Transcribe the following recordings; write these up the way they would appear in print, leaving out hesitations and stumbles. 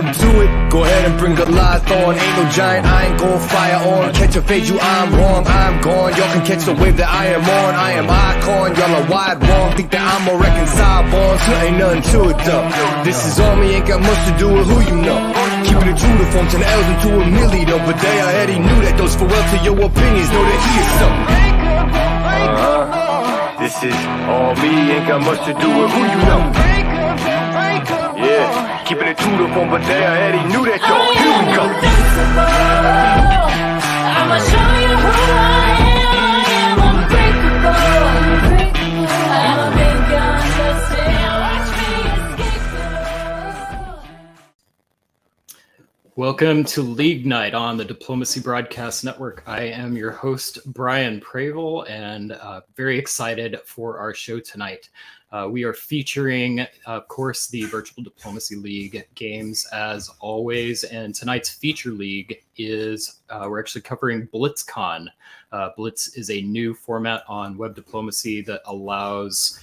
nothing to it. Go ahead and bring Goliath on. Ain't no giant, I ain't gon' fire on. Catch a fade, you, I'm wrong, I'm gone. Y'all can catch the wave that I am on. I am icon, y'all are wide wrong. Think that I'm a reconcile bonds, so ain't nothing to it though. This is on me, ain't got much to do with who you know. Keeping it true to form 10 L's into a million. But they already knew that those for well to your opinions. Know that he is something. This is all me, ain't got much to do with who you know. Yeah, keeping it true to form, but they already knew that though. Here we go. I'ma show you who I am. I am unbreakable. I'm a big gun, just watch me escape. Welcome to League Night on the Diplomacy Broadcast Network. I am your host, Brian Pravel, and very excited for our show tonight. We are featuring, of course, the Virtual Diplomacy League games as always, and tonight's feature league is, we're actually covering BlitzCon. Blitz is a new format on web diplomacy that allows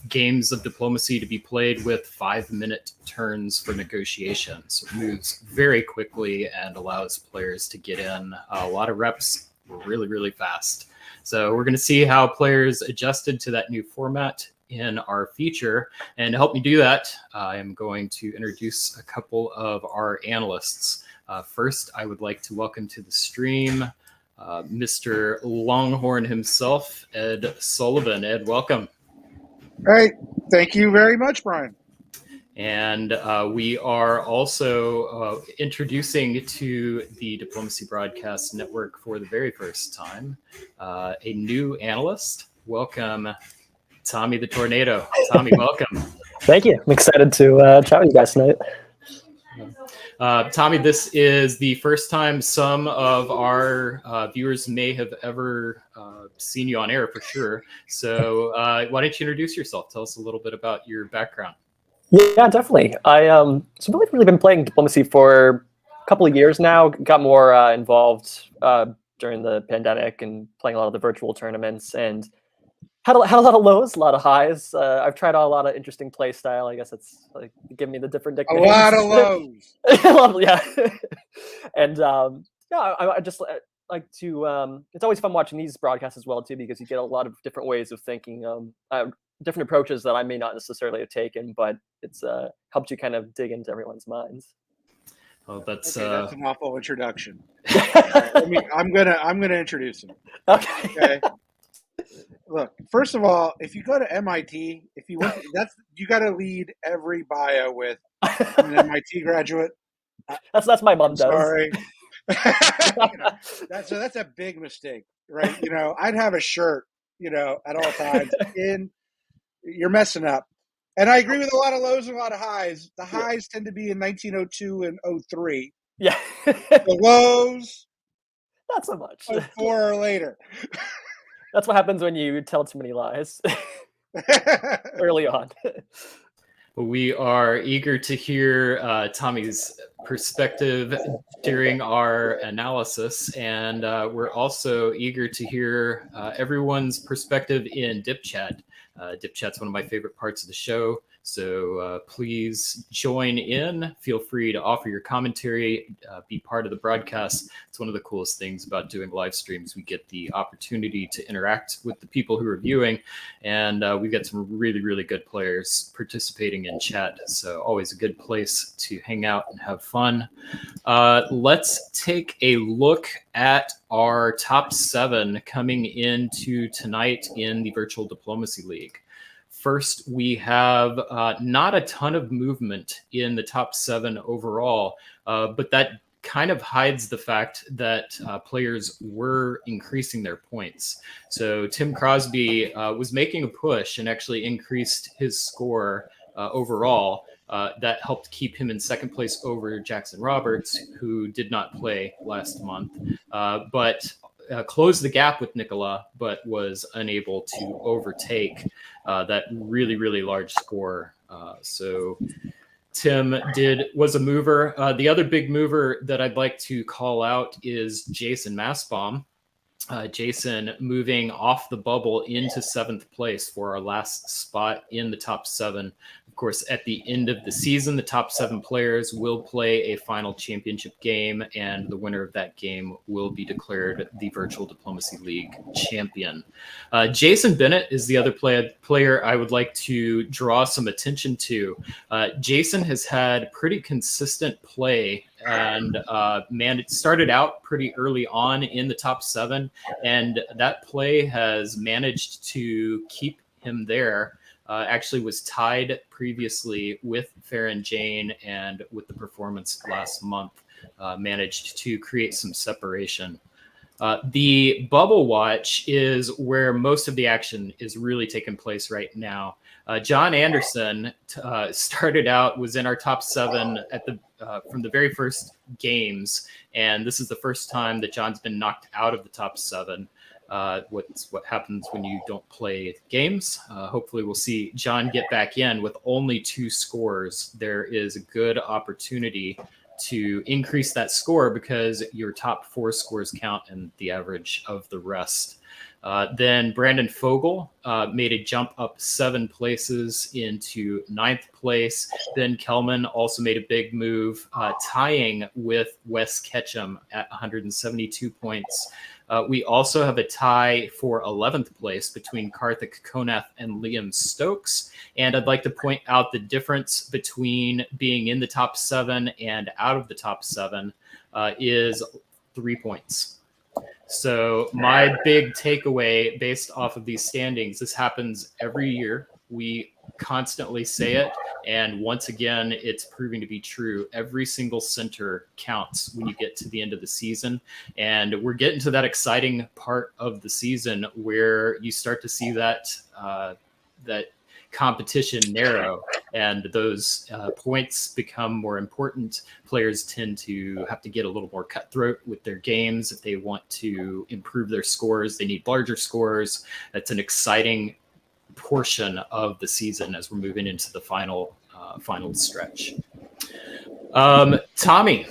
games of diplomacy to be played with 5-minute turns for negotiations. It moves very quickly and allows players to get in a lot of reps really, really fast. So we're going to see how players adjusted to that new format in our feature. And to help me do that, I am going to introduce a couple of our analysts. First, I would like to welcome to the stream Mr. Longhorn himself, Ed Sullivan. Ed, welcome. All right. Thank you very much, Brian. And we are also introducing to the Diplomacy Broadcast Network for the very first time a new analyst. Welcome, Tommy the Tornado. Tommy, welcome. Thank you. I'm excited to chat with you guys tonight. Tommy, this is the first time some of our viewers may have ever seen you on air for sure. So why don't you introduce yourself? Tell us a little bit about your background. Yeah, definitely. So I've really been playing diplomacy for a couple of years now. Got more involved during the pandemic and playing a lot of the virtual tournaments, and had a lot of lows, a lot of highs. I've tried out a lot of interesting play style. I guess it's like give me the different nicknames. A lot of lows. Yeah. And I just like to. It's always fun watching these broadcasts as well too, because you get a lot of different ways of thinking, different approaches that I may not necessarily have taken, but it's helped you kind of dig into everyone's minds. Oh, that's an awful introduction. I'm gonna introduce him. Okay. Look, first of all, if you go to MIT, you got to lead every bio with I'm an MIT graduate. That's my mom does. Sorry. That's a big mistake, right? I'd have a shirt, at all times. You're messing up. And I agree with a lot of lows and a lot of highs. The highs tend to be in 1902 and 03. Yeah. The lows, not so much. 04 or later. That's what happens when you tell too many lies early on. We are eager to hear Tommy's perspective during our analysis, and we're also eager to hear everyone's perspective in Dip Chat. Dip Chat's one of my favorite parts of the show, so please join in. Feel free to offer your commentary, be part of the broadcast. It's one of the coolest things about doing live streams. We get the opportunity to interact with the people who are viewing, and we've got some really, really good players participating in chat, so always a good place to hang out and have fun. Let's take a look at our top 7 coming into tonight in the Virtual Diplomacy League. First, we have not a ton of movement in the top 7 overall, but that kind of hides the fact that players were increasing their points. So Tim Crosby was making a push and actually increased his score overall. That helped keep him in second place over Jackson Roberts, who did not play last month, but closed the gap with Nicola, but was unable to overtake that really, really large score. So Tim was a mover. The other big mover that I'd like to call out is Jason Massbaum. Jason moving off the bubble into 7th place for our last spot in the top 7. Of course, at the end of the season, the top 7 players will play a final championship game, and the winner of that game will be declared the Virtual Diplomacy League champion. Jason Bennett is the other player I would like to draw some attention to. Jason has had pretty consistent play, and it started out pretty early on in the top 7, and that play has managed to keep him there. Actually was tied previously with Farron Jane, and with the performance last month, managed to create some separation. The bubble watch is where most of the action is really taking place right now. John Anderson started out, was in our top 7 at from the very first games, and this is the first time that John's been knocked out of the top 7. What happens when you don't play games. Hopefully we'll see John get back in with only 2 scores. There is a good opportunity to increase that score because your top 4 scores count and the average of the rest. Then Brandon Fogel made a jump up 7 places into 9th place. Then Kelman also made a big move, tying with Wes Ketchum at 172 points. We also have a tie for 11th place between Karthik Konath and Liam Stokes. And I'd like to point out the difference between being in the top 7 and out of the top 7 is 3 points. So my big takeaway based off of these standings, this happens every year. We constantly say it. And once again, it's proving to be true. Every single center counts when you get to the end of the season. And we're getting to that exciting part of the season where you start to see that competition narrow, and those points become more important. Players tend to have to get a little more cutthroat with their games if they want to improve their scores. They need larger scores. That's an exciting portion of the season as we're moving into the final stretch. Tommy,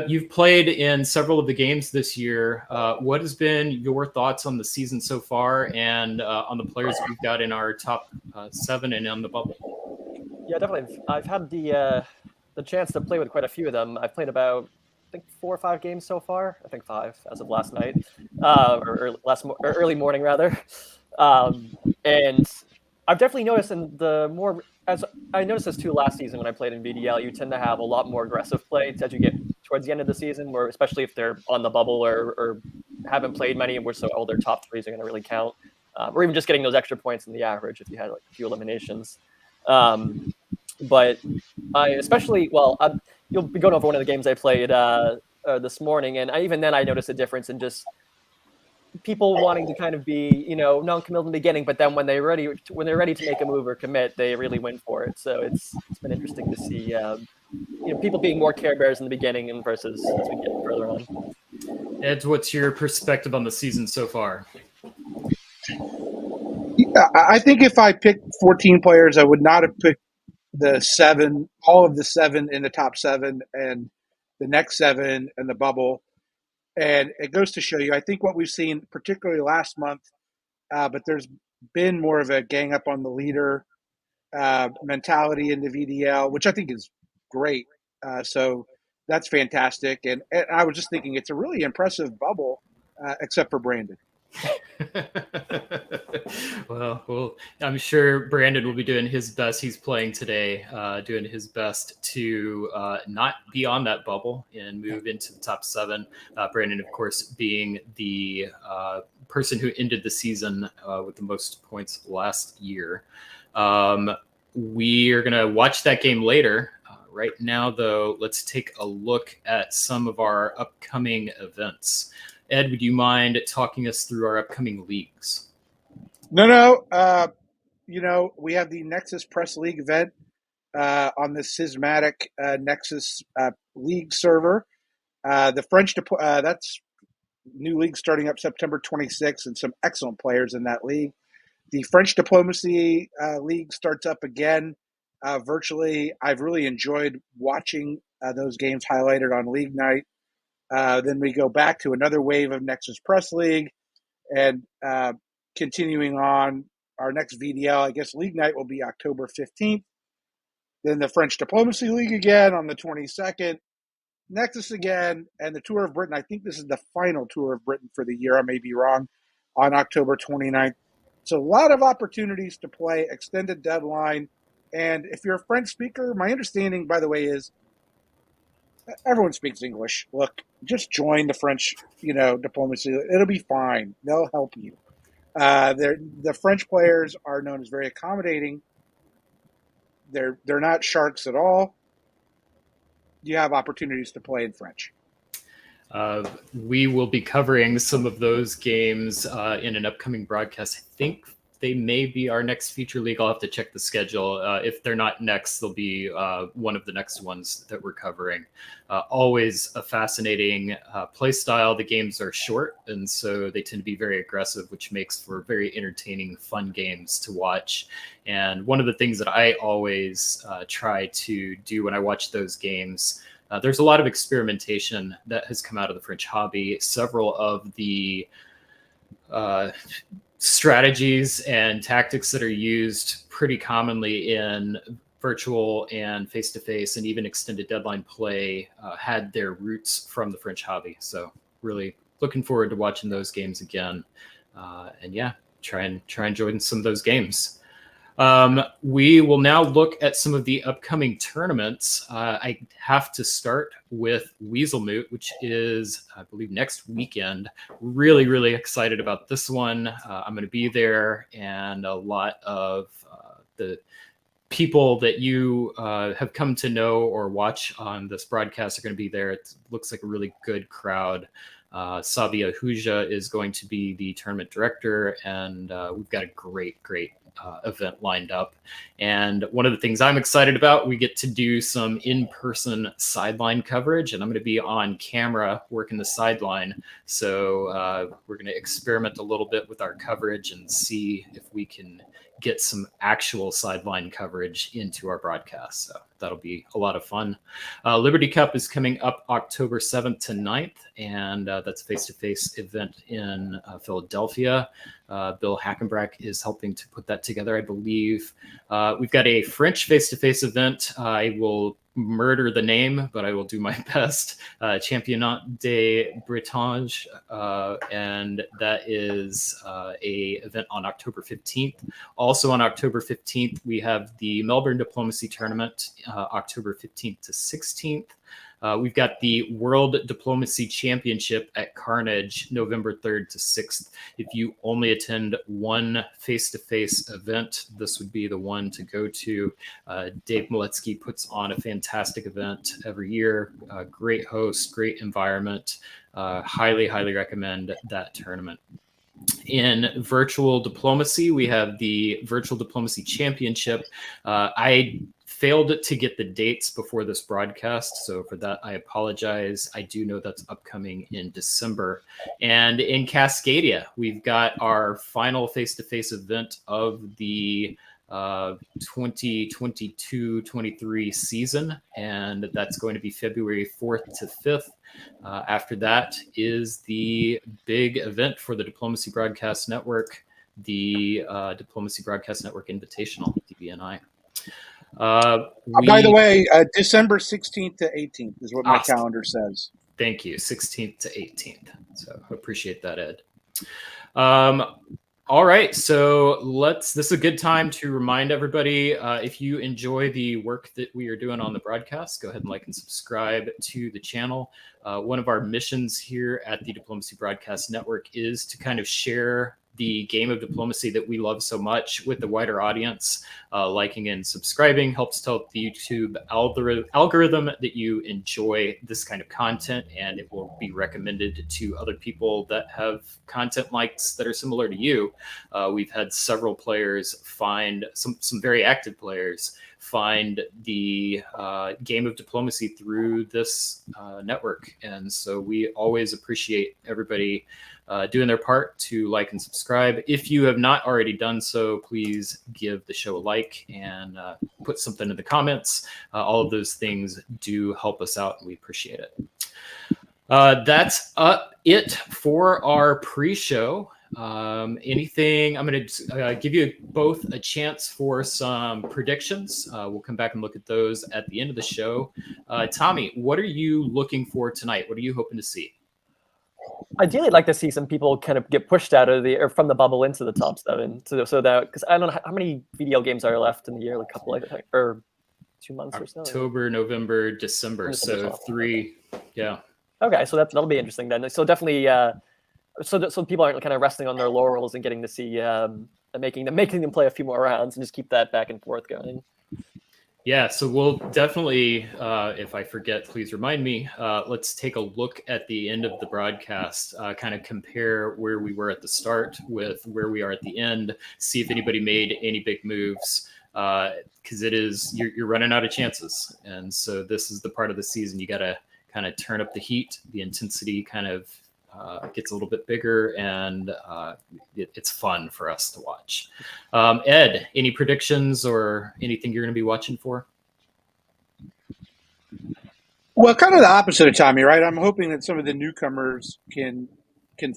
you've played in several of the games this year. What has been your thoughts on the season so far, and on the players that we've got in our top 7 and on the bubble? Yeah, definitely. I've had the chance to play with quite a few of them. I've played about, I think, 4 or 5 games so far. I think 5 as of last night, or early morning rather. And I've definitely noticed as I noticed this too last season when I played in VDL, you tend to have a lot more aggressive play as you get towards the end of the season, where especially if they're on the bubble or haven't played many, and so all their top 3s are going to really count, or even just getting those extra points in the average if you had like a few eliminations. But you'll be going over one of the games I played this morning, and even then I noticed a difference in just people wanting to kind of be, non-committal in the beginning, but then when they're ready to make a move or commit, they really win for it. So it's been interesting to see, people being more care bears in the beginning and versus as we get further on. Ed, what's your perspective on the season so far? Yeah, I think if I picked 14 players, I would not have picked all of the 7 in the top 7 and the next 7 in the bubble. And it goes to show you, I think what we've seen, particularly last month, but there's been more of a gang up on the leader mentality in the VDL, which I think is great. So that's fantastic. And I was just thinking it's a really impressive bubble, except for Brandon. Well, I'm sure Brandon will be doing his best. He's playing today, doing his best to not be on that bubble and move into the top 7. Brandon, of course, being the person who ended the season with the most points last year. We are going to watch that game later. Right now, though, let's take a look at some of our upcoming events. Ed, would you mind talking us through our upcoming leagues? No. We have the Nexus Press League event on the Sysmatic Nexus League server. The French, that's new league starting up September 26th, and some excellent players in that league. The French Diplomacy League starts up again virtually. I've really enjoyed watching those games highlighted on League Night. Then we go back to another wave of Nexus Press League, and continuing on, our next VDL, I guess League Night will be October 15th. Then the French Diplomacy League again on the 22nd. Nexus again, and the Tour of Britain. I think this is the final Tour of Britain for the year. I may be wrong, on October 29th. So a lot of opportunities to play, extended deadline. And if you're a French speaker, my understanding, by the way, is everyone speaks English. Look, just join the French, diplomacy. It'll be fine. They'll help you. The French players are known as very accommodating. They're not sharks at all. You have opportunities to play in French. We will be covering some of those games in an upcoming broadcast. I think they may be our next feature league. I'll have to check the schedule. If they're not next, they'll be one of the next ones that we're covering. Always a fascinating play style. The games are short, and so they tend to be very aggressive, which makes for very entertaining, fun games to watch. And one of the things that I always try to do when I watch those games, there's a lot of experimentation that has come out of the French hobby. Several of the strategies and tactics that are used pretty commonly in virtual and face-to-face and even extended deadline play had their roots from the French hobby. So really looking forward to watching those games again. And yeah, try and join some of those games. We will now look at some of the upcoming tournaments. I have to start with Weaselmoot, which is, I believe, next weekend. Really, really excited about this one. I'm going to be there, and a lot of the people that you have come to know or watch on this broadcast are going to be there. It looks like a really good crowd. Sabia Huja is going to be the tournament director, and we've got a great event lined up. And one of the things I'm excited about, we get to do some in-person sideline coverage, and I'm going to be on camera working the sideline. So we're going to experiment a little bit with our coverage and see if we can get some actual sideline coverage into our broadcast. So that'll be a lot of fun. Liberty Cup is coming up October 7th to 9th, and that's a face-to-face event in Philadelphia. Bill Hackenbrack is helping to put that together, I believe. We've got a French face-to-face event. I will murder the name, but I will do my best. Championnat de Bretagne, and that is a event on October 15th. Also on October 15th, we have the Melbourne Diplomacy Tournament, October 15th to 16th. We've got the World Diplomacy Championship at Carnage, November 3rd to 6th. If you only attend one face-to-face event, this would be the one to go to. Dave Miletsky puts on a fantastic event every year. Great host, great environment. Highly, highly recommend that tournament. In virtual diplomacy, we have the Virtual Diplomacy Championship. I failed to get the dates before this broadcast, so for that I apologize. I do know that's upcoming in December. And in Cascadia, we've got our final face-to-face event of the 2022-23 season, and that's going to be February 4th to 5th. After that is the big event for the Diplomacy Broadcast Network, the Diplomacy Broadcast Network Invitational, DBNI. By the way, December 16th to 18th is what my calendar says. Thank you, 16th to 18th. So appreciate that, Ed. All right, so this is a good time to remind everybody, if you enjoy the work that we are doing on the broadcast, go ahead and like and subscribe to the channel. One of our missions here at the Diplomacy Broadcast Network is to kind of share the game of diplomacy that we love so much with the wider audience. Liking and subscribing helps tell the YouTube algorithm that you enjoy this kind of content, and it will be recommended to other people that have content likes that are similar to you. We've had several players find, some very active players, find the game of diplomacy through this network. And so we always appreciate everybody doing their part to like and subscribe. If you have not already done so, please give the show a like and put something in the comments. All of those things do help us out, and we appreciate it. That's it for our pre-show. Anything? I'm going to give you both a chance for some predictions. We'll come back and look at those at the end of the show. Tommy, what are you looking for tonight? What are you hoping to see? Ideally, I'd like to see some people kind of get pushed out of or from the bubble into the top 7. So that, because I don't know how many VDL games are left in the year, like a couple, or 2 months or so. October, November, December. So 3, yeah. Okay, so that'll be interesting then. So definitely, so people aren't kind of resting on their laurels and getting to see making them play a few more rounds and just keep that back and forth going. Yeah, so we'll definitely, if I forget, please remind me. Let's take a look at the end of the broadcast, kind of compare where we were at the start with where we are at the end, see if anybody made any big moves, because you're running out of chances. And so this is the part of the season you got to kind of turn up the heat. The intensity kind of gets a little bit bigger, and it's fun for us to watch. Ed, any predictions or anything you're going to be watching for? Well, kind of the opposite of Tommy, right? I'm hoping that some of the newcomers can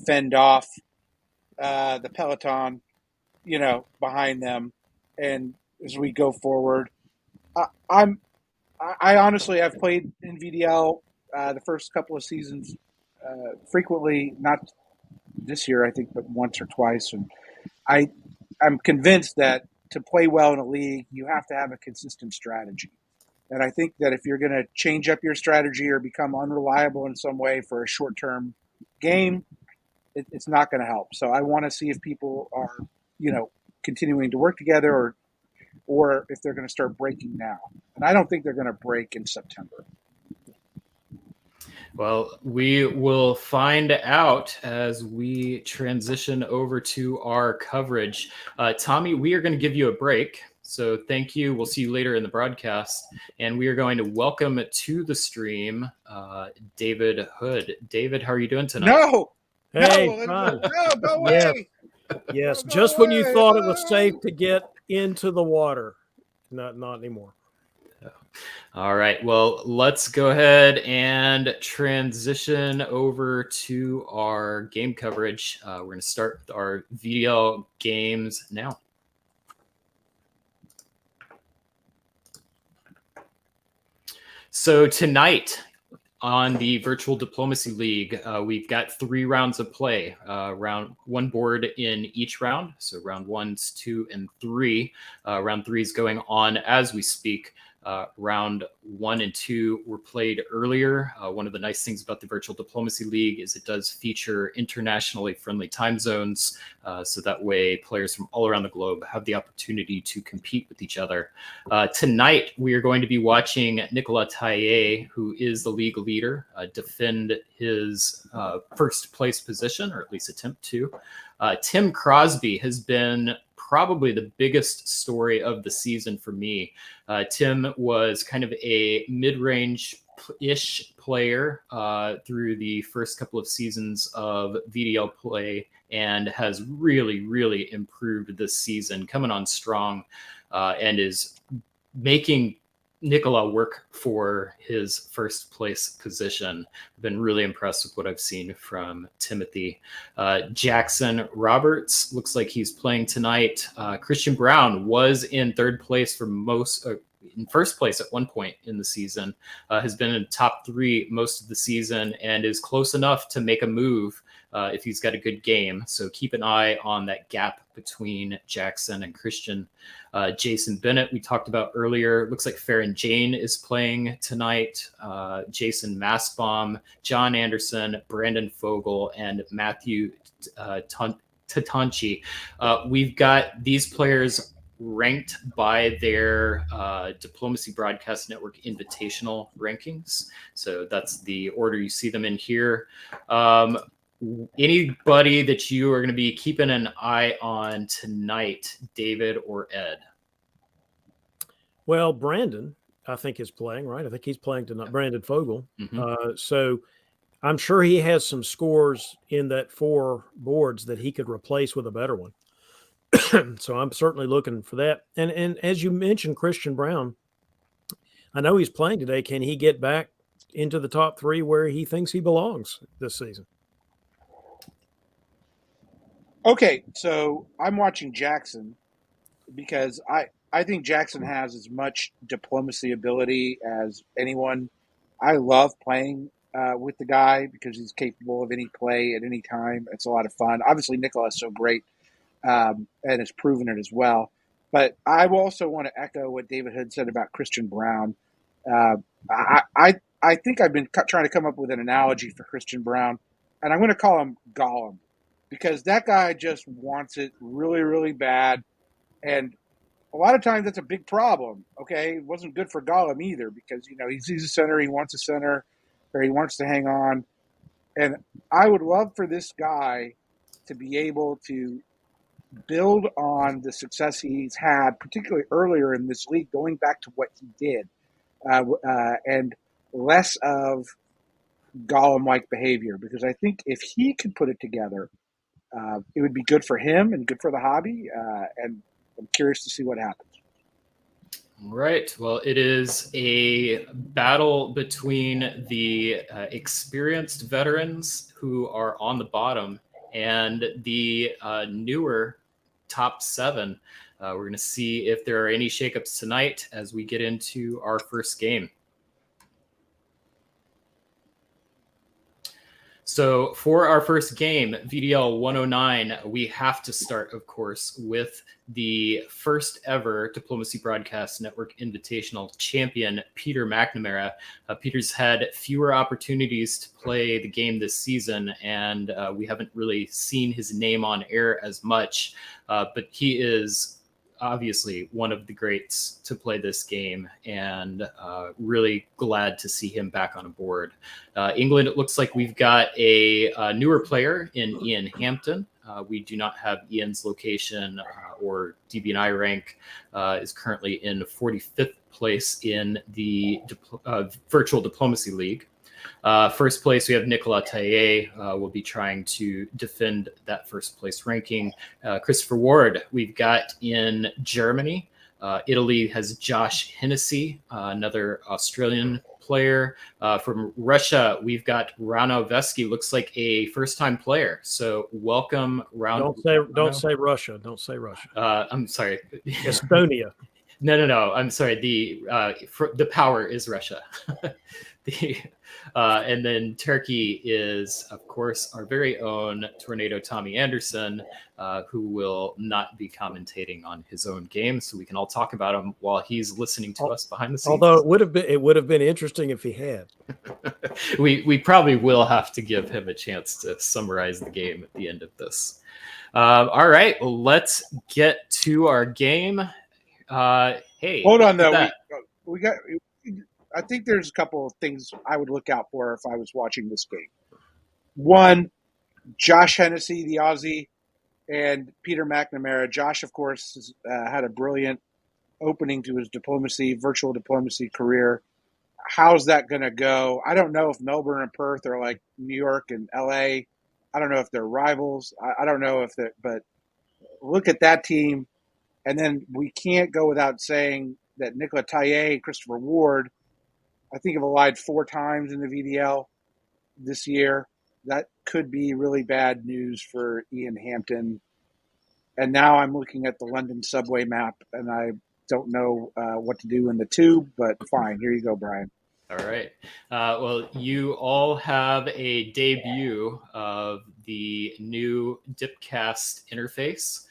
fend off the peloton, behind them, and as we go forward, I honestly have played in VDL the first couple of seasons frequently, not this year, I think, but once or twice. And I'm convinced that to play well in a league, you have to have a consistent strategy. And I think that if you're going to change up your strategy or become unreliable in some way for a short-term game, it's not going to help. So I want to see if people are, continuing to work together or if they're going to start breaking now. And I don't think they're going to break in September. Well, we will find out as we transition over to our coverage. Tommy, we are going to give you a break. So thank you. We'll see you later in the broadcast. And we are going to welcome to the stream David Hood. David, how are you doing tonight? No! Hey, no, go away! Yes, Go just when you away. thought it was safe to get into the water. Not anymore. All right. Well, let's go ahead and transition over to our game coverage. We're going to start with our VDL games now. So tonight on the Virtual Diplomacy League, we've got 3 rounds of play, round 1 board in each round. So round 1s, 2, and 3. Round 3 is going on as we speak. Round 1 and 2 were played earlier. One of the nice things about the Virtual Diplomacy League is it does feature internationally friendly time zones. So that way players from all around the globe have the opportunity to compete with each other. Tonight, we are going to be watching Nicolas Taillet, who is the league leader, defend his first place position, or at least attempt to. Tim Crosby has been probably the biggest story of the season for me. Tim was kind of a mid-range-ish player through the first couple of seasons of VDL play and has really, really improved this season, coming on strong, and is making Nicola work for his first place position. I've been really impressed with what I've seen from Timothy. Jackson Roberts looks like he's playing tonight. Christian Brown was in third place for in first place at one point in the season, has been in top 3 most of the season and is close enough to make a move if he's got a good game. So keep an eye on that gap between Jackson and Christian. Jason Bennett, we talked about earlier. Looks like Farron Jane is playing tonight. Jason Massbaum, John Anderson, Brandon Fogel, and Matthew Tatanchi. We've got these players ranked by their Diplomacy Broadcast Network Invitational rankings. So that's the order you see them in here. Anybody that you are going to be keeping an eye on tonight, David or Ed? Well, Brandon, I think, is playing, right? I think he's playing tonight, Brandon Fogel. Mm-hmm. So I'm sure he has some scores in that 4 boards that he could replace with a better one. So I'm certainly looking for that. And as you mentioned, Christian Brown, I know he's playing today. Can he get back into the top 3 where he thinks he belongs this season. Okay, so I'm watching Jackson because I think Jackson has as much diplomacy ability as anyone. I love playing with the guy because he's capable of any play at any time. It's a lot of fun. Obviously, Nicola is so great and has proven it as well. But I also want to echo what David Hood said about Christian Brown. I think I've been trying to come up with an analogy for Christian Brown, and I'm going to call him Gollum because that guy just wants it really, really bad. And a lot of times that's a big problem. Okay, it wasn't good for Gollum either because he sees a center, he wants a center, or he wants to hang on. And I would love for this guy to be able to build on the success he's had, particularly earlier in this league, going back to what he did, and less of Gollum-like behavior. Because I think if he could put it together, it would be good for him and good for the hobby. And I'm curious to see what happens. Right. Well, it is a battle between the experienced veterans who are on the bottom and the newer top 7. We're going to see if there are any shakeups tonight as we get into our first game. So for our first game, VDL 109, we have to start, of course, with the first ever Diplomacy Broadcast Network Invitational champion, Peter McNamara. Peter's had fewer opportunities to play the game this season, and we haven't really seen his name on air as much, but he is obviously one of the greats to play this game, and really glad to see him back on a board. England, it looks like we've got a newer player in Ian Hampton. We do not have Ian's location or DB&I rank. Is currently in 45th place in the Virtual Diplomacy League. First place, we have Nicolas Taillet. Will be trying to defend that first place ranking. Christopher Ward, we've got in Germany. Italy has Josh Hennessy, another Australian player. From Russia, we've got Rano Vesky, looks like a first-time player. So welcome, Rano. Don't say Russia. Don't say Russia. I'm sorry. Estonia. No. I'm sorry. The power is Russia. And then Turkey is, of course, our very own Tornado Tommy Anderson, who will not be commentating on his own game, so we can all talk about him while he's listening to us behind the scenes. Although it would have been interesting if he had. We probably will have to give him a chance to summarize the game at the end of this. All right, well, let's get to our game. Hey, hold on though. We got. I think there's a couple of things I would look out for if I was watching this game. One, Josh Hennessy, the Aussie, and Peter McNamara. Josh, of course, has, had a brilliant opening to his virtual diplomacy career. How's that going to go? I don't know if Melbourne and Perth are like New York and LA. I don't know if they're rivals. I don't know if they're, but look at that team. And then we can't go without saying that Nicolas Taillet and Christopher Ward, I think, have allied 4 times in the VDL this year. That could be really bad news for Ian Hampton. And now I'm looking at the London subway map, and I don't know what to do in the tube, but fine. Here you go, Brian. All right. Well, you all have a debut of the new Dipcast interface.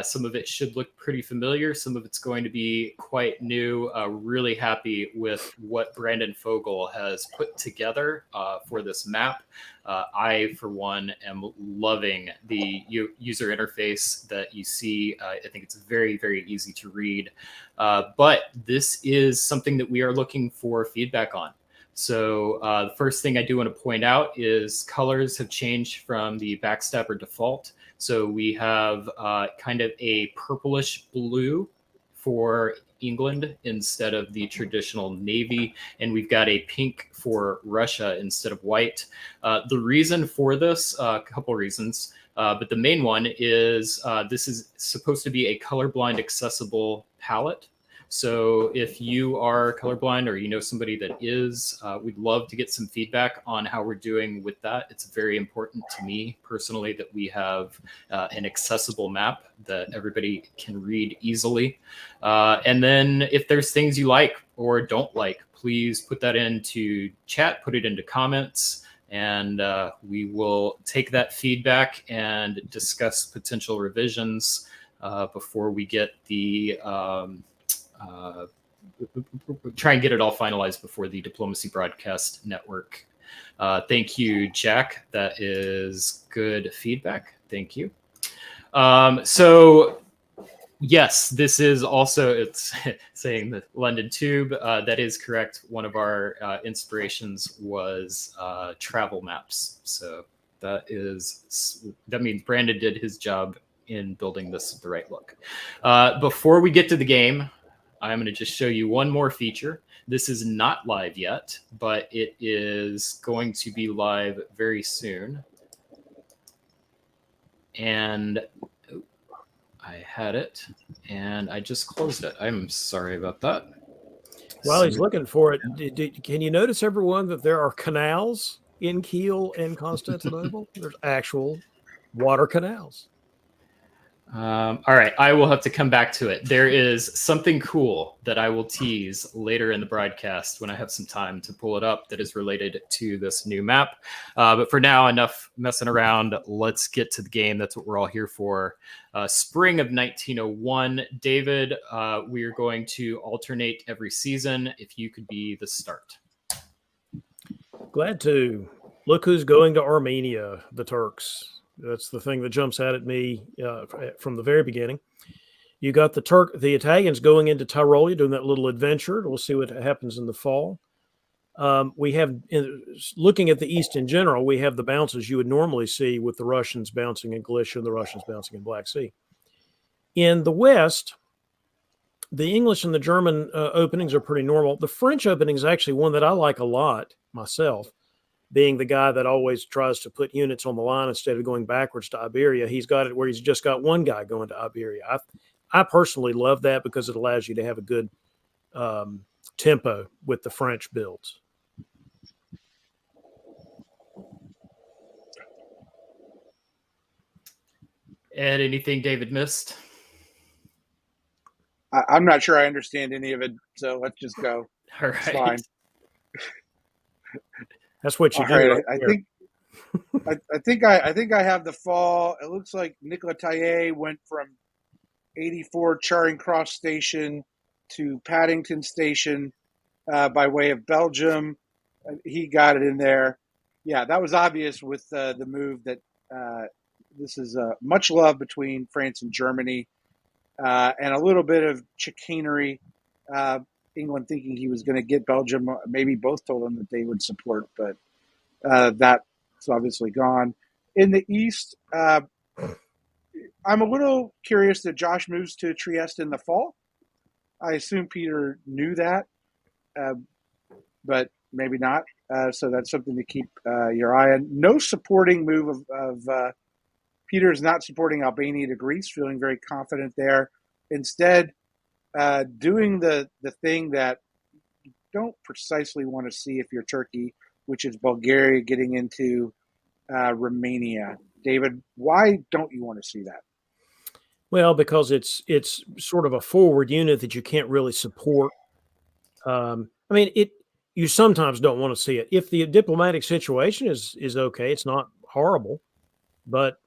Some of it should look pretty familiar. Some of it's going to be quite new. Really happy with what Brandon Fogel has put together for this map. I, for one, am loving the user interface that you see. I think it's very, very easy to read. But this is something that we are looking for feedback on. So the first thing I do want to point out is colors have changed from the backstabber default. So we have kind of a purplish blue for England instead of the traditional navy, and we've got a pink for Russia instead of white. The reason for this, a couple reasons, but the main one is this is supposed to be a colorblind accessible palette. So if you are colorblind or you know somebody that is, we'd love to get some feedback on how we're doing with that. It's very important to me personally that we have an accessible map that everybody can read easily. And then if there's things you like or don't like, please put that into chat, put it into comments, and we will take that feedback and discuss potential revisions before we get the try and get it all finalized before the Diplomacy Broadcast Network. Thank you, Jack. That is good feedback. Thank you. So yes, this is also, it's saying the London Tube. That is correct. One of our inspirations was travel maps. So that means Brandon did his job in building this the right look. Before we get to the game, I'm going to just show you one more feature. This is not live yet, but it is going to be live very soon. And I had it, and I just closed it. I'm sorry about that. While he's looking for it, can you notice, everyone, that there are canals in Kiel and Constantinople? There's actual water canals. All right, I will have to come back to it. There is something cool that I will tease later in the broadcast when I have some time to pull it up that is related to this new map. But for now, enough messing around. Let's get to the game. That's what we're all here for. Spring of 1901. David, we are going to alternate every season. If you could be the start. Glad to. Look who's going to Armenia, the Turks. That's the thing that jumps out at me from the very beginning. You got the Italians going into Tyrolia, doing that little adventure. We'll see what happens in the fall. We have, looking at the East in general, we have the bounces you would normally see with the Russians bouncing in Galicia and the Russians bouncing in Black Sea. In the West, the English and the German openings are pretty normal. The French opening is actually one that I like a lot myself. Being the guy that always tries to put units on the line instead of going backwards to Iberia. He's got it where he's just got one guy going to Iberia. I personally love that because it allows you to have a good tempo with the French builds. Ed, anything David missed? I'm not sure I understand any of it, so let's just go. All right. It's fine. That's what you do. Right. I think I have the fall. It looks like Nicolas Taillet went from 84 Charing Cross Station to Paddington Station by way of Belgium. He got it in there. Yeah, that was obvious with the move that this is much love between France and Germany and a little bit of chicanery. England thinking he was going to get Belgium. Maybe both told him that they would support, but that's obviously gone. In the East, I'm a little curious that Josh moves to Trieste in the fall. I assume Peter knew that, but maybe not. So that's something to keep your eye on. No supporting move of Peter's not supporting Albania to Greece, feeling very confident there. Instead, doing the thing that you don't precisely want to see if you're Turkey, which is Bulgaria getting into Romania. David, why don't you want to see that? Well, because it's sort of a forward unit that you can't really support. You sometimes don't want to see it. If the diplomatic situation is okay, it's not horrible, but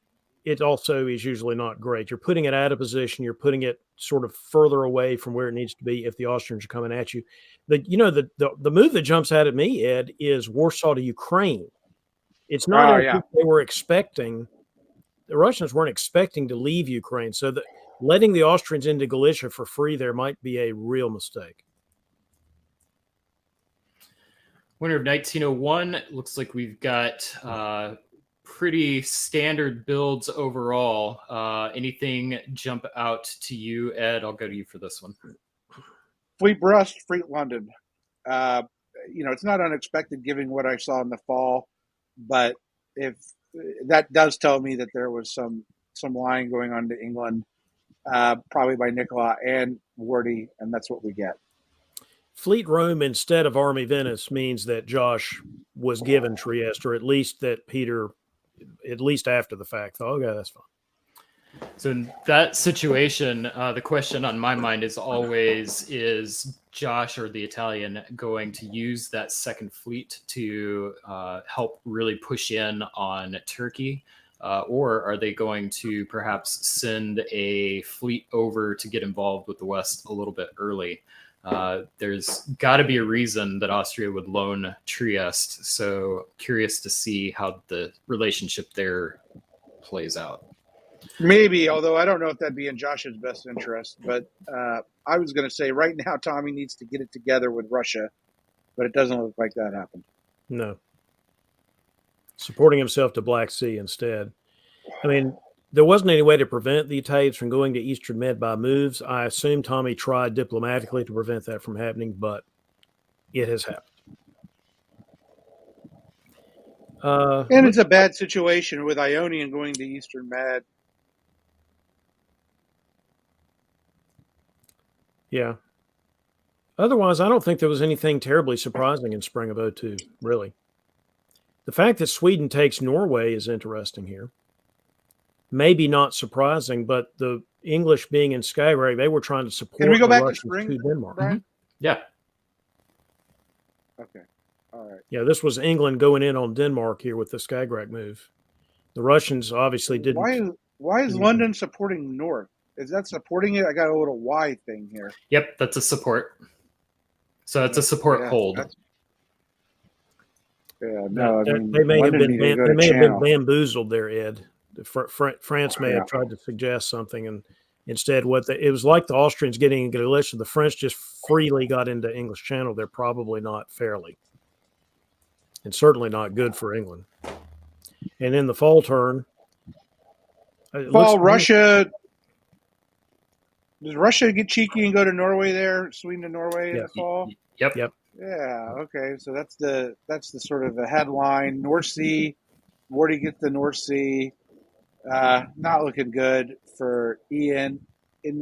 it also is usually not great. You're putting it out of position. You're putting it sort of further away from where it needs to be if the Austrians are coming at you. The move that jumps out at me, Ed, is Warsaw to Ukraine. It's not they were expecting. The Russians weren't expecting to leave Ukraine. So letting the Austrians into Galicia for free there might be a real mistake. Winter of 1901. Looks like we've got pretty standard builds overall. Anything jump out to you, Ed? I'll go to you for this one. Fleet Brest, Fleet London. It's not unexpected given what I saw in the fall, but if that does tell me that there was some lying going on to England probably by Nicola and Wardy, and that's what we get. Fleet Rome instead of Army Venice means that Josh was given Trieste, or at least that Peter, at least after the fact, thought, okay, that's fine. So in that situation, the question on my mind is always, is Josh or the Italian going to use that second fleet to help really push in on Turkey? Or are they going to perhaps send a fleet over to get involved with the West a little bit early? There's got to be a reason that Austria would loan Trieste. So curious to see how the relationship there plays out. Maybe, although I don't know if that'd be in Josh's best interest. But I was going to say right now, Tommy needs to get it together with Russia, but it doesn't look like that happened. No. Supporting himself to Black Sea instead. I mean, there wasn't any way to prevent the Italians from going to Eastern Med by moves. I assume Tommy tried diplomatically to prevent that from happening, but it has happened. And it's a bad situation with Ionian going to Eastern Med. Yeah. Otherwise, I don't think there was anything terribly surprising in spring of 2002, really. The fact that Sweden takes Norway is interesting here. Maybe not surprising, but the English being in Skagerrak, they were trying to support Can we go the back to Russians spring, to Denmark. Brian? Mm-hmm. Yeah. Okay. All right. Yeah, this was England going in on Denmark here with the Skagerrak move. The Russians obviously didn't. Why is London supporting North? Is that supporting it? I got a little Y thing here. Yep, that's a support. So that's a support hold. Yeah, no, I mean, they may have London been bamboozled there, Ed. France may have tried to suggest something, and instead, it was like the Austrians getting into Galicia. The French just freely got into English Channel. They're probably not fairly, and certainly not good for England. And in the fall turn, Russia. Does Russia get cheeky and go to Norway there? Sweden to Norway in the fall? Yep. Yeah. Okay. So that's the sort of the headline. North Sea. Wardy gets the North Sea. Not looking good for Ian. And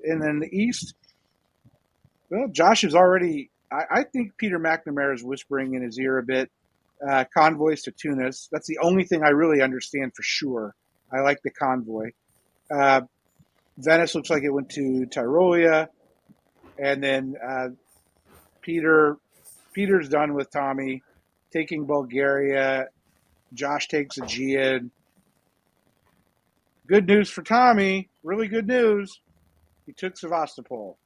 then the East. Well, Josh is already. I think Peter McNamara is whispering in his ear a bit. Convoys to Tunis. That's the only thing I really understand for sure. I like the convoy. Venice looks like it went to Tyrolia, and then Peter's done with Tommy, taking Bulgaria. Josh takes Aegean. Good news for Tommy. Really good news. He took Sevastopol.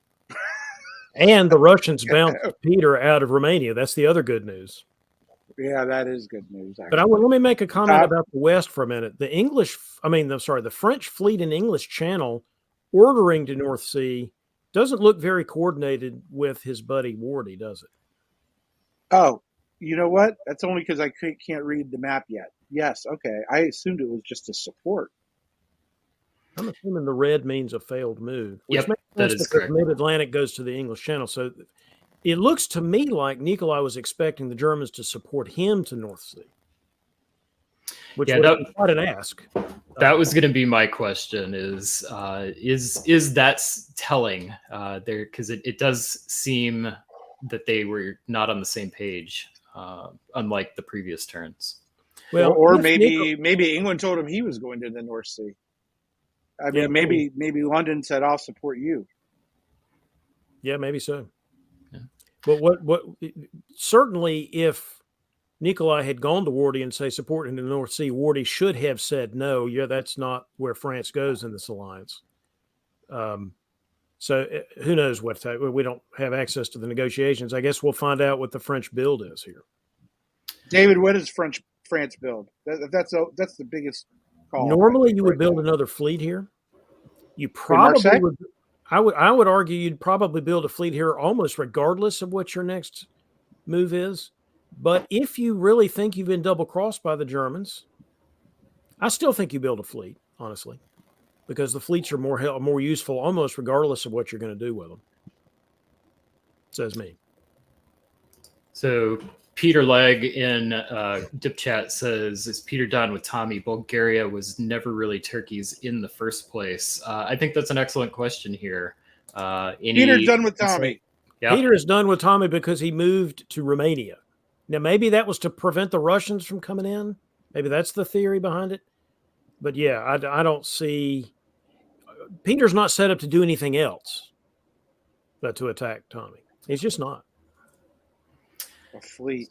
And the Russians bounced Peter out of Romania. That's the other good news. Yeah, that is good news. Actually. But let me make a comment about the West for a minute. The French fleet in English Channel ordering to North Sea doesn't look very coordinated with his buddy Wardy, does it? Oh, you know what? That's only because I can't read the map yet. Yes, okay. I assumed it was just a support. I'm assuming the red means a failed move. Yep, that is correct. Mid-Atlantic goes to the English Channel. So it looks to me like Nikolai was expecting the Germans to support him to North Sea. Which would be quite an ask. That was going to be my question: is that telling there? Because it does seem that they were not on the same page, unlike the previous turns. Well, or maybe England told him he was going to the North Sea. I mean, maybe London said, "I'll support you." Yeah, maybe so. Yeah. But what certainly if Nikolai had gone to Wardy and say support in the North Sea, Wardy should have said no. Yeah, that's not where France goes in this alliance. So who knows what we don't have access to the negotiations. I guess we'll find out what the French build is here. David, what is France build? That's the biggest call. Normally, you would build another fleet here. You probably would. I would argue you'd probably build a fleet here almost regardless of what your next move is. But if you really think you've been double-crossed by the Germans, I still think you build a fleet, honestly, because the fleets are more useful almost regardless of what you're going to do with them. Says me. So Peter Legg in Dip Chat says, "Is Peter done with Tommy? Bulgaria was never really Turkey's in the first place." I think that's an excellent question here. Peter's done with Tommy. Yeah. Peter is done with Tommy because he moved to Romania. Now, maybe that was to prevent the Russians from coming in. Maybe that's the theory behind it. But yeah, I don't see. Peter's not set up to do anything else but to attack Tommy. He's just not. A fleet.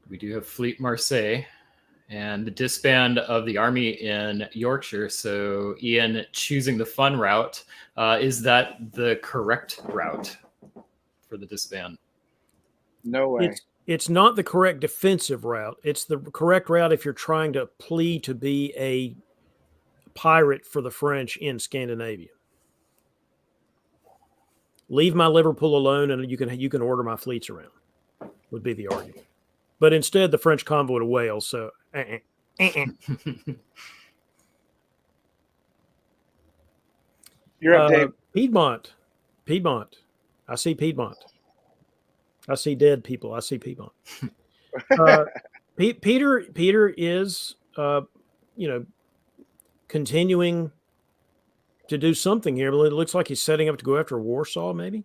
We do have Fleet Marseille and the disband of the army in Yorkshire. So Ian choosing the fun route. Is that the correct route for the disband? No way. It's not the correct defensive route. It's the correct route if you're trying to plead to be a pirate for the French in Scandinavia. Leave my Liverpool alone, and you can order my fleets around. Would be the argument. But instead, the French convoy to Wales. So, You're up, Dave. Piedmont. I see Piedmont. I see dead people. I see Piedmont. Peter is, continuing to do something here. But it looks like he's setting up to go after Warsaw, maybe.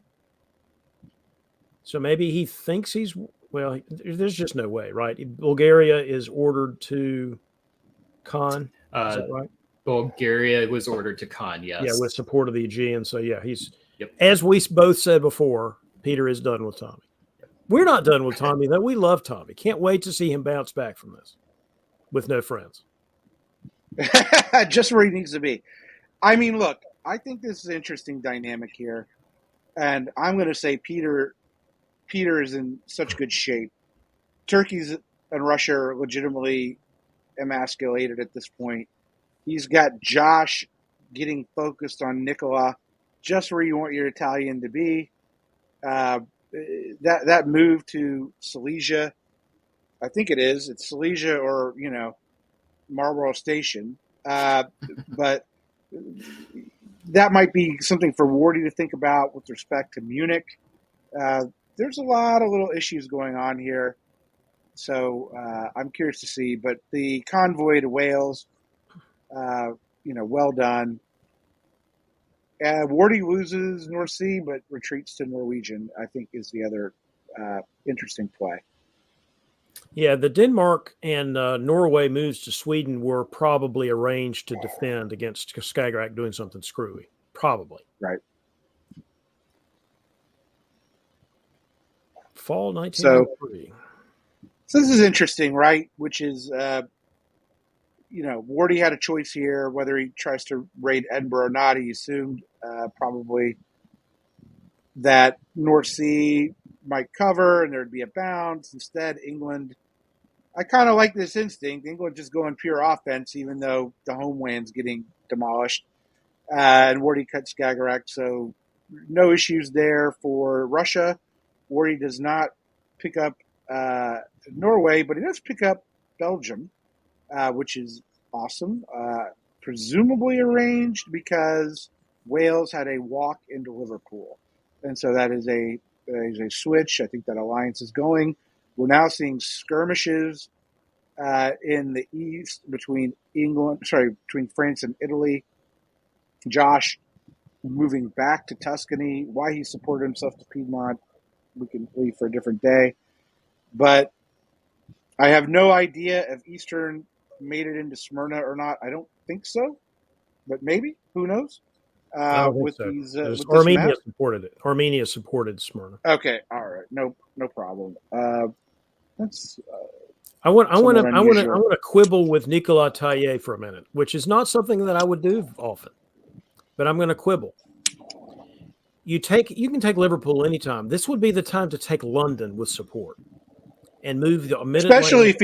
So maybe he thinks there's just no way, right? Bulgaria is ordered to Khan. Is that right? Bulgaria was ordered to Khan, yes. Yeah, with support of the Aegean. So yeah, he's, Yep. as we both said before, Peter is done with Tommy. We're not done with Tommy, though. We love Tommy. Can't wait to see him bounce back from this with no friends. Just where he needs to be. I mean, look, I think this is an interesting dynamic here. And I'm going to say Peter is in such good shape. Turkey's and Russia are legitimately emasculated at this point. He's got Josh getting focused on Nicola, just where you want your Italian to be. That move to Silesia, I think it's Silesia or, Marlborough Station. But that might be something for Wardy to think about with respect to Munich. There's a lot of little issues going on here. So I'm curious to see. But the convoy to Wales, well done. Wardy loses North Sea, but retreats to Norwegian, I think, is the other interesting play. Yeah, the Denmark and Norway moves to Sweden were probably arranged to defend against Skagerrak doing something screwy. Probably. Right. Fall 1903. So this is interesting, right? Which is, Wardy had a choice here, whether he tries to raid Edinburgh or not. He assumed probably that North Sea might cover and there'd be a bounce. Instead, England, I kind of like this instinct. England just going pure offense, even though the homeland's getting demolished. And Wardy cut Skagerrak, so no issues there for Russia. Wardy does not pick up Norway, but he does pick up Belgium, which is awesome. Presumably arranged because Wales had a walk into Liverpool. And so that is a switch. I think that alliance is going. We're now seeing skirmishes in the east between France and Italy. Josh moving back to Tuscany. Why he supported himself to Piedmont, we can leave for a different day. But I have no idea if Eastern made it into Smyrna or not. I don't think so, but maybe. Who knows? I don't think so. Armenia supported it. Armenia supported Smyrna. Okay, all right, no problem. That's. I want to quibble with Nicolas Taillet for a minute, which is not something that I would do often, but I'm going to quibble. You can take Liverpool anytime. This would be the time to take London with support and move the especially if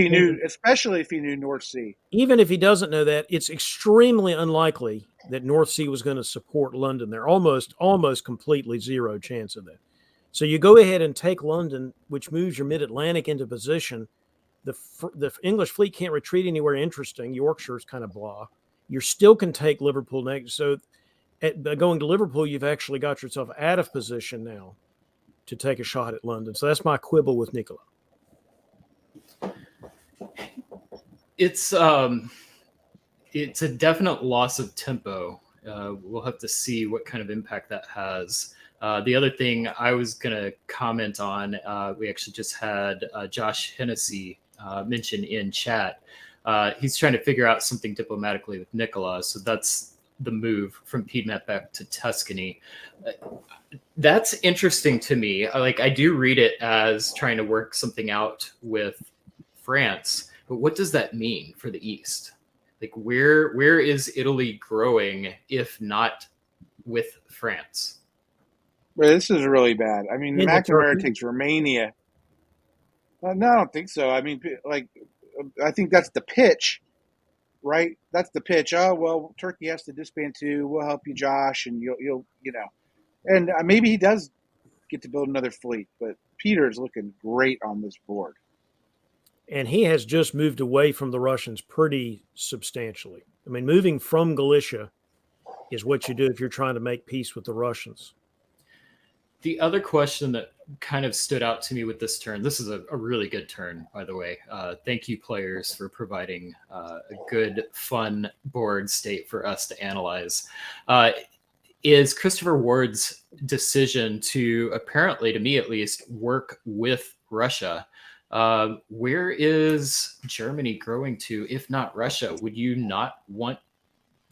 he knew North Sea. Even if he doesn't know that, it's extremely unlikely that North Sea was going to support London. They're almost completely zero chance of that. So you go ahead and take London, which moves your mid-Atlantic into position. The English fleet can't retreat anywhere interesting. Yorkshire's kind of blah. You still can take Liverpool next. So going to Liverpool, you've actually got yourself out of position now to take a shot at London. So that's my quibble with Nicola. It's a definite loss of tempo. We'll have to see what kind of impact that has. The other thing I was going to comment on, we actually just had Josh Hennessy mention in chat. He's trying to figure out something diplomatically with Nicola. So that's the move from Piedmont back to Tuscany. That's interesting to me. I do read it as trying to work something out with France, but what does that mean for the East? Like, where is Italy growing if not with France? Well, this is really bad. I mean, Into McNamara Turkey? takes Romania. No, I don't think so. I mean, I think that's the pitch, right? That's the pitch. Oh well, Turkey has to disband too. We'll help you, Josh, and you'll and maybe he does get to build another fleet. But Peter's looking great on this board. And he has just moved away from the Russians pretty substantially. I mean, moving from Galicia is what you do if you're trying to make peace with the Russians. The other question that kind of stood out to me with this turn, this is a really good turn, by the way. Thank you, players, for providing a good, fun board state for us to analyze. Is Christopher Ward's decision to, apparently, to me at least, work with Russia. Where is Germany growing to, if not Russia? Would you not want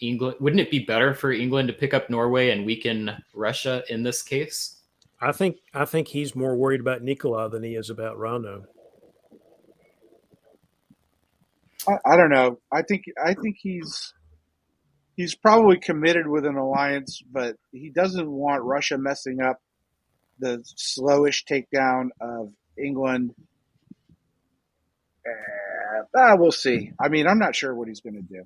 England? Wouldn't it be better for England to pick up Norway and weaken Russia in this case? I think he's more worried about Nicola than he is about Rano. I don't know. I think he's probably committed with an alliance, but he doesn't want Russia messing up the slowish takedown of England. We'll see. I mean, I'm not sure what he's going to do.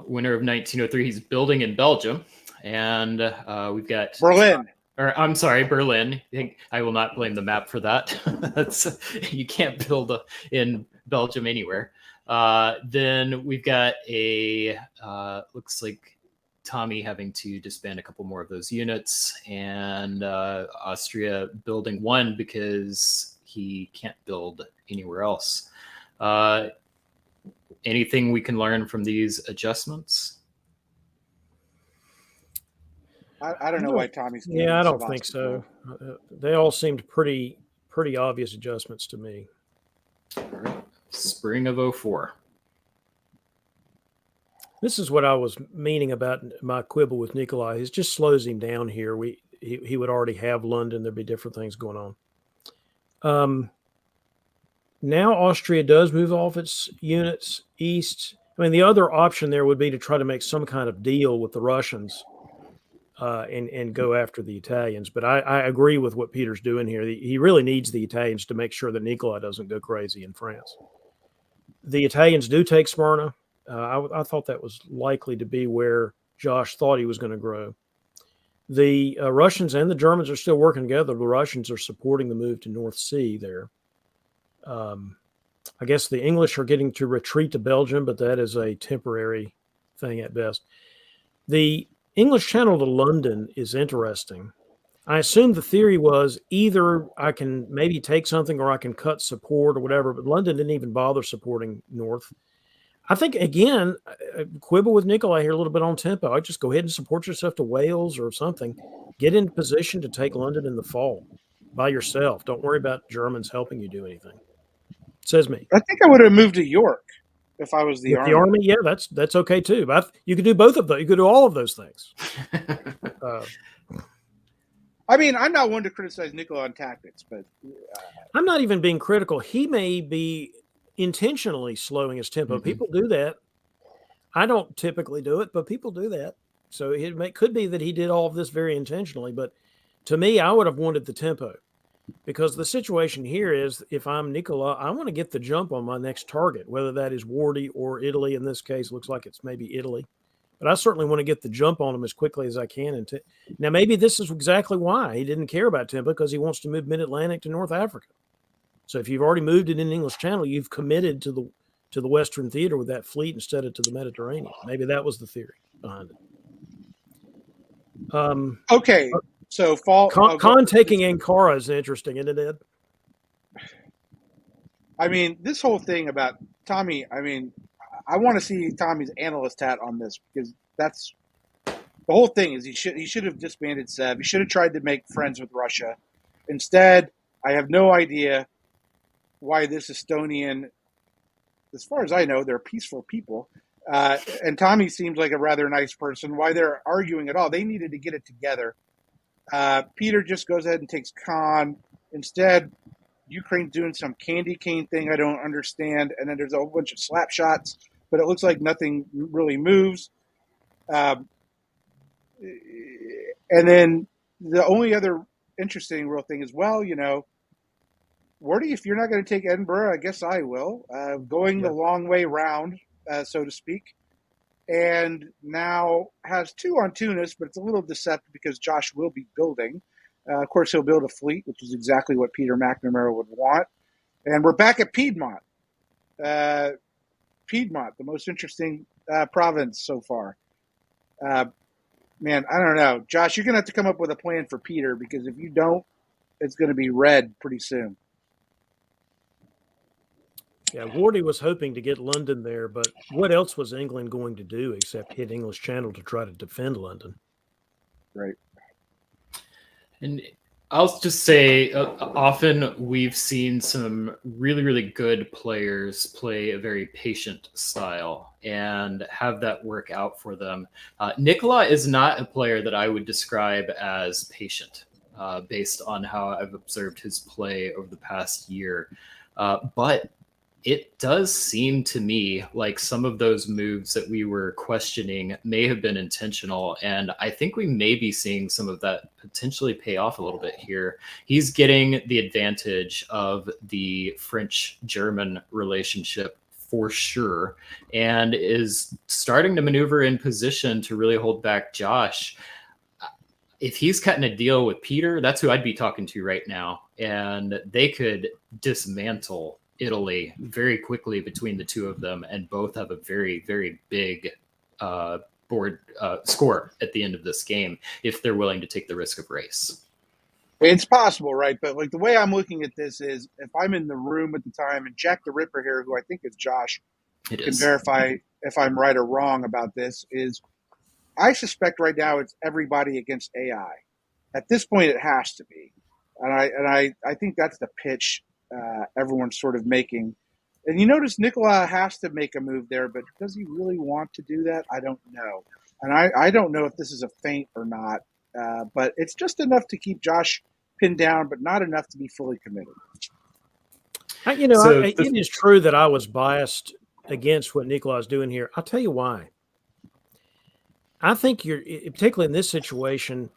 Winter of 1903, he's building in Belgium, and we've got Berlin. Or I'm sorry, Berlin. I will not blame the map for that. That's you can't build in Belgium anywhere. Then we've got looks like Tommy having to disband a couple more of those units, and Austria building one because he can't build anywhere else. Anything we can learn from these adjustments? I don't know why Tommy's. Yeah, I don't think so. They all seemed pretty obvious adjustments to me. All right. Spring of 04. This is what I was meaning about my quibble with Nikolai. It just slows him down here. He would already have London. There'd be different things going on. Now Austria does move off its units east. I mean, the other option there would be to try to make some kind of deal with the Russians and go after the Italians. But I agree with what Peter's doing here. He really needs the Italians to make sure that Nicola doesn't go crazy in France. The Italians do take Smyrna. I thought that was likely to be where Josh thought he was going to grow. The Russians and the Germans are still working together. The Russians are supporting the move to North Sea there. I guess the English are getting to retreat to Belgium, but that is a temporary thing at best. The English Channel to London is interesting. I assume the theory was either I can maybe take something or I can cut support or whatever, but London didn't even bother supporting North. I think, again, quibble with Nikolai here a little bit on tempo. I'd just go ahead and support yourself to Wales or something. Get in position to take London in the fall by yourself. Don't worry about Germans helping you do anything. Says me. I think I would have moved to York if I was the army. The army, yeah, that's okay too. But you could do both of those. You could do all of those things. I mean, I'm not one to criticize Nicola on tactics, but I'm not even being critical. He may be intentionally slowing his tempo. Mm-hmm. People do that. I don't typically do it, but people do that. So it could be that he did all of this very intentionally. But to me, I would have wanted the tempo. Because the situation here is, if I'm Nicola, I want to get the jump on my next target, whether that is Wardy or Italy. In this case, looks like it's maybe Italy. But I certainly want to get the jump on him as quickly as I can. Now, maybe this is exactly why he didn't care about tempo, because he wants to move Mid-Atlantic to North Africa. So if you've already moved it in the English Channel, you've committed to the Western Theater with that fleet instead of to the Mediterranean. Maybe that was the theory behind it. Okay. So Khan taking Ankara is interesting, isn't it, Ed? I mean, this whole thing about Tommy, I mean, I want to see Tommy's analyst hat on this because that's the whole thing is he should have disbanded Sev. He should have tried to make friends with Russia. Instead, I have no idea why this Estonian, as far as I know, they're peaceful people. And Tommy seems like a rather nice person. Why they're arguing at all? They needed to get it together. Peter just goes ahead and takes Khan. Instead, Ukraine's doing some candy cane thing I don't understand. And then there's a whole bunch of slap shots, but it looks like nothing really moves. And then the only other interesting real thing is, well, you know, Wardy, if you're not going to take Edinburgh, I guess I will. Going the long way round, so to speak. And now has 2 on Tunis, but it's a little deceptive because Josh will be building. Of course, he'll build a fleet, which is exactly what Peter McNamara would want. And we're back at Piedmont. Piedmont, the most interesting province so far. Man, I don't know. Josh, you're going to have to come up with a plan for Peter because if you don't, it's going to be red pretty soon. Yeah, Wardy was hoping to get London there, but what else was England going to do except hit English Channel to try to defend London? Right. And I'll just say, often we've seen some really, really good players play a very patient style and have that work out for them. Nikola is not a player that I would describe as patient, based on how I've observed his play over the past year. But it does seem to me like some of those moves that we were questioning may have been intentional. And I think we may be seeing some of that potentially pay off a little bit here. He's getting the advantage of the French-German relationship for sure, and is starting to maneuver in position to really hold back Josh. If he's cutting a deal with Peter, that's who I'd be talking to right now. And they could dismantle Italy very quickly between the two of them, and both have a very, very big board score at the end of this game if they're willing to take the risk of race. It's possible, right? But like the way I'm looking at this is if I'm in the room at the time, and Jack the Ripper here, who I think is Josh, can verify if I'm right or wrong about this, is I suspect right now it's everybody against AI. At this point, it has to be. And I think that's the pitch everyone's sort of making. And you notice Nikola has to make a move there, but does he really want to do that? I don't know. And I don't know if this is a feint or not, but it's just enough to keep Josh pinned down, but not enough to be fully committed. It is true that I was biased against what Nikola is doing here. I'll tell you why. I think particularly in this situation,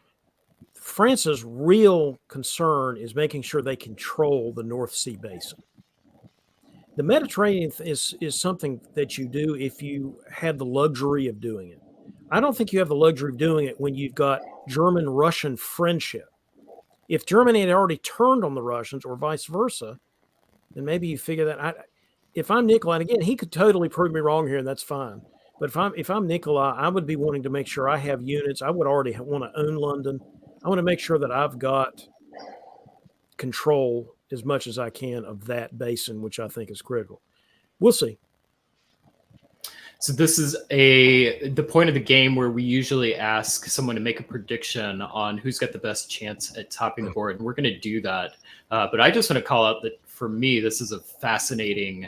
France's real concern is making sure they control the North Sea basin. The Mediterranean is something that you do if you have the luxury of doing it. I don't think you have the luxury of doing it when you've got German-Russian friendship. If Germany had already turned on the Russians or vice versa, then maybe you figure that out. If I'm Nikola, and again, he could totally prove me wrong here, and that's fine. But if I'm Nikola, I would be wanting to make sure I have units. I would already want to own London. I want to make sure that I've got control as much as I can of that basin, which I think is critical. We'll see. So this is the point of the game where we usually ask someone to make a prediction on who's got the best chance at topping the board, and we're going to do that. But I just want to call out that for me, this is a fascinating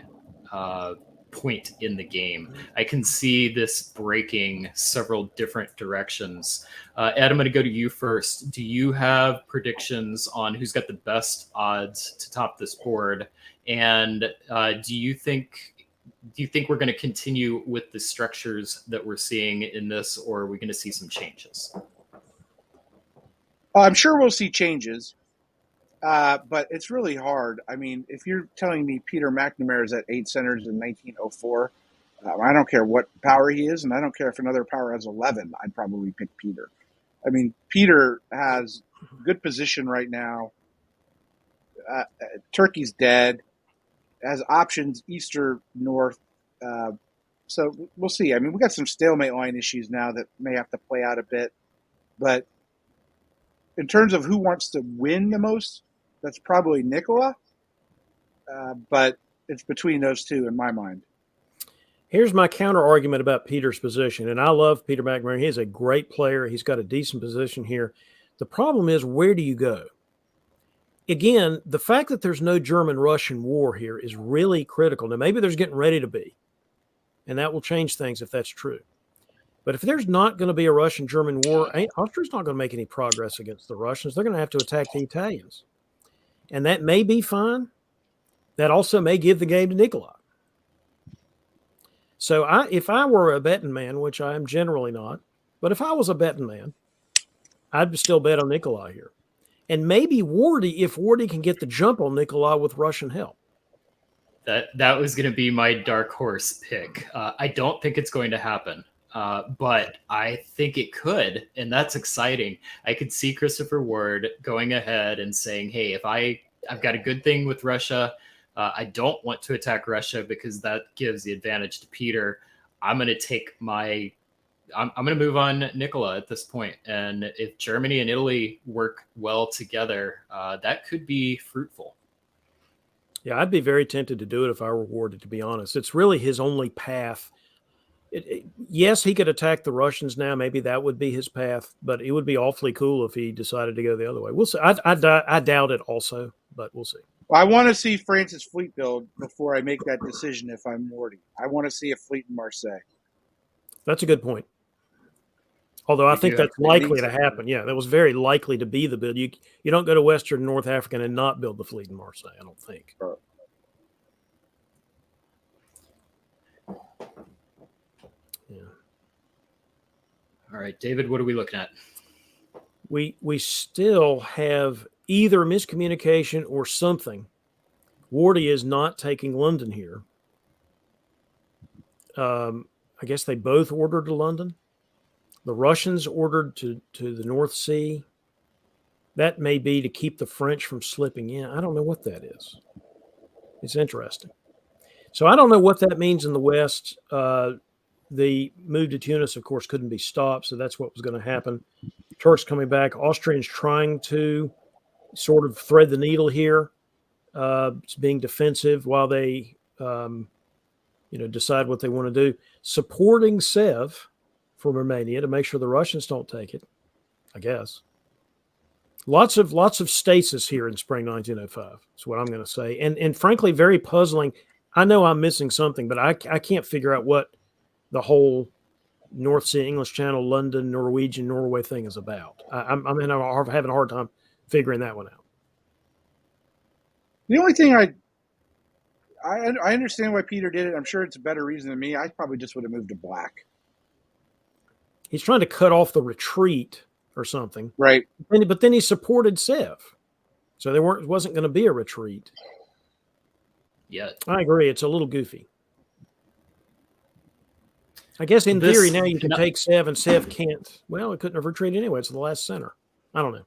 point in the game. I can see this breaking several different directions. Ed, I'm going to go to you first. Do you have predictions on who's got the best odds to top this board? And do you think we're going to continue with the structures that we're seeing in this, or are we going to see some changes? I'm sure we'll see changes, but it's really hard. I mean, if you're telling me Peter McNamara is at 8 centers in 1904, I don't care what power he is, and I don't care if another power has 11. I'd probably pick Peter. I mean, Peter has good position right now. Turkey's dead. Has options east or north. So we'll see. I mean, we got some stalemate line issues now that may have to play out a bit. But in terms of who wants to win the most, that's probably Nikola. But it's between those two in my mind. Here's my counter argument about Peter's position, and I love Peter McNamara. He is a great player. He's got a decent position here. The problem is, where do you go? Again, the fact that there's no German-Russian war here is really critical. Now, maybe there's getting ready to be, and that will change things if that's true. But if there's not going to be a Russian-German war, Austria's not going to make any progress against the Russians. They're going to have to attack the Italians. And that may be fine. That also may give the game to Nikolai. So if I were a betting man, which I am generally not, but if I was a betting man, I'd still bet on Nikolai here. And maybe Wardy, if Wardy can get the jump on Nikolai with Russian help. That was going to be my dark horse pick. I don't think it's going to happen. But I think it could, and that's exciting. I could see Christopher Ward going ahead and saying, hey, if I've got a good thing with Russia, I don't want to attack Russia because that gives the advantage to Peter. I'm going to take I'm going to move on Nicola at this point. And if Germany and Italy work well together, that could be fruitful. Yeah, I'd be very tempted to do it if I were Ward, to be honest. It's really his only path. Yes, he could attack the Russians now. Maybe that would be his path, but it would be awfully cool if he decided to go the other way. We'll see. I doubt it also, but we'll see. Well, I want to see France's fleet build before I make that decision if I'm Morty. I want to see a fleet in Marseille. That's a good point. Although I think that's likely to happen. Yeah, that was very likely to be the build. You don't go to Western North Africa and not build the fleet in Marseille, I don't think. All right, David, what are we looking at? We still have either miscommunication or something. Wardy is not taking London here. I guess they both ordered to London. The Russians ordered to the North Sea. That may be to keep the French from slipping in. I don't know what that is. It's interesting. So I don't know what that means in the West. The move to Tunis, of course, couldn't be stopped, so that's what was going to happen. Turks coming back. Austrians trying to sort of thread the needle here. It's being defensive while they, decide what they want to do. Supporting Sev from Romania to make sure the Russians don't take it, I guess. Lots of stasis here in spring 1905 is what I'm going to say. And frankly, very puzzling. I know I'm missing something, but I can't figure out what the whole North Sea, English Channel, London, Norwegian, Norway thing is about. I'm having a hard time figuring that one out. The only thing I understand why Peter did it. I'm sure it's a better reason than me. I probably just would have moved to black. He's trying to cut off the retreat or something. Right. But then he supported Sev. So it wasn't going to be a retreat. Yeah. I agree. It's a little goofy. I guess in theory now you can take Sev and Sev can't. Well, it couldn't have retreated anyway. It's the last center. I don't know.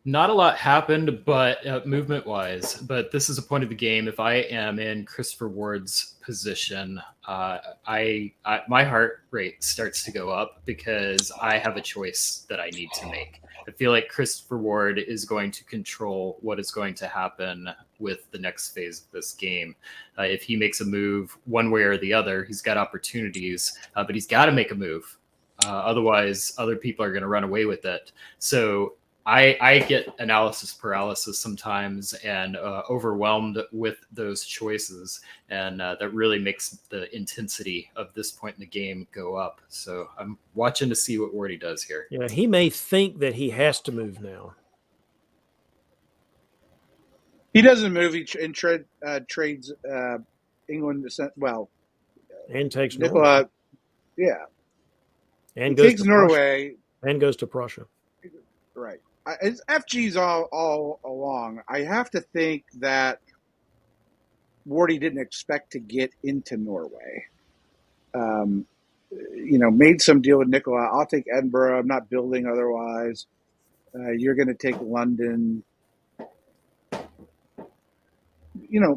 Not a lot happened, but movement-wise. But this is a point of the game. If I am in Christopher Ward's position, my heart rate starts to go up because I have a choice that I need to make. I feel like Christopher Ward is going to control what is going to happen with the next phase of this game. If he makes a move one way or the other, he's got opportunities, but he's got to make a move. Otherwise, other people are going to run away with it. So I get analysis paralysis sometimes and overwhelmed with those choices. And that really makes the intensity of this point in the game go up. So I'm watching to see what Wardy does here. Yeah, he may think that he has to move now. He doesn't move. He trades England. And takes Nicola. Norway. Yeah. And he takes Norway. And goes to Prussia. Right. It's FG's all along. I have to think that Wardy didn't expect to get into Norway. Made some deal with Nicola. I'll take Edinburgh. I'm not building otherwise. You're going to take London.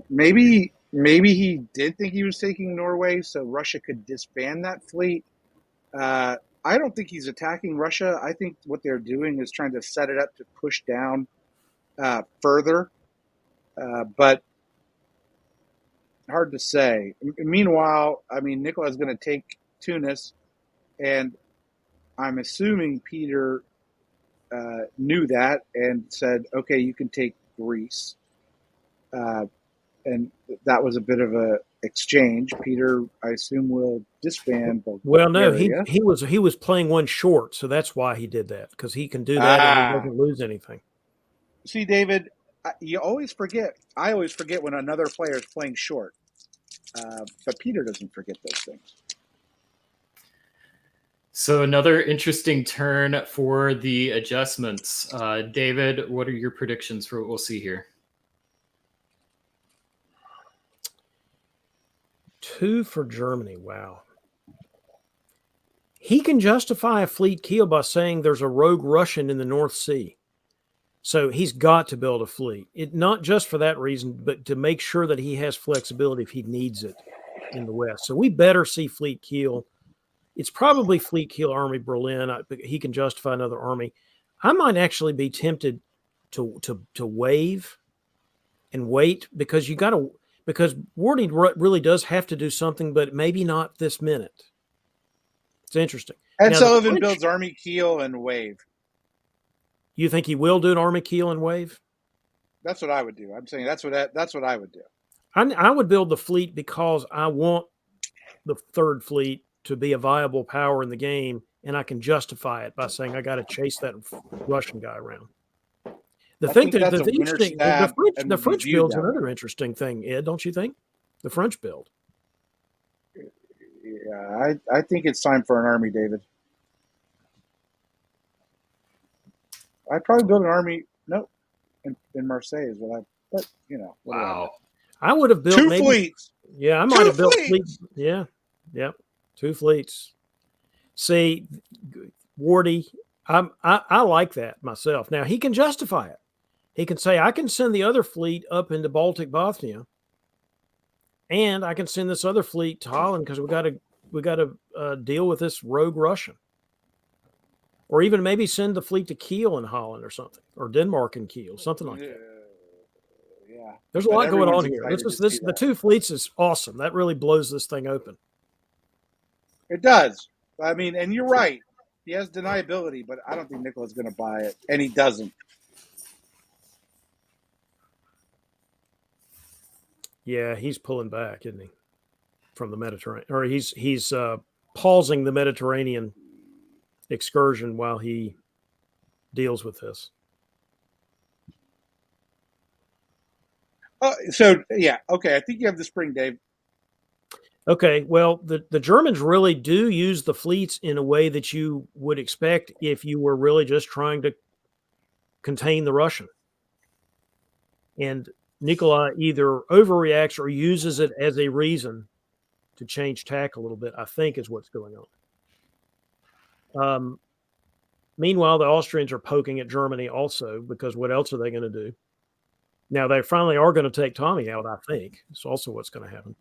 Maybe he did think he was taking Norway so Russia could disband that fleet. I don't think he's attacking Russia. I think what they're doing is trying to set it up to push down further. But hard to say. Meanwhile, I mean, Nicola's going to take Tunis, and I'm assuming Peter knew that and said, "Okay, you can take Greece." And that was a bit of a exchange. Peter, I assume, will disband Bulgaria. Well, no, he was playing one short, so that's why he did that, because he can do that and he doesn't lose anything. See, David, you always forget. I always forget when another player is playing short, but Peter doesn't forget those things. So another interesting turn for the adjustments. David, what are your predictions for what we'll see here? 2 for Germany. Wow. He can justify a fleet kill by saying there's a rogue Russian in the North Sea. So he's got to build a fleet. Not just for that reason, but to make sure that he has flexibility if he needs it in the West. So we better see fleet kill. It's probably fleet kill Army Berlin. He can justify another army. I might actually be tempted to wave and wait, because because Wardy really does have to do something, but maybe not this minute. It's interesting. And Sullivan builds Army Kiel and wave. You think he will do an Army Kiel and wave? That's what I would do. I'm saying that's what I would do. I would build the fleet because I want the third fleet to be a viable power in the game, and I can justify it by saying I got to chase that Russian guy around. The French build's another interesting thing, Ed, don't you think? The French build. Yeah, I think it's time for an army, David. I'd probably build an army. No, in Marseille is what I. But Wow. I would have built 2 fleets. Yeah, I might have built fleets. Yeah, 2 fleets. See, Wardy, I like that myself. Now he can justify it. He can say, I can send the other fleet up into Baltic Bothnia, and I can send this other fleet to Holland because we got to deal with this rogue Russian. Or even maybe send the fleet to Kiel in Holland or something, or Denmark and Kiel, something like that. Yeah, there's a lot going on here. The 2 fleets is awesome. That really blows this thing open. It does. I mean, and you're right. He has deniability, but I don't think Nicola's going to buy it, and he doesn't. Yeah, he's pulling back, isn't he, from the Mediterranean? Or he's pausing the Mediterranean excursion while he deals with this. Okay. I think you have the spring, Dave. Okay, well, the Germans really do use the fleets in a way that you would expect if you were really just trying to contain the Russian. And Nikolai either overreacts or uses it as a reason to change tack a little bit, I think is what's going on. Meanwhile, the Austrians are poking at Germany also, because what else are they going to do? Now, they finally are going to take Tommy out, I think. It's also what's going to happen.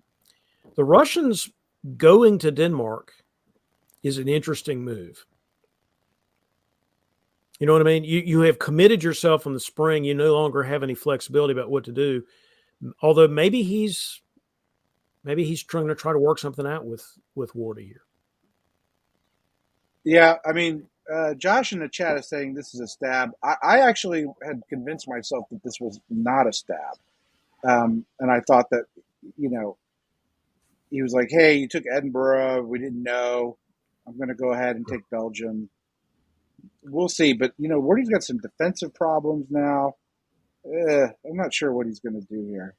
The Russians going to Denmark is an interesting move. You know what I mean? You have committed yourself in the spring. You no longer have any flexibility about what to do. Although maybe he's trying to work something out with Wardy here. Yeah, I mean, Josh in the chat is saying this is a stab. I actually had convinced myself that this was not a stab. And I thought that, he was like, hey, you took Edinburgh. We didn't know. I'm going to go ahead and take Belgium. We'll see. But, Wardy's got some defensive problems now. I'm not sure what he's going to do here.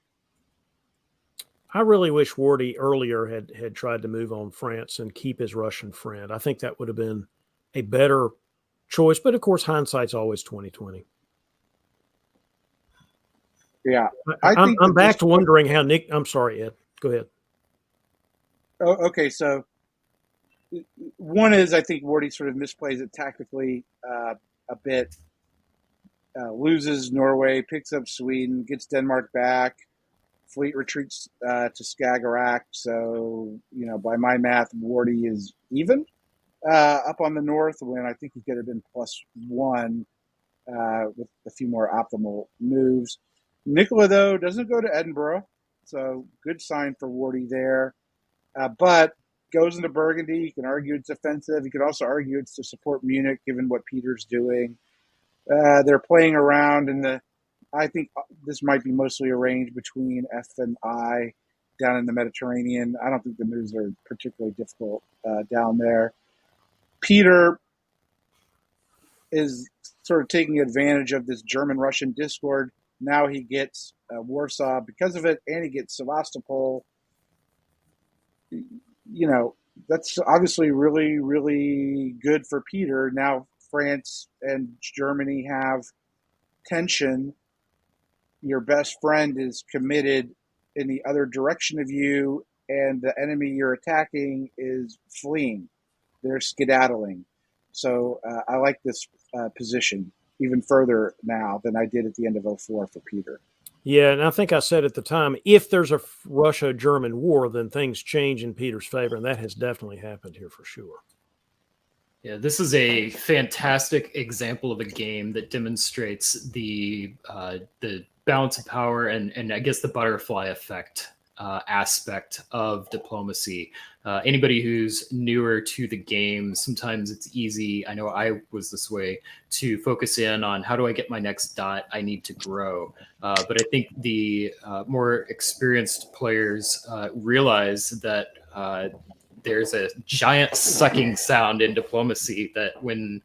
I really wish Wardy earlier had tried to move on France and keep his Russian friend. I think that would have been a better choice. But, of course, hindsight's always 20/20. Yeah. I'm back to wondering how Nick – I'm sorry, Ed. Go ahead. Oh, okay, so one is I think Wardy sort of misplays it tactically a bit, loses Norway, picks up Sweden, gets Denmark back, fleet retreats to Skagerrak. So, by my math, Wardy is even up on the north when I think he could have been +1 with a few more optimal moves. Nicola, though, doesn't go to Edinburgh. So good sign for Wardy there. But goes into Burgundy. You can argue it's offensive. You could also argue it's to support Munich, given what Peter's doing. They're playing around I think this might be mostly arranged between F and I down in the Mediterranean. I don't think the moves are particularly difficult down there. Peter is sort of taking advantage of this German-Russian discord. Now he gets Warsaw because of it, and he gets Sevastopol. That's obviously really, really good for Peter. Now France and Germany have tension. Your best friend is committed in the other direction of you, and the enemy you're attacking is fleeing. They're skedaddling. So I like this position even further now than I did at the end of 04 for Peter. Yeah, and I think I said at the time, if there's a Russia-German war, then things change in Peter's favor, and that has definitely happened here for sure. Yeah, this is a fantastic example of a game that demonstrates the balance of power and I guess the butterfly effect aspect of diplomacy. Anybody who's newer to the game, sometimes it's easy, I know I was this way, to focus in on how do I get my next dot, I need to grow. But I think the more experienced players realize that there's a giant sucking sound in diplomacy that when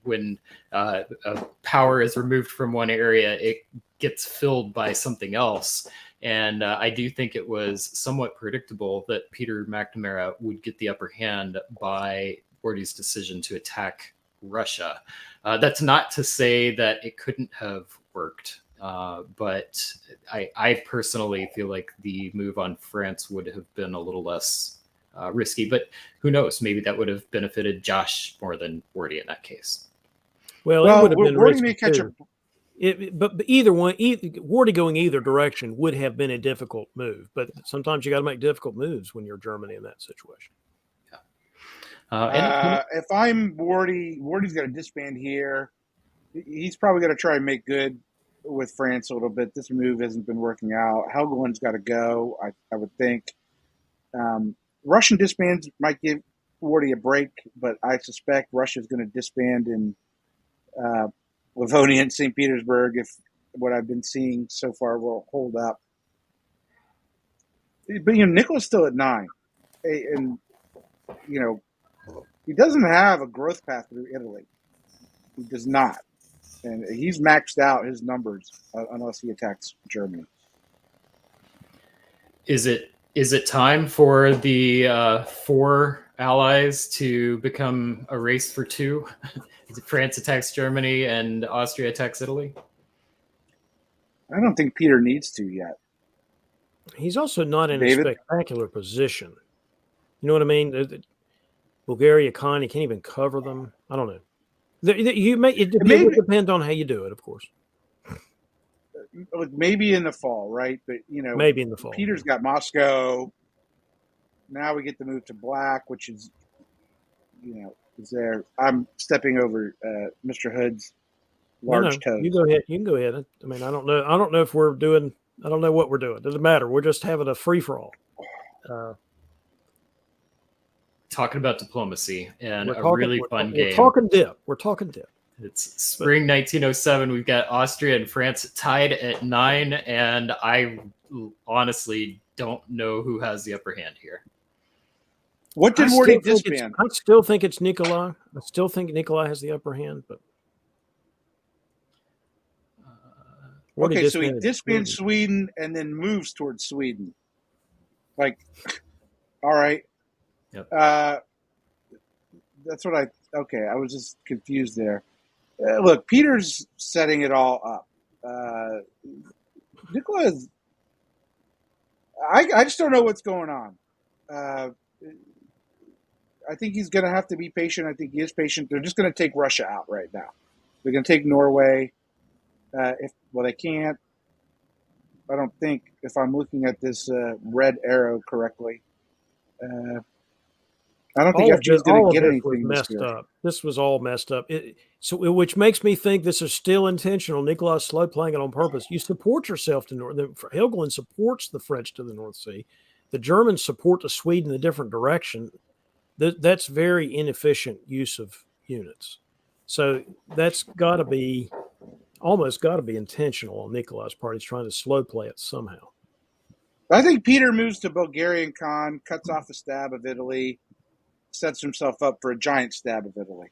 power is removed from one area, it gets filled by something else. And I do think it was somewhat predictable that Peter McNamara would get the upper hand by Wardy's decision to attack Russia. That's not to say that it couldn't have worked. But I personally feel like the move on France would have been a little less risky. But who knows? Maybe that would have benefited Josh more than Wardy in that case. Well, it would have been Wardy may risky catch too. But either one, Wardy going either direction would have been a difficult move. But sometimes you got to make difficult moves when you're Germany in that situation. If I'm Wardy, Wardy's going to disband here. He's probably going to try and make good with France a little bit. This move hasn't been working out. Helgoland's got to go, I would think. Russian disbands might give Wardy a break, but I suspect Russia's going to disband in Livonia and St. Petersburg if what I've been seeing so far will hold up. But, Nicola's still at 9. And, he doesn't have a growth path through Italy. He does not. And he's maxed out his numbers unless he attacks Germany. Is it time for the 4 allies to become a race for 2? France attacks Germany and Austria attacks Italy? I don't think Peter needs to yet. He's also not in a spectacular position. You know what I mean? Bulgaria, Connie can't even cover them. I don't know. It would depend on how you do it, of course. Maybe in the fall, right? But maybe in the fall. Peter's got Moscow. Now we get to move to black, which is, is there. I'm stepping over Mr. Hood's large toes. You go ahead. You can go ahead. I mean, I don't know if we're doing. I don't know what we're doing. Doesn't matter. We're just having a free for all. Talking about diplomacy and a really fun game. We're talking dip. It's spring 1907. We've got Austria and France tied at 9, and I honestly don't know who has the upper hand here. What did Wardy disband? I still think it's Nikolai. I still think Nikolai has the upper hand, but okay, so he disbands Sweden and then moves towards Sweden. All right. Yep. That's what I was just confused there. Look, Peter's setting it all up. Nicholas, I just don't know what's going on. I think he's going to have to be patient. I think he is patient. They're just going to take Russia out right now. They're going to take Norway. They can't. I don't think, if I'm looking at this red arrow correctly. I don't think FG is going to get was anything this messed year. up. This was all messed up. Which makes me think this is still intentional. Nikolai's slow playing it on purpose. You support yourself to North. Helgoland supports the French to the North Sea. The Germans support the Sweden in a different direction. That's very inefficient use of units. So that's almost got to be intentional on Nikolai's part. He's trying to slow play it somehow. I think Peter moves to Bulgarian Khan, cuts off the stab of Italy, sets himself up for a giant stab of Italy.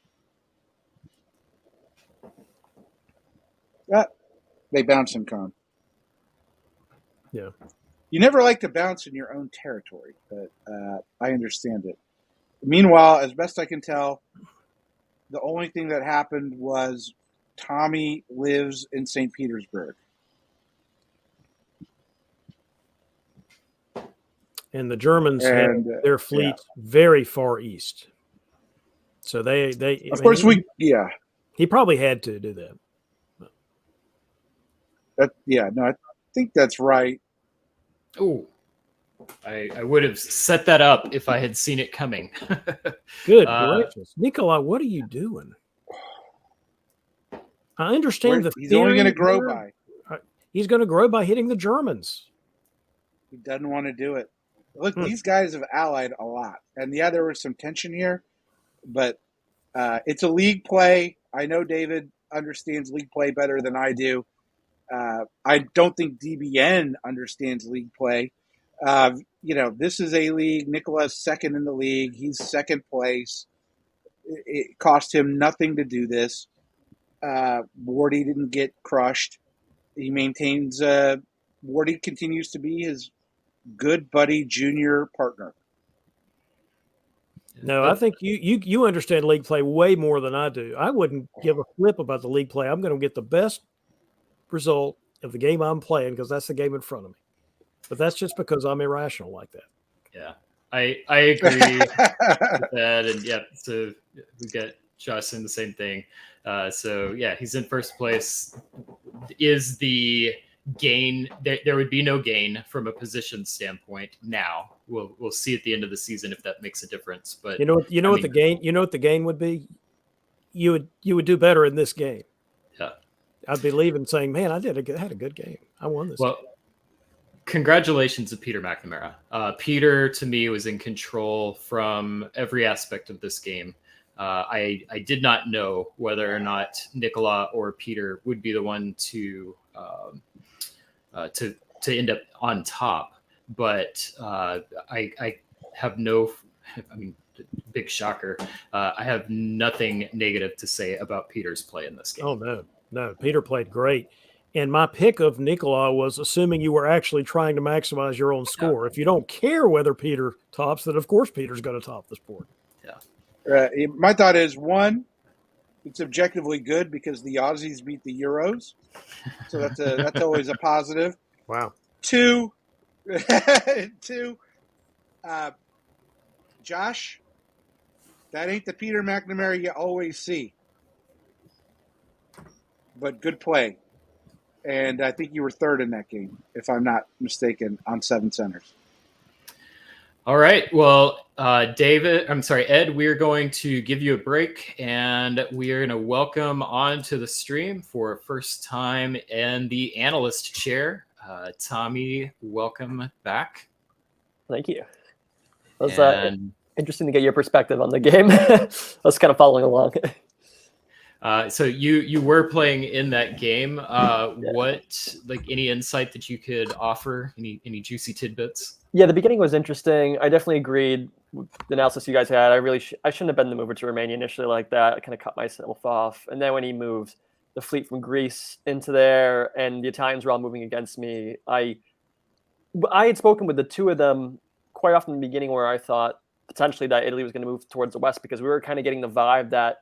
They bounce him, Khan. Yeah. You never like to bounce in your own territory, but I understand it. Meanwhile, as best I can tell, the only thing that happened was Tommy lives in St. Petersburg. And the Germans had their fleet very far east. So he probably had to do that. I think that's right. Oh, I would have set that up if I had seen it coming. Good gracious. Nikolai, what are you doing? I understand he's only going to grow by. He's going to grow by hitting the Germans. He doesn't want to do it. Look, these guys have allied a lot. And there was some tension here, but it's a league play. I know David understands league play better than I do. I don't think DBN understands league play. This is a league. Nicola's second in the league. He's second place. It cost him nothing to do this. Wardy didn't get crushed. He maintains. Wardy continues to be his good buddy, junior partner. No, I think you understand league play way more than I do. I wouldn't give a flip about the league play. I'm going to get the best result of the game I'm playing because that's the game in front of me. But that's just because I'm irrational like that. Yeah, I agree with that. And so we get Josh saying the same thing. He's in first place. Is the gain there would be no gain from a position standpoint now. We'll see at the end of the season if that makes a difference. But what the gain would be? You would do better in this game. Yeah. I'd be leaving saying, man, I had a good game. I won this game. Congratulations to Peter McNamara. Peter, to me, was in control from every aspect of this game. I did not know whether or not Nicola or Peter would be the one to end up on top. But I have big shocker. I have nothing negative to say about Peter's play in this game. Oh, no. Peter played great. And my pick of Nicola was assuming you were actually trying to maximize your own score. Yeah. If you don't care whether Peter tops, then of course Peter's going to top this board. Yeah. My thought is, one, it's objectively good because the Aussies beat the Euros. So that's always a positive. Wow. Two, Josh, that ain't the Peter McNamara you always see. But good play. And I think you were third in that game, if I'm not mistaken, on 7 centers. All right. Well, Ed, we're going to give you a break, and we are going to welcome onto the stream for first time in the analyst chair. Tommy, welcome back. Thank you. It was interesting to get your perspective on the game. I was kind of following along. So you were playing in that game. What, any insight that you could offer? Any juicy tidbits? Yeah, the beginning was interesting. I definitely agreed with the analysis you guys had. I shouldn't have been the mover to Romania initially like that. I kind of cut myself off. And then when he moved the fleet from Greece into there and the Italians were all moving against me, I had spoken with the two of them quite often in the beginning where I thought potentially that Italy was going to move towards the west because we were kind of getting the vibe that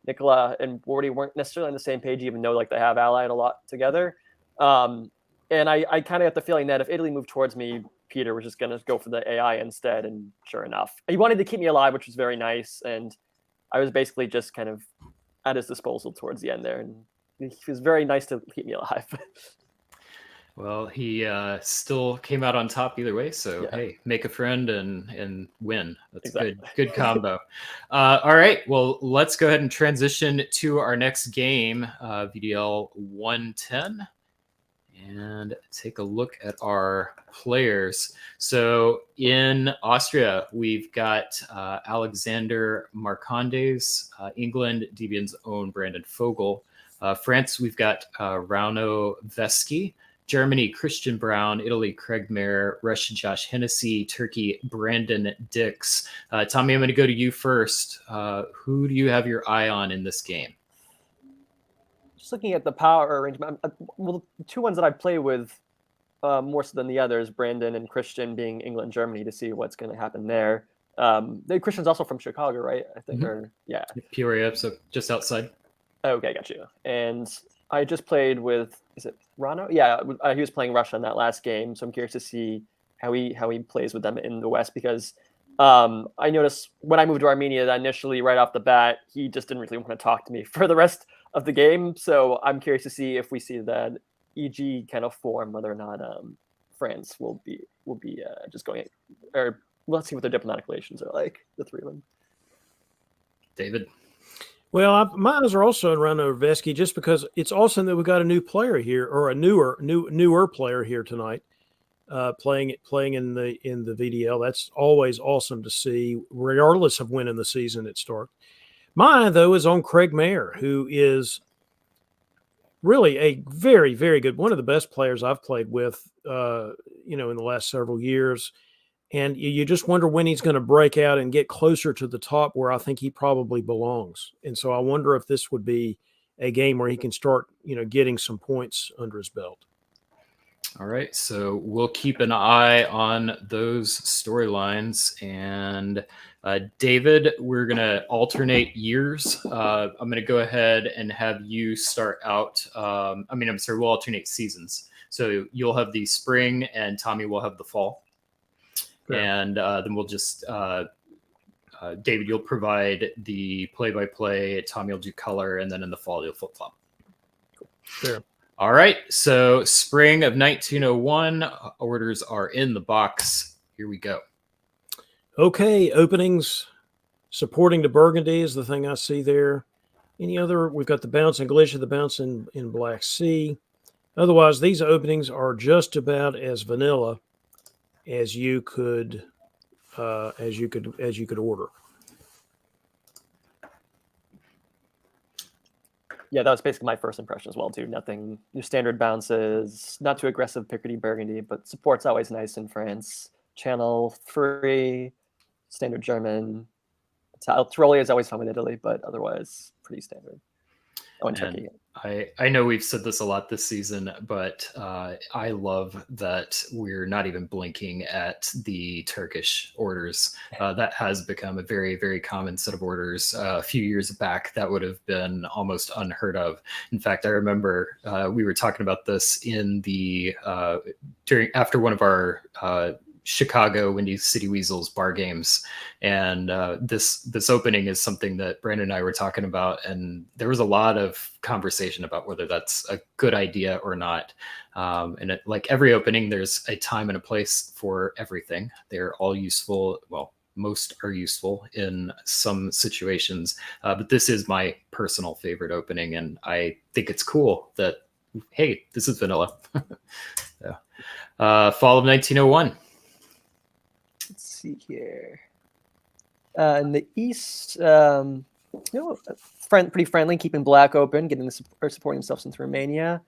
Nicola and Wardy weren't necessarily on the same page, even though they have allied a lot together. And I kind of got the feeling that if Italy moved towards me, Peter was just going to go for the AI instead. And sure enough, he wanted to keep me alive, which was very nice. And I was basically just kind of at his disposal towards the end there. And he was very nice to keep me alive. Well, he still came out on top either way. So Yeah. hey, make a friend and win. That's Exactly. good combo. All right, well, let's go ahead and transition to our next game, VDL 110, and take a look at our players. So in Austria, we've got Alexander Marcondes, England, Debian's own Brandon Fogel. France, we've got Rauno Vesky. Germany, Christian Brown. Italy, Craig Mayer. Russia, Josh Hennessy. Turkey, Brandon Dix. Tommy, I'm going to go to you first. Who do you have your eye on in this game? Just looking at the power arrangement, well, the two ones that I play with more so than the others, Brandon and Christian being England, Germany, to see what's going to happen there. The Christian's also from Chicago, right? I think, or yeah. Peoria, so just outside. Okay, got you. And I just played with, is it Rano? Yeah, he was playing Russia in that last game, so I'm curious to see how he plays with them in the West, because I noticed when I moved to Armenia that initially, right off the bat, he just didn't really want to talk to me for the rest of the game. So I'm curious to see if we see that EG kind of form, whether or not France will be just going, or let's see what their diplomatic relations are like, the three of them. David. Well, my eyes are also on Rano Vesky, just because it's awesome that we got a new player here, or a newer player here tonight, playing in the VDL. That's always awesome to see, regardless of when in the season it starts. My eye, though, is on Craig Mayer, who is really a very, very good, one of the best players I've played with, in the last several years. And you just wonder when he's going to break out and get closer to the top where I think he probably belongs. And so I wonder if this would be a game where he can start, getting some points under his belt. All right, so we'll keep an eye on those storylines. And David, we're going to alternate years. I'm going to go ahead and have you start out. We'll alternate seasons. So you'll have the spring and Tommy will have the fall. Sure. And then we'll just, David, you'll provide the play-by-play, Tommy will do color, and then in the fall, you'll flip-flop. Cool. Sure. All right, so spring of 1901, orders are in the box. Here we go. Okay, openings, supporting to Burgundy is the thing I see there. Any other? We've got the bounce in Galicia, the bounce in Black Sea. Otherwise, these openings are just about as vanilla as you could order. Yeah, that was basically my first impression as well too. Nothing, your standard bounces, not too aggressive Picardy Burgundy, but support's always nice in France. Channel 3, standard German. Tiroli is always fun in Italy, but otherwise pretty standard. Oh, and Turkey. I know we've said this a lot this season, but I love that we're not even blinking at the Turkish orders. That has become a very, very common set of orders. A few years back, that would have been almost unheard of. In fact, I remember we were talking about this in the after one of our Chicago Windy City Weasels bar games, and this opening is something that Brandon and I were talking about, and there was a lot of conversation about whether that's a good idea or not. And like every opening, there's a time and a place for everything. They're all useful. Well, most are useful in some situations, but this is my personal favorite opening, and I think it's cool that, hey, this is vanilla. Yeah. Fall of 1901. Let's see here. In the East, pretty friendly, keeping black open, supporting themselves into Romania.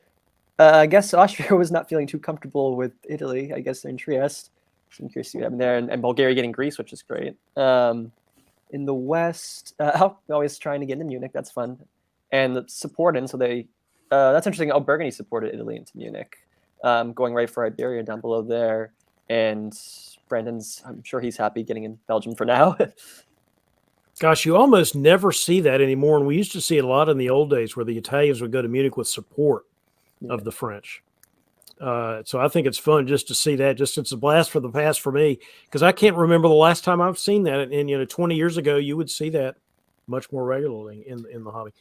I guess Austria was not feeling too comfortable with Italy. I guess they're in Trieste. So I'm curious to see what happened there. And Bulgaria getting Greece, which is great. In the West, always trying to get into Munich. That's fun. And the supporting, so they, that's interesting. Oh, Burgundy supported Italy into Munich, going right for Iberia down below there. And Brandon's, I'm sure he's happy getting in Belgium for now. Gosh, you almost never see that anymore. And we used to see it a lot in the old days where the Italians would go to Munich with support of the French. So I think it's fun just to see that. Just it's a blast for the past for me, because I can't remember the last time I've seen that. And 20 years ago, you would see that much more regularly in the hobby.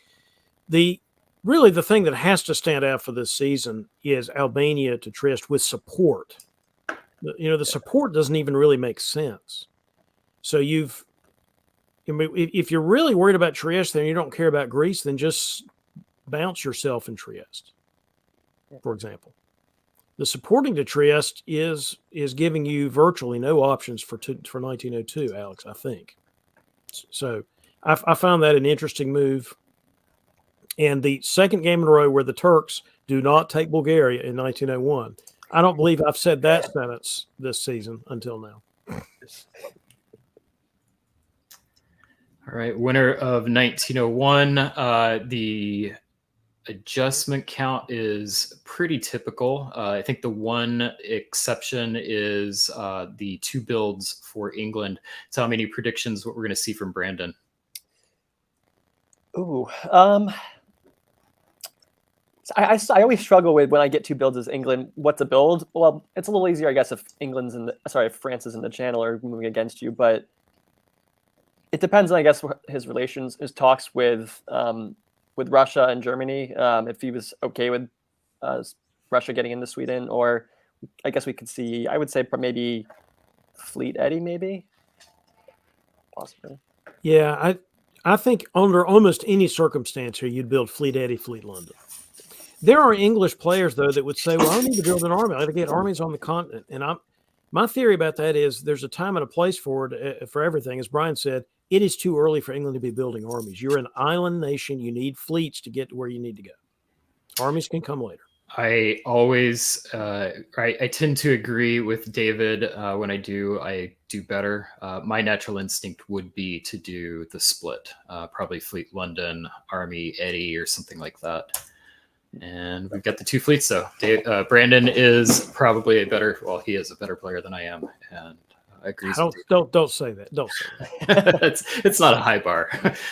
The really the thing that has to stand out for this season is Albania to Trieste with support. The support doesn't even really make sense. So if you're really worried about Trieste, then you don't care about Greece, then just bounce yourself in Trieste, for example. The supporting to Trieste is giving you virtually no options for 1902, Alex, I think. So I found that an interesting move. And the second game in a row where the Turks do not take Bulgaria in 1901. I don't believe I've said that sentence this season until now. All right, winner of 1901. The adjustment count is pretty typical. I think the one exception is the 2 builds for England. So how many predictions what we're going to see from Brandon? Ooh, I always struggle with when I get 2 builds as England. What's a build? Well, it's a little easier, I guess, if if France is in the channel or moving against you. But it depends on, I guess, his talks with Russia and Germany. If he was okay with Russia getting into Sweden, or I guess we could see. I would say maybe Fleet Eddie, maybe possibly. Yeah, I think under almost any circumstance here, you'd build Fleet Eddie, Fleet London. There are English players, though, that would say, well, I don't need to build an army. I got to get armies on the continent. And my theory about that is there's a time and a place for it, for everything. As Brian said, it is too early for England to be building armies. You're an island nation. You need fleets to get to where you need to go. Armies can come later. I always, I tend to agree with David. When I do better. My natural instinct would be to do the split, probably Fleet London, Army Eddie, or something like that. And we've got the 2 fleets, though. Brandon is probably he is a better player than I am, and I agree. Don't say that. Don't say that. it's not a high bar.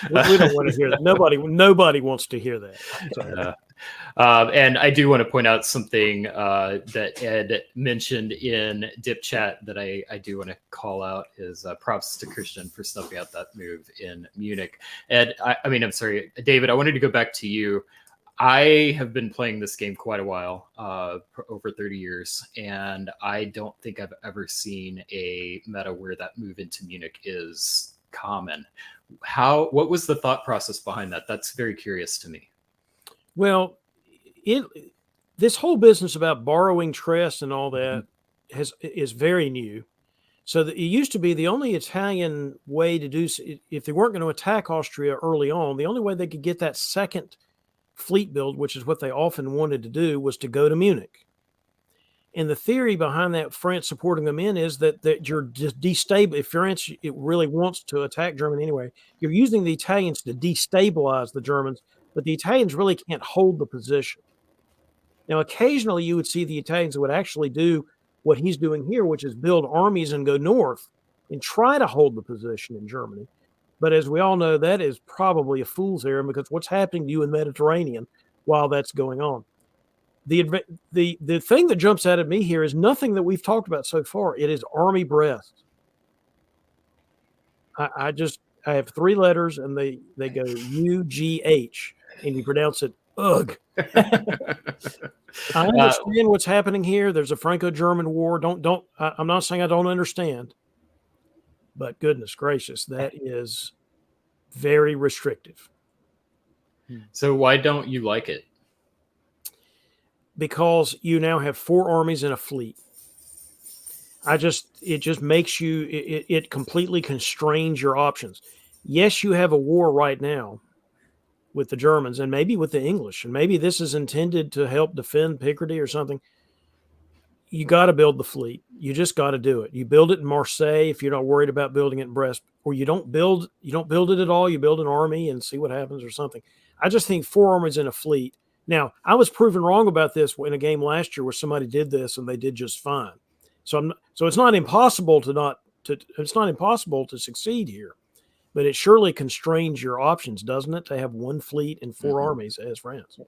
We don't want to hear that. Nobody wants to hear that. And I do want to point out something that Ed mentioned in Dip Chat that I do want to call out is props to Christian for snuffing out that move in Munich. Ed, I'm sorry, David, I wanted to go back to you. I have been playing this game quite a while, over 30 years, and I don't think I've ever seen a meta where that move into Munich is common. What was the thought process behind that? That's very curious to me. Well, this whole business about borrowing Trieste and all that is very new. So it used to be the only Italian way to do, if they weren't going to attack Austria early on, the only way they could get that second fleet build, which is what they often wanted to do, was to go to Munich. And the theory behind that, France supporting them in, is that you're destabilized. If France really wants to attack Germany anyway, you're using the Italians to destabilize the Germans, but the Italians really can't hold the position. Now, occasionally you would see the Italians would actually do what he's doing here, which is build armies and go north and try to hold the position in Germany. But as we all know, that is probably a fool's errand, because what's happening to you in the Mediterranean while that's going on? The thing that jumps out at me here is nothing that we've talked about so far. It is Army Brest. I have 3 letters, and they go UGH, and you pronounce it ugh. I understand what's happening here. There's a Franco-German war. I'm not saying I don't understand. But goodness gracious, that is very restrictive. So why don't you like it? Because you now have 4 armies and a fleet. It just makes you, it completely constrains your options. Yes, you have a war right now with the Germans and maybe with the English, and maybe this is intended to help defend Picardy or something. You got to build the fleet. You just got to do it. You build it in Marseille if you're not worried about building it in Brest, or you don't build it at all. You build an army and see what happens or something. I just think 4 armies in a fleet. Now, I was proven wrong about this in a game last year where somebody did this and they did just fine. So it's not impossible to succeed here, but it surely constrains your options, doesn't it, to have 1 fleet and 4 armies as France?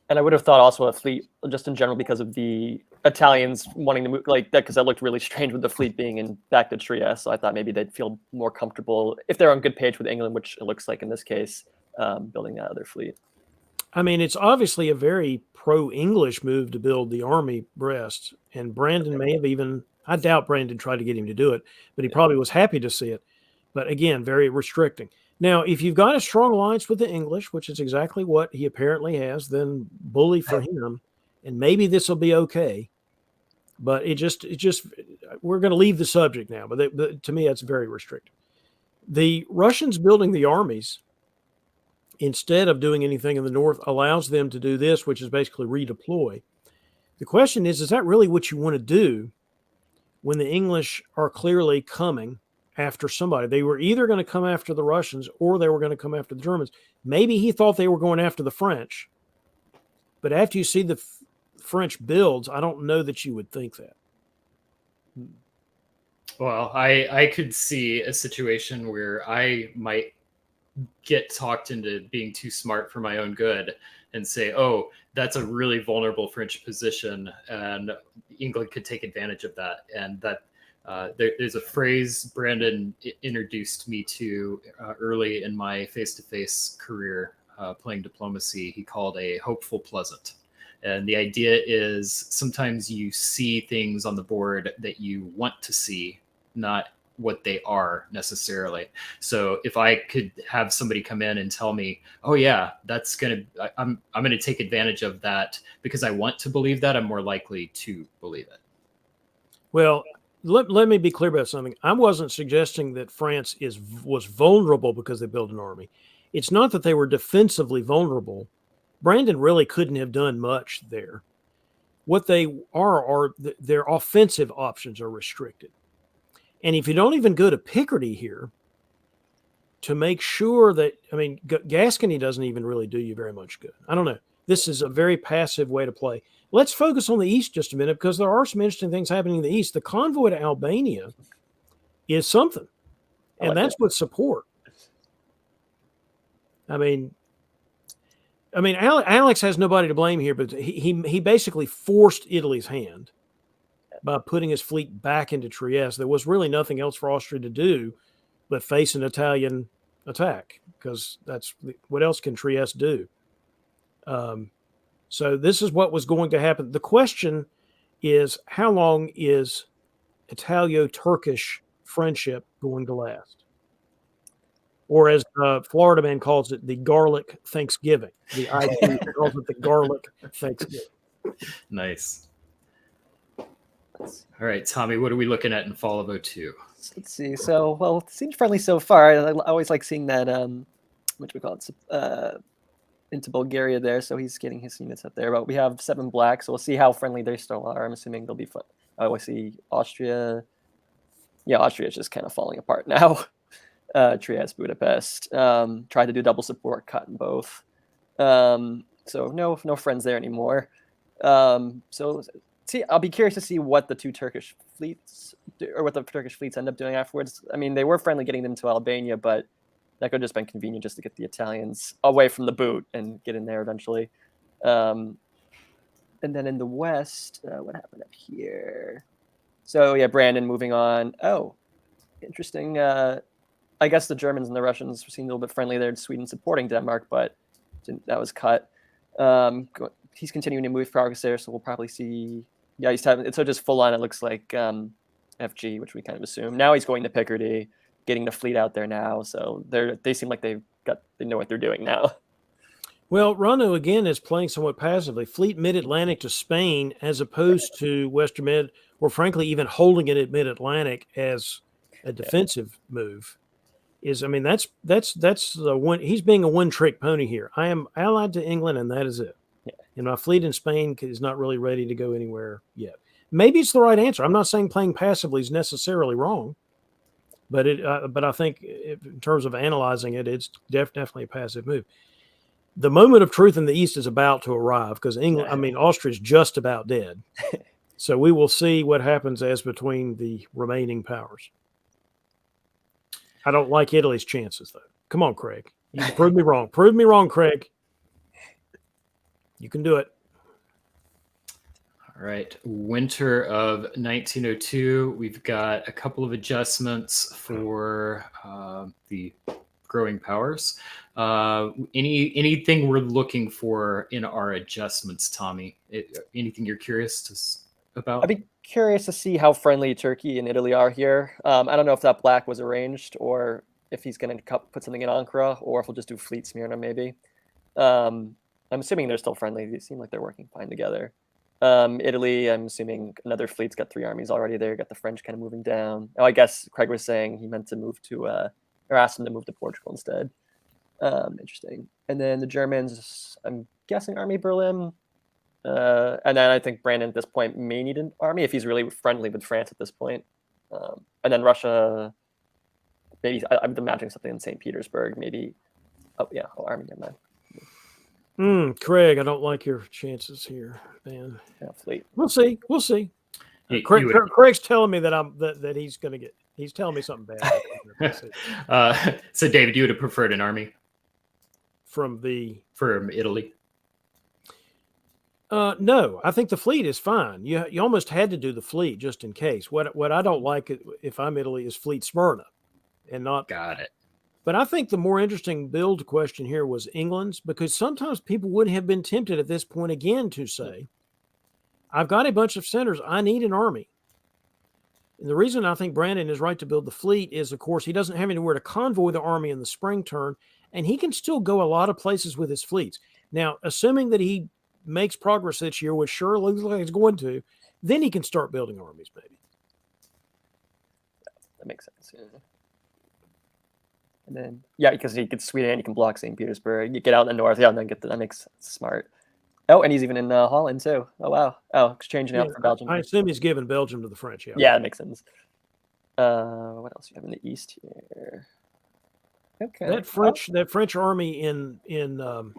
And I would have thought also a fleet, just in general, because of the Italians wanting to move like that, because that looked really strange with the fleet being back to Trieste. So I thought maybe they'd feel more comfortable if they're on good page with England, which it looks like in this case, building that other fleet. I mean, it's obviously a very pro-English move to build the army Brest, and Brandon may have even. I doubt Brandon tried to get him to do it, but he probably was happy to see it. But again, very restricting. Now, if you've got a strong alliance with the English, which is exactly what he apparently has, then bully for him, and maybe this will be okay. But we're going to leave the subject now. But to me, that's very restrictive. The Russians building the armies, instead of doing anything in the north, allows them to do this, which is basically redeploy. The question is that really what you want to do when the English are clearly coming after somebody? They were either going to come after the Russians or they were going to come after the Germans. Maybe he thought they were going after the French. But after you see the French builds, I don't know that you would think that. Well, I could see a situation where I might get talked into being too smart for my own good and say, oh, that's a really vulnerable French position and England could take advantage of that. And that there's a phrase Brandon introduced me to early in my face-to-face career playing diplomacy. He called a hopeful pleasant. And the idea is sometimes you see things on the board that you want to see, not what they are necessarily. So if I could have somebody come in and tell me, oh yeah, I'm going to take advantage of that because I want to believe that, I'm more likely to believe it. Well, let me be clear about something. I wasn't suggesting that France was vulnerable because they built an army. It's not that they were defensively vulnerable. Brandon really couldn't have done much there. What they are their offensive options are restricted. And if you don't even go to Picardy here to make sure that, I mean, Gascony doesn't even really do you very much good. I don't know. This is a very passive way to play. Let's focus on the East just a minute because there are some interesting things happening in the East. The convoy to Albania is something, and that's with support. I mean, Alex has nobody to blame here, but he basically forced Italy's hand by putting his fleet back into Trieste. There was really nothing else for Austria to do but face an Italian attack, because that's what else can Trieste do? So this is what was going to happen. The question is, how long is Italo-Turkish friendship going to last? Or as Florida man calls it, the garlic Thanksgiving. The IT calls it the garlic Thanksgiving. Nice. All right, Tommy, what are we looking at in fall of 02? Let's see. So, well, it seems friendly so far. I always like seeing that, what do we call it, into Bulgaria there. So he's getting his units up there. But we have 7 black, so we'll see how friendly they still are. I'm assuming they'll be fun. I see Austria. Yeah, Austria is just kind of falling apart now. Trieste, Budapest. Tried to do double support, cut in both. So no friends there anymore. So see, I'll be curious to see what the two Turkish fleets do, or what the Turkish fleets end up doing afterwards. I mean, they were friendly getting them to Albania, but that could have just been convenient just to get the Italians away from the boot and get in there eventually. And then in the West, what happened up here? So yeah, Brandon moving on. Oh, interesting. I guess the Germans and the Russians seemed a little bit friendly there. Sweden supporting Denmark, but that was cut. He's continuing to move progress there, so we'll probably see. Yeah, he's having it. So just full on, it looks like FG, which we kind of assume. Now he's going to Picardy, getting the fleet out there now. So they seem like they know what they're doing now. Well, Rano again is playing somewhat passively. Fleet mid-Atlantic to Spain, as opposed to Western Mid, or frankly even holding it at mid-Atlantic as a defensive move. That's the one. He's being a one-trick pony here. I am allied to England, and that is it. Yeah. And my fleet in Spain is not really ready to go anywhere yet. Maybe it's the right answer. I'm not saying playing passively is necessarily wrong, but I think in terms of analyzing it, it's definitely a passive move. The moment of truth in the East is about to arrive because Austria is just about dead. So we will see what happens as between the remaining powers. I don't like Italy's chances, though. Come on, Craig. You can prove me wrong. Prove me wrong, Craig. You can do it. All right. Winter of 1902. We've got a couple of adjustments for the growing powers. Anything we're looking for in our adjustments, Tommy? Anything you're curious about? I'd be curious to see how friendly Turkey and Italy are here. I don't know if that black was arranged or if he's going to put something in Ankara, or if we'll just do fleet Smyrna maybe. I'm assuming they're still friendly. They seem like they're working fine together. Italy, I'm assuming another fleet's got 3 armies already there. Got the French kind of moving down. Oh, I guess Craig was saying he meant to move to, or asked him to move to Portugal instead. Interesting. And then the Germans, I'm guessing Army Berlin. And then I think Brandon at this point may need an army if he's really friendly with France at this point. And then Russia, maybe I'm imagining something in St. Petersburg, maybe. Oh yeah, army, never mind. Craig, I don't like your chances here, man. Yeah, fleet. We'll see. We'll see. Craig's telling me that he's going to get. He's telling me something bad. So, David, you would have preferred an army from Italy? No, I think the fleet is fine. You almost had to do the fleet just in case. What I don't like if I'm Italy is fleet Smyrna, and not. Got it. But I think the more interesting build question here was England's, because sometimes people would have been tempted at this point again to say, I've got a bunch of centers. I need an army. And the reason I think Brandon is right to build the fleet is, of course, he doesn't have anywhere to convoy the army in the spring turn, and he can still go a lot of places with his fleets. Now, assuming that he makes progress this year, which sure looks like he's going to, then he can start building armies, maybe. That makes sense. Yeah. And then, yeah, because he gets Sweden, he can block St. Petersburg. You get out in the north, yeah, and then that makes smart. Oh, and he's even in Holland too. Oh wow. Oh, exchanging out for Belgium. I assume he's giving Belgium to the French. Yeah. Yeah, that makes sense. What else do you have in the east here? Okay. That French army in the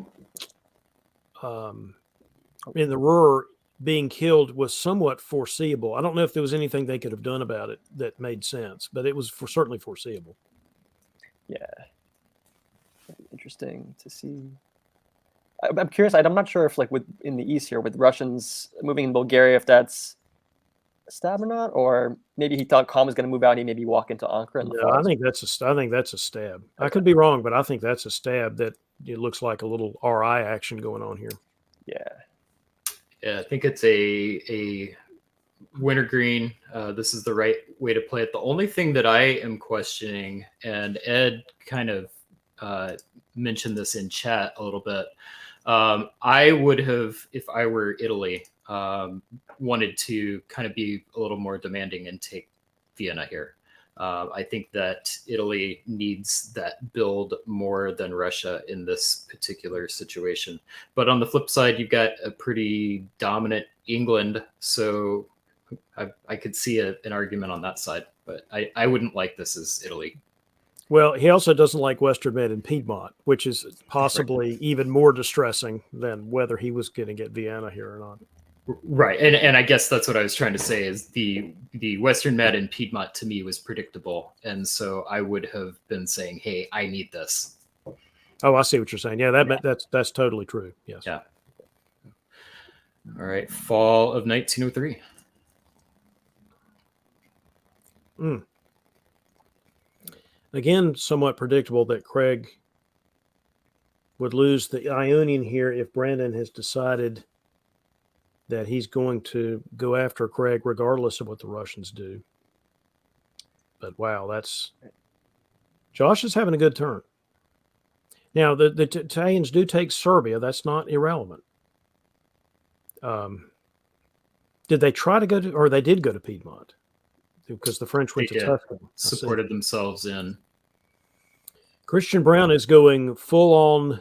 Ruhr being killed was somewhat foreseeable. I don't know if there was anything they could have done about it that made sense, but it was certainly foreseeable. Yeah. Interesting to see. I'm curious. I'm not sure if, like, in the east here with Russians moving in Bulgaria, if that's a stab or not, or maybe he thought Khan was going to move out. And he maybe walk into Ankara. No, I think that's a stab. Okay. I could be wrong, but I think that's a stab. That it looks like a little RI action going on here. Yeah. Yeah, I think it's a wintergreen. This is the right way to play it. The only thing that I am questioning, and Ed kind of mentioned this in chat a little bit, I would have, if I were Italy, wanted to kind of be a little more demanding and take Vienna here. I think that Italy needs that build more than Russia in this particular situation. But on the flip side, you've got a pretty dominant England. So I could see an argument on that side. But I wouldn't like this as Italy. Well, he also doesn't like Western Med and Piedmont, which is possibly even more distressing than whether he was going to get Vienna here or not. Right. And I guess that's what I was trying to say is the Western Med and Piedmont to me was predictable. And so I would have been saying, hey, I need this. Oh, I see what you're saying. Yeah, that's totally true. Yes. Yeah. All right. Fall of 1903. Again, somewhat predictable that Craig would lose the Ionian here if Brandon has decided that he's going to go after Craig regardless of what the Russians do. But wow, Josh is having a good turn. Now, the Italians do take Serbia. That's not irrelevant. Did they try to go to, or they did go to Piedmont? Because the French went to Tuscany. Supported themselves in. Christian Brown is going full-on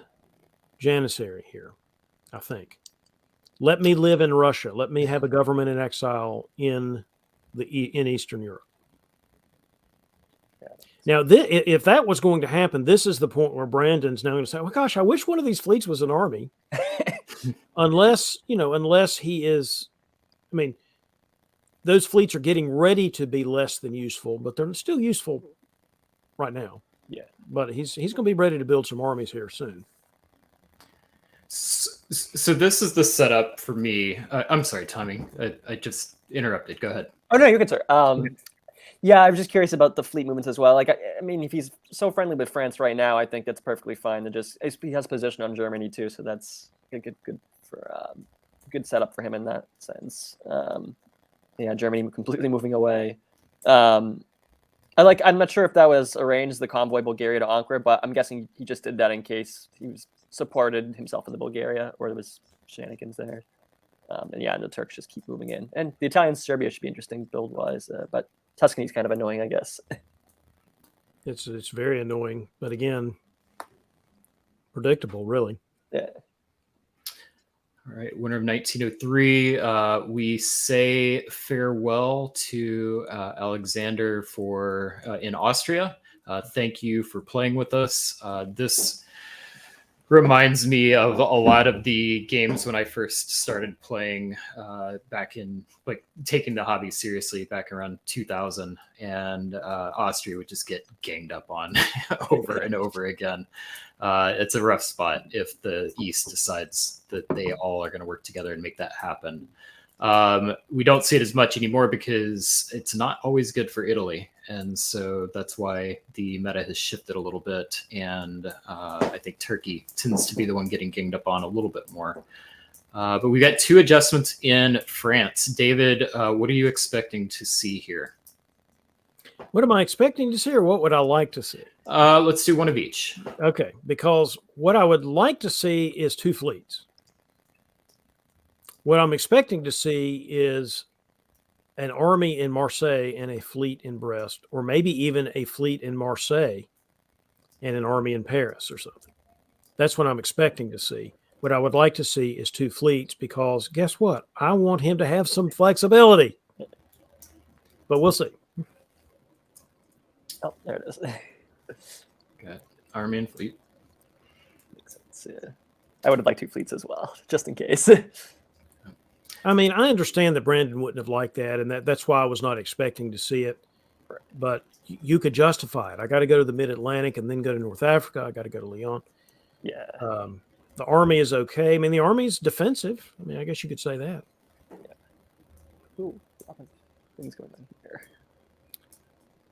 Janissary here, I think. Let me live in Russia. Let me have a government in exile in Eastern Europe. Now, if that was going to happen, this is the point where Brandon's now going to say, "Oh gosh, I wish one of these fleets was an army." unless he is, I mean, those fleets are getting ready to be less than useful, but they're still useful right now. Yeah, but he's going to be ready to build some armies here soon. So this is the setup for me. I'm sorry, Tommy. I just interrupted. Go ahead. Oh no, you can, sir. Yeah, I'm just curious about the fleet movements as well. Like, I mean, if he's so friendly with France right now, I think that's perfectly fine. And just he has position on Germany too, so that's a good for good setup for him in that sense. Yeah, Germany completely moving away. I'm not sure if that was arranged, the convoy Bulgaria to Ankara, but I'm guessing he just did that in case he was supported himself in the Bulgaria or there was shenanigans there. And yeah, and the Turks just keep moving in, and the Italians, Serbia should be interesting build wise, but Tuscany's kind of annoying, I guess. It's very annoying, but again, predictable, really. Yeah. All right, winter of 1903. We say farewell to Alexander in Austria. Thank you for playing with us. This reminds me of a lot of the games when I first started playing back in, like, taking the hobby seriously back around 2000, and Austria would just get ganged up on over and over again. It's a rough spot if the East decides that they all are going to work together and make that happen. We don't see it as much anymore because it's not always good for Italy. And so that's why the meta has shifted a little bit. And I think Turkey tends to be the one getting ganged up on a little bit more. But we got 2 adjustments in France. David, what are you expecting to see here? What am I expecting to see, or what would I like to see? Let's do one of each. Okay, because what I would like to see is 2 fleets. What I'm expecting to see is an army in Marseille and a fleet in Brest, or maybe even a fleet in Marseille and an army in Paris or something. That's what I'm expecting to see. What I would like to see is 2 fleets, because guess what? I want him to have some flexibility. But we'll see. Oh, there it is. Got army and fleet. Makes sense, yeah. I would have liked 2 fleets as well, just in case. I mean, I understand that Brandon wouldn't have liked that, and that's why I was not expecting to see it. Right. But you could justify it. I got to go to the Mid-Atlantic and then go to North Africa. I got to go to Lyon. Yeah. The army is okay. I mean, the army is defensive. I mean, I guess you could say that. Yeah. Ooh, a lot of things going on here.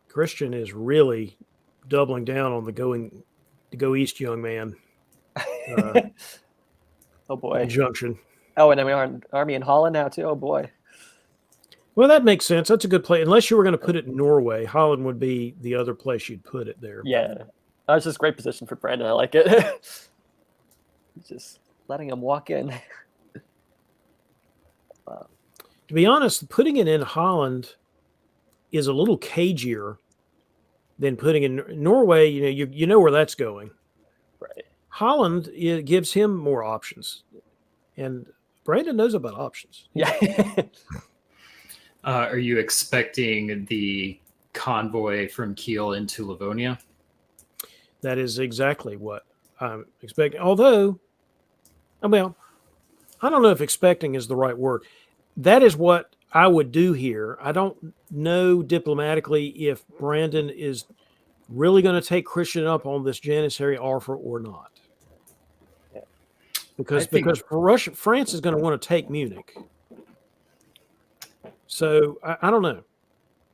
Christian is really doubling down on the go east, young man. Oh boy. Injunction. Oh, and then we are an army in Holland now too. Oh boy. Well, that makes sense. That's a good place. Unless you were going to put it in Norway, Holland would be the other place you'd put it there. Yeah. That's just a great position for Brandon. I like it. Just letting him walk in. Wow. To be honest, putting it in Holland is a little cagier than putting in Norway. You know where that's going. Right. Holland, it gives him more options, and Brandon knows about options. Yeah. Are you expecting the convoy from Kiel into Livonia? That is exactly what I'm expecting. Although, well, I don't know if expecting is the right word. That is what I would do here. I don't know diplomatically if Brandon is really going to take Christian up on this Janissary offer or not. Yeah. Because France is going to want to take Munich. So I don't know.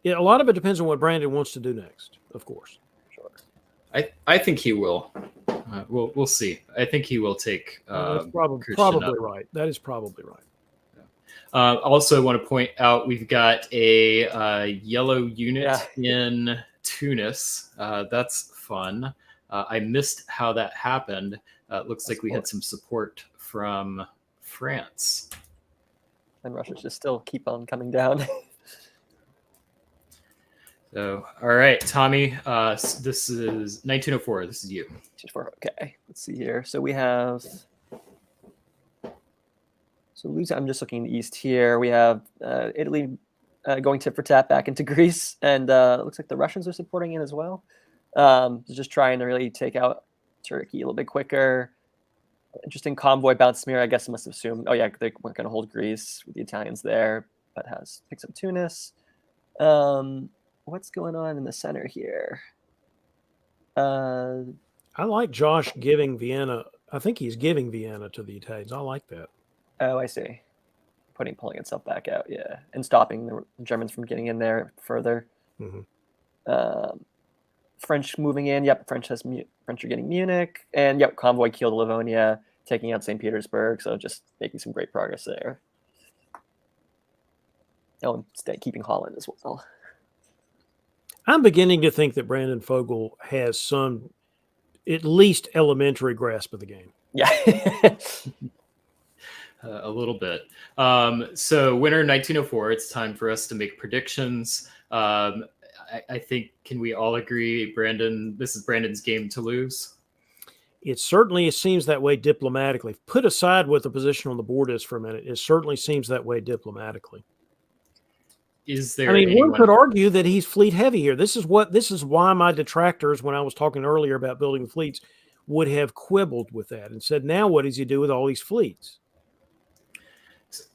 Yeah, a lot of it depends on what Brandon wants to do next, of course. Sure. I think he will. We'll see. I think he will take. That's probably up. right. That is probably right. Also, want to point out we've got a yellow unit in Tunis. That's fun. I missed how that happened. It looks like we had some support from France. And Russia's just still keep on coming down. So, all right, Tommy, this is 1904. This is you. Okay, let's see here. So we have. So I'm just looking east here. We have Italy going tit for tat back into Greece, and it looks like the Russians are supporting it as well. Just trying to really take out Turkey a little bit quicker. Interesting convoy bounce smear. I guess I must assume. Oh yeah, they weren't going to hold Greece with the Italians there, but picks up Tunis. What's going on in the center here? I like Josh giving Vienna. I think he's giving Vienna to the Italians. I like that. Oh, I see. Pulling itself back out, yeah, and stopping the Germans from getting in there further. French moving in. Yep, French are getting Munich, and yep, convoy killed Livonia, taking out St. Petersburg. So just making some great progress there. Oh, and keeping Holland as well. I'm beginning to think that Brandon Fogel has some, at least elementary grasp of the game. Yeah. A little bit. So winter 1904, it's time for us to make predictions. I think, can we all agree, Brandon, this is Brandon's game to lose? It certainly seems that way diplomatically. Put aside what the position on the board is for a minute. It certainly seems that way diplomatically. Is there? I mean, one could argue that he's fleet heavy here. This is why my detractors, when I was talking earlier about building fleets, would have quibbled with that and said, now what does he do with all these fleets?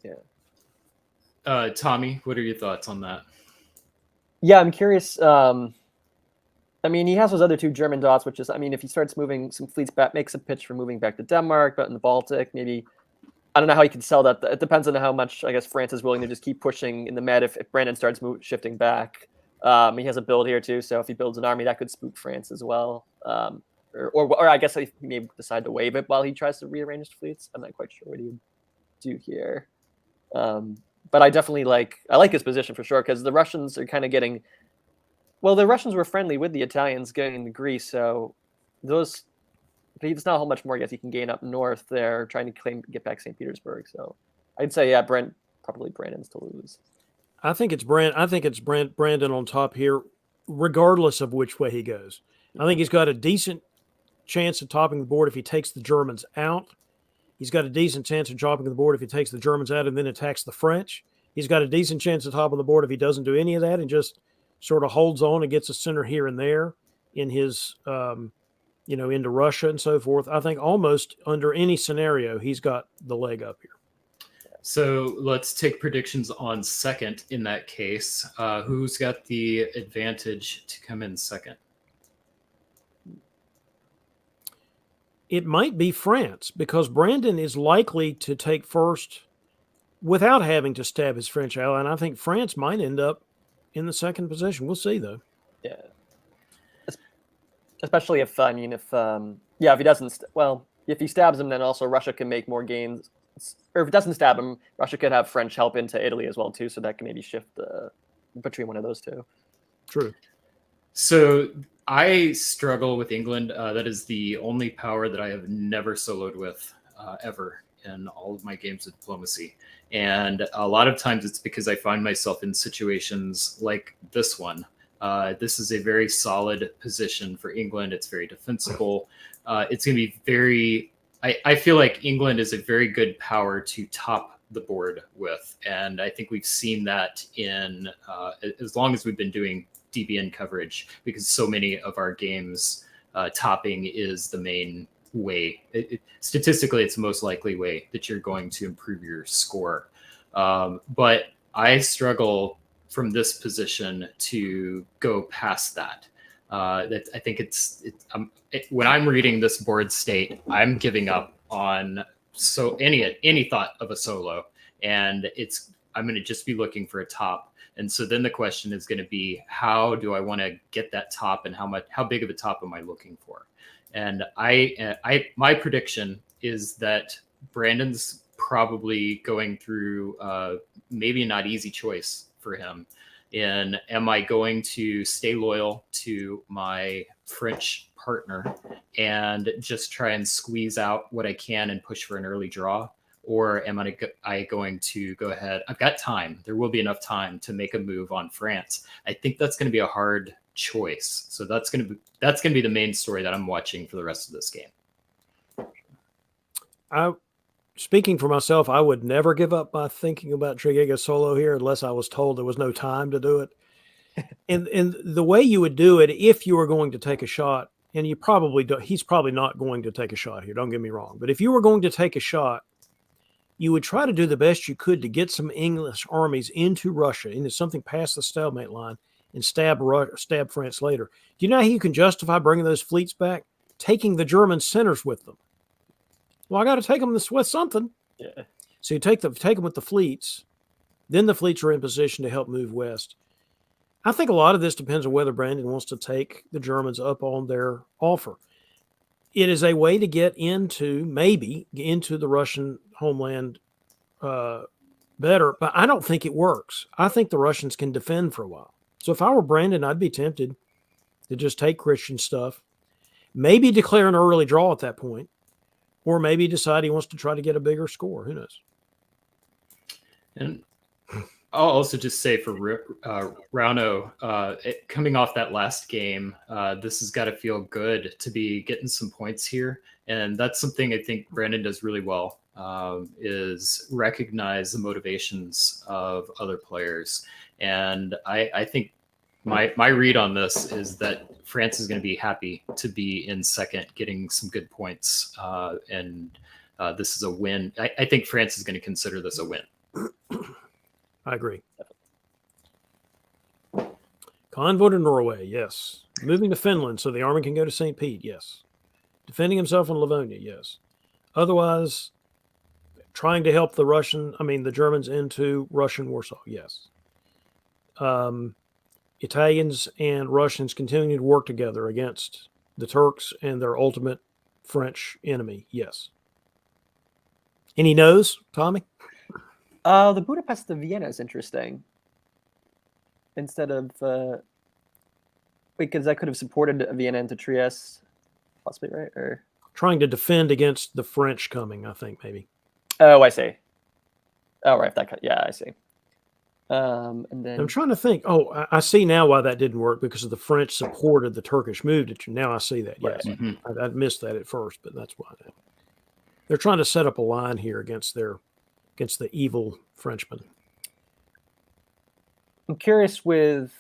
Yeah. Tommy, what are your thoughts on that? Yeah, I'm curious. I mean, he has those other 2 German dots, which is, I mean, if he starts moving some fleets back, makes a pitch for moving back to Denmark, but in the Baltic, maybe. I don't know how he can sell that. It depends on how much, I guess, France is willing to just keep pushing in the Med if Brandon starts shifting back. He has a build here, too, so if he builds an army, that could spook France as well. Or I guess he may decide to waive it while he tries to rearrange fleets. I'm not quite sure what he would do here. But I definitely like his position for sure, because the Russians are kind of getting... Well, the Russians were friendly with the Italians getting into Greece, so those... There's not how much more, I guess, he can gain up north there, trying to get back St. Petersburg. So I'd say, yeah, probably Brandon's to lose. I think it's Brandon on top here, regardless of which way he goes. I think he's got a decent chance of topping the board if he takes the Germans out. He's got a decent chance of topping the board if he takes the Germans out and then attacks the French. He's got a decent chance of topping the board if he doesn't do any of that and just sort of holds on and gets a center here and there in his into Russia and so forth. I think almost under any scenario, he's got the leg up here. So let's take predictions on second in that case. Who's got the advantage to come in second? It might be France, because Brandon is likely to take first without having to stab his French ally. And I think France might end up in the second position. We'll see, though. Yeah. Especially if he doesn't, if he stabs him, then also Russia can make more gains. Or if it doesn't stab him, Russia could have French help into Italy as well, too. So that can maybe shift between one of those two. True. So I struggle with England. That is the only power that I have never soloed with ever in all of my games of diplomacy. And a lot of times it's because I find myself in situations like this one. This is a very solid position for England. It's very defensible. It's going to be very... I feel like England is a very good power to top the board with. And I think we've seen that in as long as we've been doing DBN coverage, because so many of our games, topping is the main way. Statistically, it's the most likely way that you're going to improve your score. But I struggle from this position to go past that. I think when I'm reading this board state, I'm giving up on any thought of a solo, and I'm going to just be looking for a top. And so then the question is going to be, how do I want to get that top, and how big of a top am I looking for? And my prediction is that Brandon's probably going through maybe a not easy choice for him. And am I going to stay loyal to my French partner and just try and squeeze out what I can and push for an early draw? Or am I going to go ahead? I've got time. There will be enough time to make a move on France. I think that's going to be a hard choice. So that's going to be the main story that I'm watching for the rest of this game. Speaking for myself, I would never give up my thinking about Tregega solo here unless I was told there was no time to do it. And the way you would do it, if you were going to take a shot, and you probably don't, he's probably not going to take a shot here, don't get me wrong. But if you were going to take a shot, you would try to do the best you could to get some English armies into Russia, into something past the stalemate line, and stab France later. Do you know how you can justify bringing those fleets back? Taking the German centers with them. Well, I got to take them with something. Yeah. So you take them with the fleets. Then the fleets are in position to help move west. I think a lot of this depends on whether Brandon wants to take the Germans up on their offer. It is a way to get maybe into the Russian homeland better, but I don't think it works. I think the Russians can defend for a while. So if I were Brandon, I'd be tempted to just take Christian stuff, maybe declare an early draw at that point, or maybe decide he wants to try to get a bigger score. Who knows? And I'll also just say for Rauno, coming off that last game, this has got to feel good to be getting some points here. And that's something I think Brandon does really well, is recognize the motivations of other players. And I think my read on this is that France is going to be happy to be in second, getting some good points. And this is a win. I think France is going to consider this a win. I agree. Convoy to Norway, yes. Moving to Finland so the army can go to St. Pete, yes. Defending himself in Livonia, yes. Otherwise, trying to help the Germans into Russian Warsaw, yes. Italians and Russians continuing to work together against the Turks and their ultimate French enemy, yes. Any no's, Tommy? The Budapest to Vienna is interesting. Instead of because I could have supported Vienna into Trieste, possibly, right? Or trying to defend against the French coming, I think maybe. Oh, I see. Oh, right. Yeah, I see. And then I'm trying to think. Oh, I see now why that didn't work, because of the French supported the Turkish move. Now I see that. Yes, right. Mm-hmm. I missed that at first, but that's why. They're trying to set up a line here against the evil Frenchmen. I'm curious with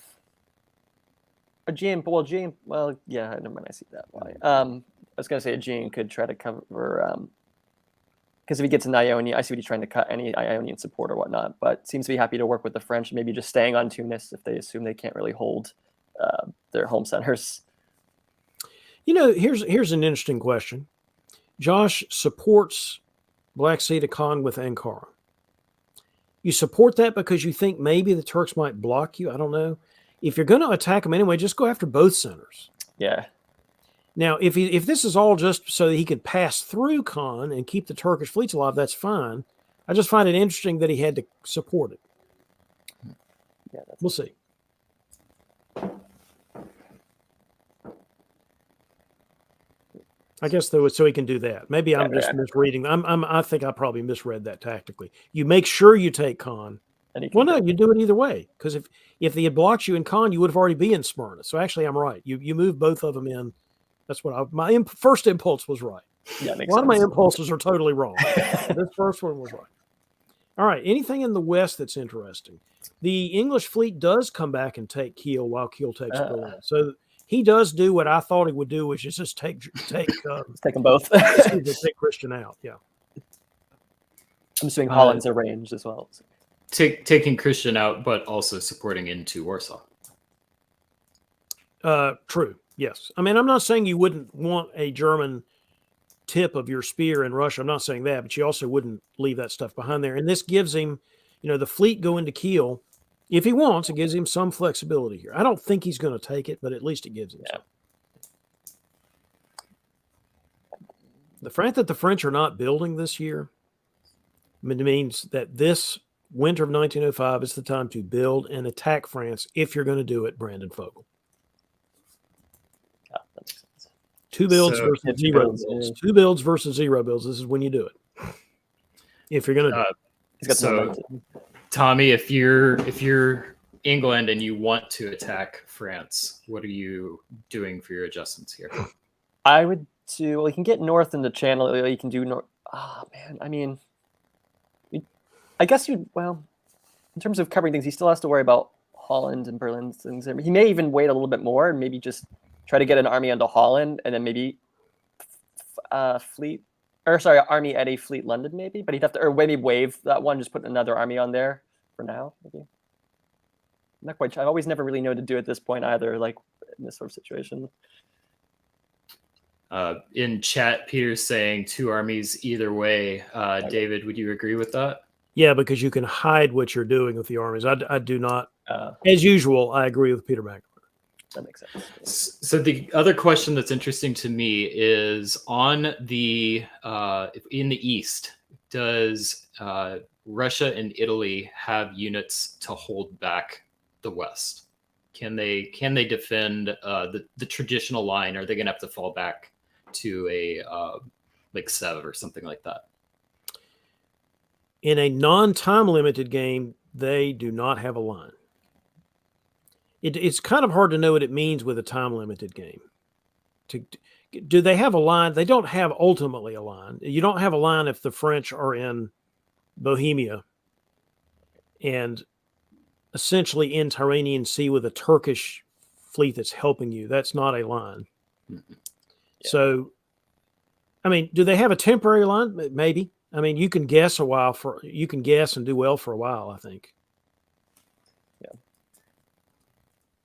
Aegean. Well, yeah, never mind. I see that. Why? I was going to say Aegean could try to cover, because if he gets an Ionian, I see what he's trying to cut any Ionian support or whatnot. But seems to be happy to work with the French, maybe just staying on Tunis if they assume they can't really hold their home centers. Here's an interesting question. Josh supports Black Sea to Khan with Ankara. You support that because you think maybe the Turks might block you? I don't know. If you're going to attack them anyway, just go after both centers. Yeah. Now, if this is all just so that he could pass through Khan and keep the Turkish fleets alive, that's fine. I just find it interesting that he had to support it. Yeah, we'll see. I guess though, so he can do that. Maybe I'm just misreading. I think I probably misread that tactically. You make sure you take Khan. Well, no, you do it either way, because if he had blocked you in Khan, you would have already been in Smyrna. So actually, I'm right. You move both of them in. That's what my first impulse was right. Yeah, a lot of my impulses are totally wrong. This first one was right. All right. Anything in the west that's interesting? The English fleet does come back and take Kiel while Kiel takes Berlin. So he does do what I thought he would do, which is just take them both. Take Christian out. Yeah. I'm assuming Holland's arranged as well. So. Taking Christian out, but also supporting into Warsaw. True. Yes. I mean, I'm not saying you wouldn't want a German tip of your spear in Russia. I'm not saying that, but you also wouldn't leave that stuff behind there. And this gives him, the fleet going to Kiel. If he wants, it gives him some flexibility here. I don't think he's going to take it, but at least it gives him some. The fact that the French are not building this year means that this winter of 1905 is the time to build and attack France if you're going to do it, Brandon Fogel. Yeah, that makes sense. 2 builds versus 0 builds. 2 builds versus 0 builds. This is when you do it. If you're going to do it. He's got so, Tommy, if you're England and you want to attack France, what are you doing for your adjustments here? I would do. Well, you can get north in the Channel. You can do north. Oh man, I mean, I guess in terms of covering things, he still has to worry about Holland and Berlin things. He may even wait a little bit more and maybe just try to get an army onto Holland and then maybe army at a fleet London maybe, but he'd have to, or maybe waive that one, just put another army on there for now. Maybe. I'm not quite sure. I've always never really known to do at this point either, like in this sort of situation. In chat, Peter's saying 2 armies either way. David, would you agree with that? Yeah, because you can hide what you're doing with the armies. I do not As usual, I agree with Peter McNamara. That makes sense. So the other question that's interesting to me is on the in the East, does Russia and Italy have units to hold back the West? Can they defend the traditional line? Or are they going to have to fall back to a like Sev or something like that? In a non-time limited game, they do not have a line. It's kind of hard to know what it means with a time limited game. Do they have a line? They don't have ultimately a line. You don't have a line if the French are in Bohemia and essentially in Tyrrhenian Sea with a Turkish fleet that's helping you. That's not a line. Mm-hmm. Yeah. So, I mean, do they have a temporary line? Maybe. I mean, you can guess and do well for a while, I think. Yeah.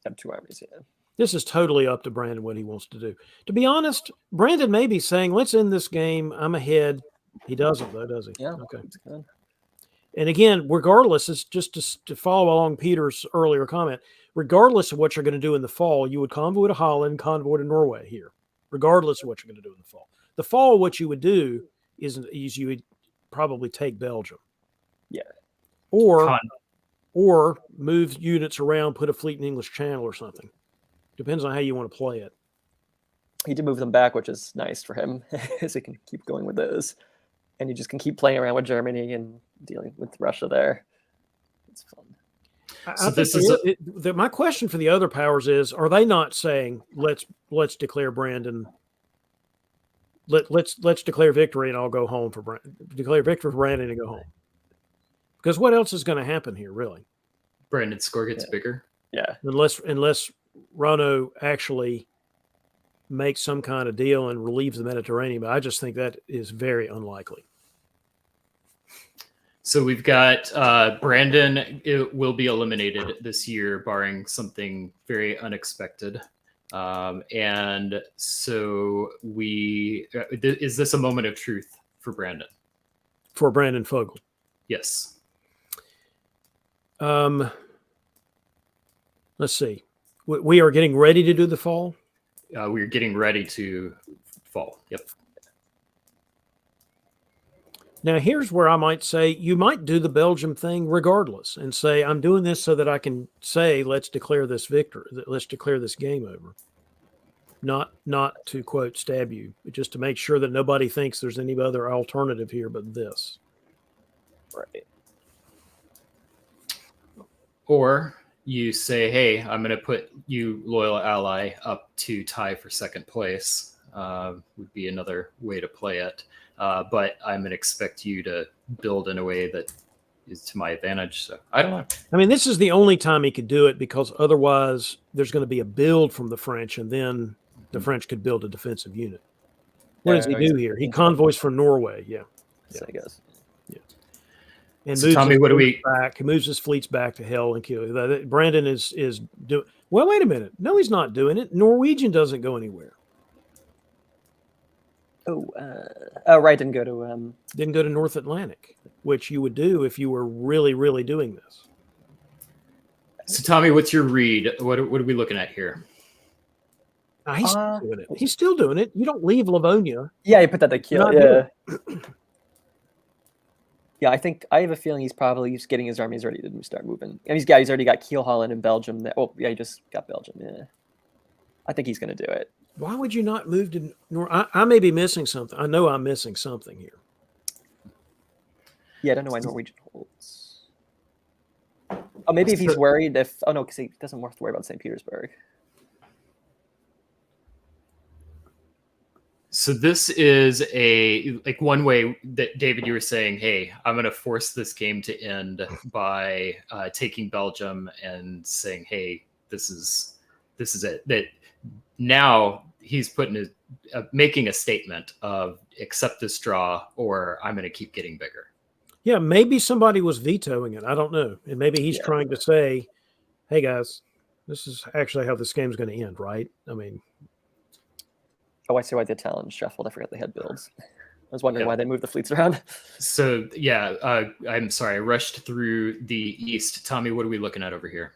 Have 2 armies, yeah. This is totally up to Brandon what he wants to do. To be honest, Brandon may be saying, let's end this game. I'm ahead. He doesn't, though, does he? Yeah. Okay. It's good. And again, regardless, it's just to follow along Peter's earlier comment, regardless of what you're going to do in the fall, you would convoy to Holland, convoy to Norway here, regardless of what you're going to do in the fall. The fall, what you would do is you would probably take Belgium. Yeah. Or move units around, put a fleet in English Channel or something. Depends on how you want to play it. He did move them back, which is nice for him, as he can keep going with those. And you just can keep playing around with Germany and dealing with Russia there. It's fun. So this is my question for the other powers is: are they not saying let's declare Brandon? Let's declare victory and I'll go home for declare victory for Brandon and go home. Because what else is going to happen here, really? Brandon's score gets bigger. Yeah, unless Rano actually makes some kind of deal and relieves the Mediterranean, but I just think that is very unlikely. So we've got Brandon. It will be eliminated this year, barring something very unexpected. And so is this a moment of truth for Brandon? For Brandon Fogel? Yes. Let's see. We are getting ready to do the fall. We're getting ready to fall. Yep. Now, here's where I might say you might do the Belgium thing regardless and say, I'm doing this so that I can say, let's declare this victory. Let's declare this game over. Not to, quote, stab you, but just to make sure that nobody thinks there's any other alternative here but this. Right. Or you say, hey, I'm going to put you, loyal ally, up to tie for second place. Would be another way to play it. But I'm going to expect you to build in a way that is to my advantage. So I don't know. I mean, this is the only time he could do it because otherwise there's going to be a build from the French and then the French could build a defensive unit. What does he do here? He convoys from Norway. Yeah. I guess. Yeah. And so tell me, what do we back? He moves his fleets back to hell and kill. Brandon is doing. Well, wait a minute. No, he's not doing it. Norwegian doesn't go anywhere. Oh, right. Didn't go to North Atlantic, which you would do if you were really, really doing this. So, Tommy, what's your read? What are we looking at here? He's still doing it. He's still doing it. You don't leave Livonia. Yeah, you put that to kill. Yeah. Yeah, I have a feeling he's probably just getting his armies ready to start moving. And he's already got Kiel, Holland, and Belgium. Oh, yeah, he just got Belgium. Yeah, I think he's going to do it. Why would you not move to I may be missing something. I know I'm missing something here. Yeah, I don't know why Norwegian holds. Oh, maybe if he's worried because he doesn't have to worry about St. Petersburg. So this is one way that, David, you were saying, hey, I'm going to force this game to end by taking Belgium and saying, hey, this is it. That now he's making a statement of accept this draw or I'm going to keep getting bigger. Yeah, maybe somebody was vetoing it. I don't know. And maybe he's trying to say, hey, guys, this is actually how this game's going to end, right? I mean. Oh, I see why the Italians shuffled. I forgot they had builds. I was wondering why they moved the fleets around. So, I'm sorry. I rushed through the East. Tommy, what are we looking at over here?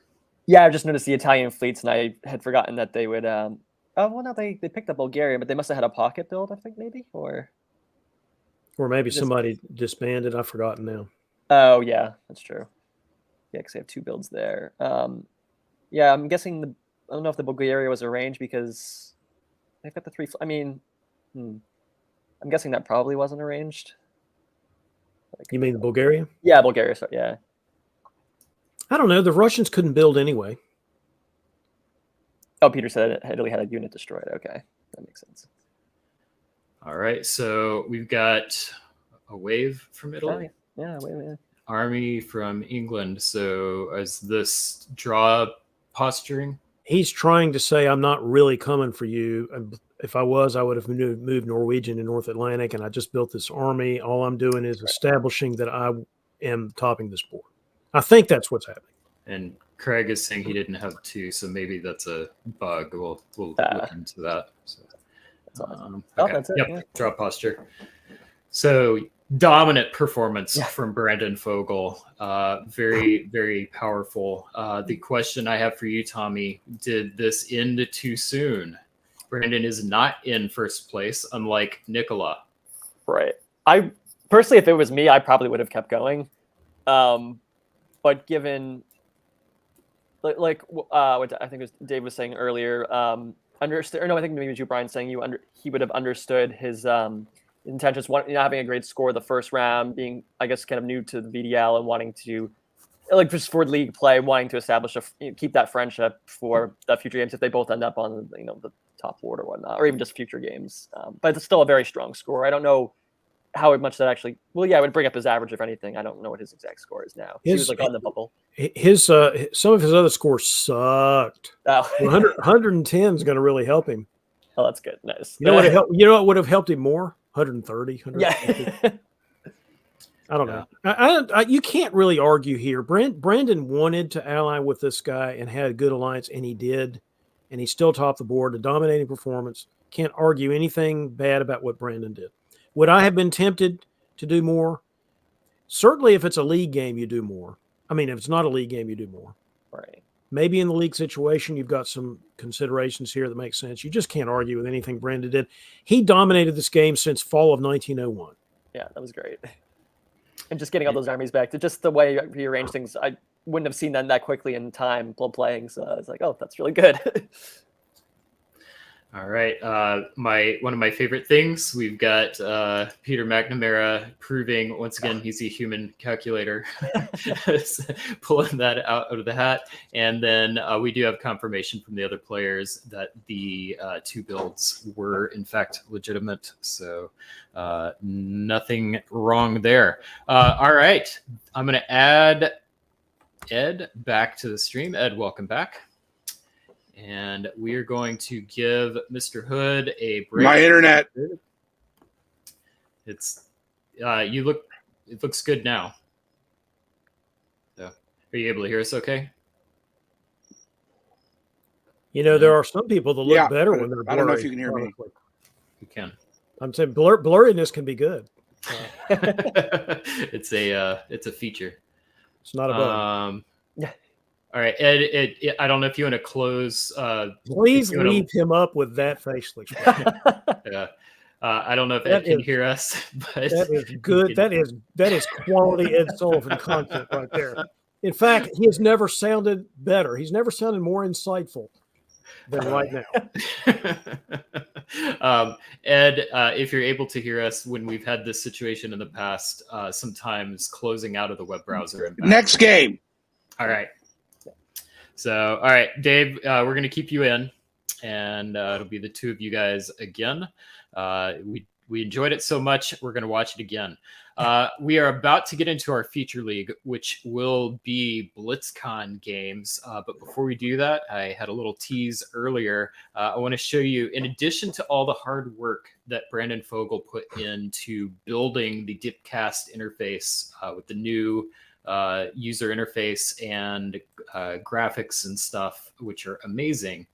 Yeah, I just noticed the Italian fleets, and I had forgotten that they would. Oh well, no, they picked up Bulgaria, but they must have had a pocket build, I think, maybe, or maybe just. somebody disbanded. I've forgotten now. Oh yeah, that's true. Yeah, because they have 2 builds there. Yeah, I'm guessing I don't know if the Bulgaria was arranged because they've got the 3. I mean, I'm guessing that probably wasn't arranged. You mean Bulgaria? Yeah, Bulgaria. So yeah. I don't know. The Russians couldn't build anyway. Oh, Peter said Italy had a unit destroyed. Okay, that makes sense. All right, so we've got a wave from Italy. Oh, yeah, wait. Army from England. So is this draw posturing? He's trying to say, I'm not really coming for you. If I was, I would have moved Norwegian to North Atlantic, and I just built this army. All I'm doing is establishing that I am topping this board. I think that's what's happening. And Craig is saying he didn't have 2, so maybe that's a bug. We'll look into that. So, that's awesome. Okay. That's it. Yep. Yeah. Draw posture. So dominant performance from Brandon Fogel. Very, very powerful. The question I have for you, Tommy, did this end too soon? Brandon is not in first place, unlike Nicola. Right. I personally, if it was me, I probably would have kept going. But given what I think it was Dave was saying earlier, understood, or no, I think maybe it was you, Brian, saying he would have understood his intentions, having a great score the first round, being, I guess, kind of new to the VDL and wanting to, like, just for league play, wanting to establish keep that friendship for the future games if they both end up on the top board or whatnot, or even just future games. But it's still a very strong score. I don't know how much that actually. Well, yeah, it would bring up his average if anything. I don't know what his exact score is now. He was like on the bubble. His some of his other scores sucked. Oh. 110 is going to really help him. Oh, that's good. Nice. You know what would have helped him more? 130. Yeah. I don't know. I you can't really argue here. Brandon wanted to ally with this guy and had a good alliance, and he did, and he still topped the board. A dominating performance. Can't argue anything bad about what Brandon did. Would I have been tempted to do more? Certainly, if it's a league game, you do more. I mean, if it's not a league game, you do more. Right. Maybe in the league situation, you've got some considerations here that make sense. You just can't argue with anything Brandon did. He dominated this game since fall of 1901. Yeah, that was great. And just getting all those armies back to just the way he arranged things, I wouldn't have seen that quickly in time while playing. So I was like, oh, that's really good. All right. One of my favorite things, we've got Peter McNamara proving once again he's a human calculator, pulling that out of the hat. And then we do have confirmation from the other players that the 2 builds were in fact legitimate. So nothing wrong there. All right. I'm going to add Ed back to the stream. Ed, welcome back. And we are going to give Mr. Hood a break. My internet. It looks good now. So, are you able to hear us okay? There are some people that look better when they're blurry. I don't know if you can hear me. You can. I'm saying blurriness can be good. It's a feature. It's not a bug. All right, Ed, I don't know if you want to close. Please leave him up with that facial expression. Yeah. I don't know if Ed can hear us, but that is good. That is quality Ed Sullivan content right there. In fact, he has never sounded better. He's never sounded more insightful than right now. Ed, if you're able to hear us when we've had this situation in the past, sometimes closing out of the web browser. And next game. All right. So, all right, Dave, we're going to keep you in, and it'll be the 2 of you guys again. We enjoyed it so much, we're going to watch it again. We are about to get into our feature league, which will be BlitzCon games. But before we do that, I had a little tease earlier. I want to show you, in addition to all the hard work that Brandon Fogel put into building the Dipcast interface with the new user interface and graphics and stuff, which are amazing.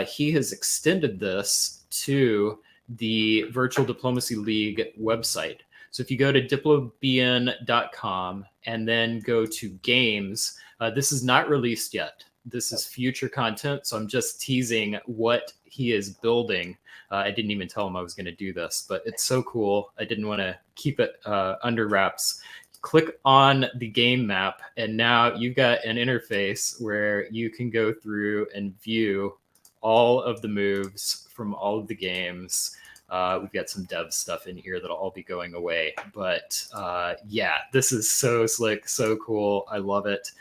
He has extended this to the Virtual Diplomacy League website. So if you go to diplobn.com and then go to games, this is not released yet. this is future content, so I'm just teasing what he is building. I didn't even tell him I was going to do this, but it's so cool. I didn't want to keep it under wraps. Click on the game map, and now you've got an interface where you can go through and view all of the moves from all of the games. We've got some dev stuff in here that'll all be going away. But yeah, this is so slick, so cool. I love it.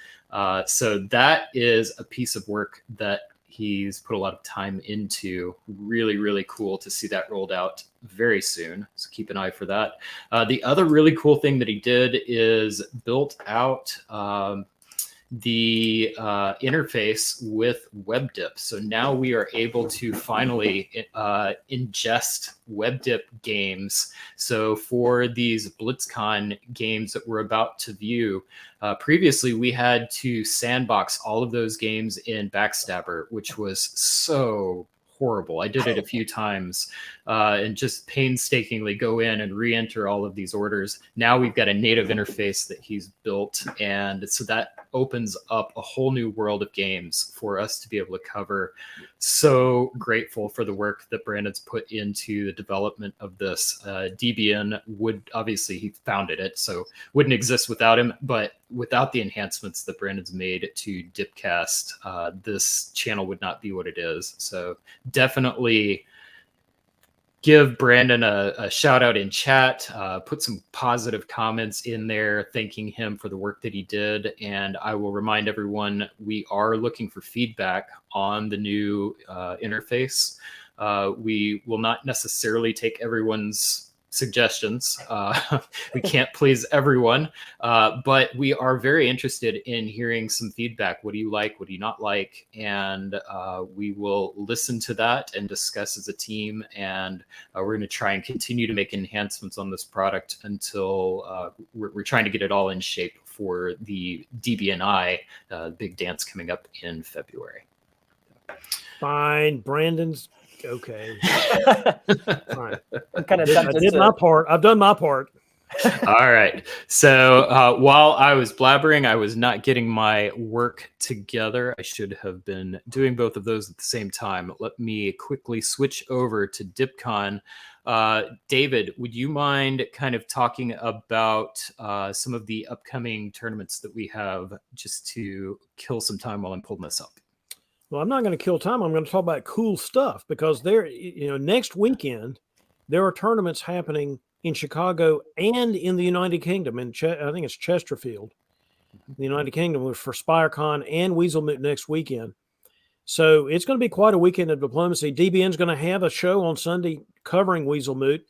So that is a piece of work that he's put a lot of time into. Really, really cool to see that rolled out very soon. So keep an eye for that. The other really cool thing that he did is built out the interface with WebDip. So now we are able to finally ingest WebDip games. So for these BlitzCon games that we're about to view, previously we had to sandbox all of those games in Backstabber, which was so horrible. I did it a few times and just painstakingly go in and re-enter all of these orders. Now we've got a native interface that he's built, and so that opens up a whole new world of games for us to be able to cover. So grateful for the work that Brandon's put into the development of this. DBN would, obviously he founded it, so wouldn't exist without him, but without the enhancements that Brandon's made to Dipcast, this channel would not be what it is. So definitely give Brandon a shout out in chat, put some positive comments in there, thanking him for the work that he did. And I will remind everyone, we are looking for feedback on the new interface. We will not necessarily take everyone's suggestions. We can't please everyone, but we are very interested in hearing some feedback. What do you like? What do you not like? And we will listen to that and discuss as a team. And we're going to try and continue to make enhancements on this product until we're trying to get it all in shape for the DBNI big dance coming up in February. Fine. Brandon's okay. Fine. I'm kind of I did my part. I've done my part. All right. So while I was blabbering, I was not getting my work together. I should have been doing both of those at the same time. Let me quickly switch over to DipCon. David, would you mind kind of talking about some of the upcoming tournaments that we have, just to kill some time while I'm pulling this up? Well, I'm not going to kill time. I'm going to talk about cool stuff, because next weekend there are tournaments happening in Chicago and in the United Kingdom. I think it's Chesterfield, the United Kingdom, for SpireCon and Weaselmoot next weekend. So it's going to be quite a weekend of diplomacy. DBN's going to have a show on Sunday covering Weaselmoot.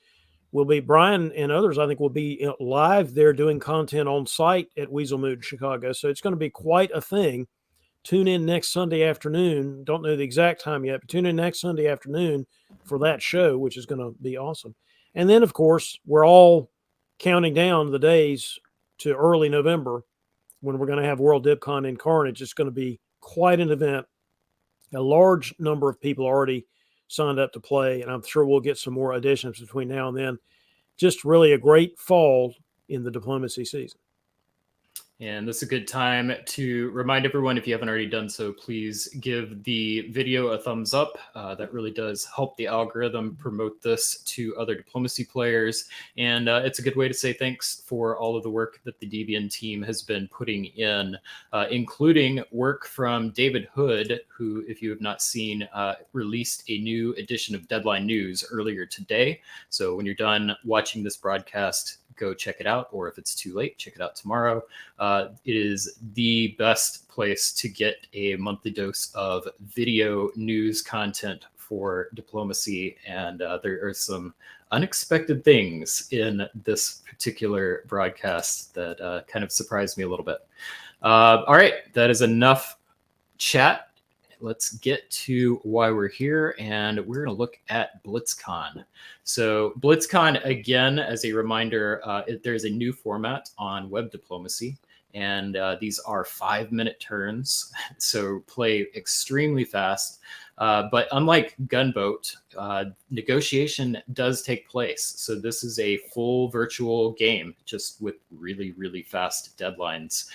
Will be Brian and others, I think, will be live there doing content on site at Weaselmoot in Chicago. So it's going to be quite a thing. Tune in next Sunday afternoon. Don't know the exact time yet, but tune in next Sunday afternoon for that show, which is going to be awesome. And then, of course, we're all counting down the days to early November when we're going to have World DipCon in Carnage. It's going to be quite an event. A large number of people already signed up to play, and I'm sure we'll get some more additions between now and then. Just really a great fall in the diplomacy season. And this is a good time to remind everyone, if you haven't already done so, please give the video a thumbs up. That really does help the algorithm promote this to other diplomacy players. And it's a good way to say thanks for all of the work that the DBN team has been putting in, including work from David Hood, who, if you have not seen, released a new edition of Deadline News earlier today. So when you're done watching this broadcast, go check it out, or if it's too late, check it out tomorrow. It is the best place to get a monthly dose of video news content for diplomacy, and there are some unexpected things in this particular broadcast that kind of surprised me a little bit. All right, that is enough chat. Let's get to why we're here, and we're going to look at BlitzCon. So BlitzCon, again, as a reminder, there's a new format on web diplomacy. and these are 5-minute turns, so play extremely fast. But unlike Gunboat, negotiation does take place. So this is a full virtual game, just with really, really fast deadlines.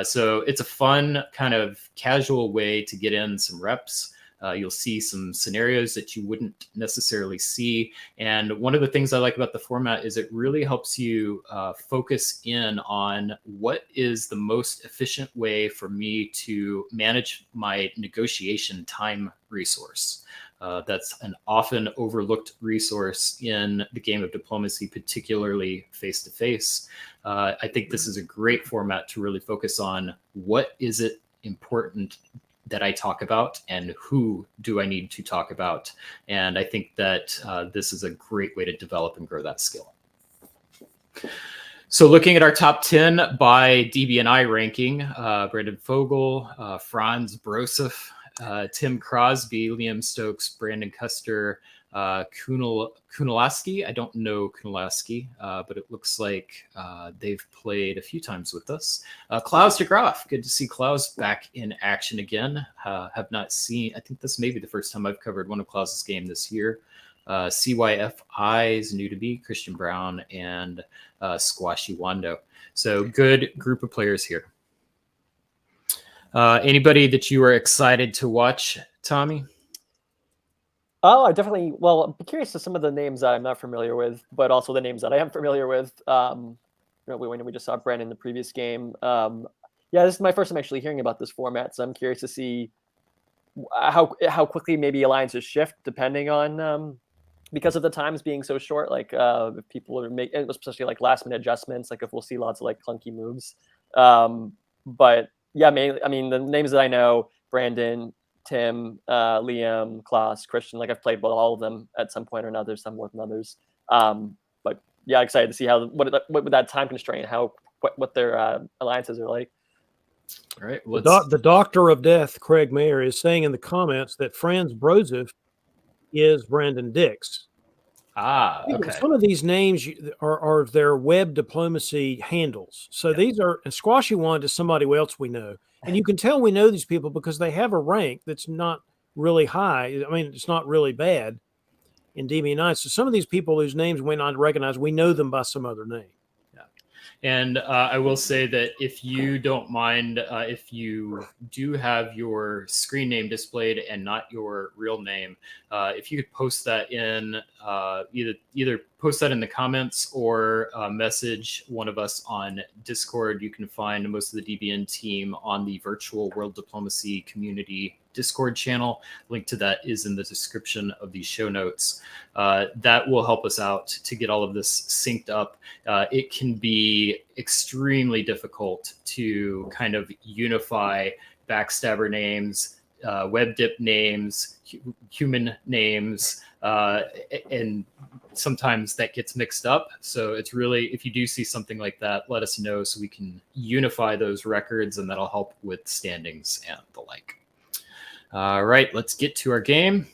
So it's a fun kind of casual way to get in some reps. You'll see some scenarios that you wouldn't necessarily see. And one of the things I like about the format is it really helps you focus in on what is the most efficient way for me to manage my negotiation time resource. That's an often overlooked resource in the game of diplomacy, particularly face-to-face. I think this is a great format to really focus on what is it important that I talk about and who do I need to talk about. And I think that this is a great way to develop and grow that skill. So looking at our top 10 by DBNI ranking, Brandon Fogel, Franz Brosef, Tim Crosby, Liam Stokes, Brandon Custer, Kunalaski. I don't know Kunalaski, but it looks like they've played a few times with us. Klaus de Graaf, good to see Klaus back in action again. Have not seen, I think this may be the first time I've covered one of Klaus's game this year. CYFI is new to me, Christian Brown, and Squashy Wando. So good group of players here. Anybody that you are excited to watch, Tommy? Oh, I definitely. Well, I'm curious to some of the names that I'm not familiar with, but also the names that I am familiar with. When we just saw Brandon in the previous game. Yeah, this is my first time actually hearing about this format, so I'm curious to see how quickly maybe alliances shift depending on because of the times being so short. Like if people are making, especially like last minute adjustments, like if we'll see lots of like clunky moves. But yeah, mainly, I mean, the names that I know: Brandon, Tim, Liam, Klaus, Christian. Like I've played with all of them at some point or another, some more than others. But yeah, excited to see how what with that time constraint, what their alliances are like. All right, the Doctor of Death, Craig Mayer, is saying in the comments that Franz Brosef is Brandon Dix. Okay. Some of these names are their web diplomacy handles. So these are, and Squashy Wand is somebody else we know. And you can tell we know these people because they have a rank that's not really high. I mean, it's not really bad in DB9. So some of these people whose names we not recognize, we know them by some other name. And I will say that if you don't mind, if you do have your screen name displayed and not your real name, if you could post that in either post that in the comments or message one of us on Discord. You can find most of the DBN team on the Virtual World Diplomacy Community Discord channel. Link to that is in the description of these show notes. That will help us out to get all of this synced up. It can be extremely difficult to kind of unify backstabber names, web dip names, human names, and sometimes that gets mixed up. So it's really, if you do see something like that, let us know so we can unify those records, and that'll help with standings and the like. All right, let's get to our game.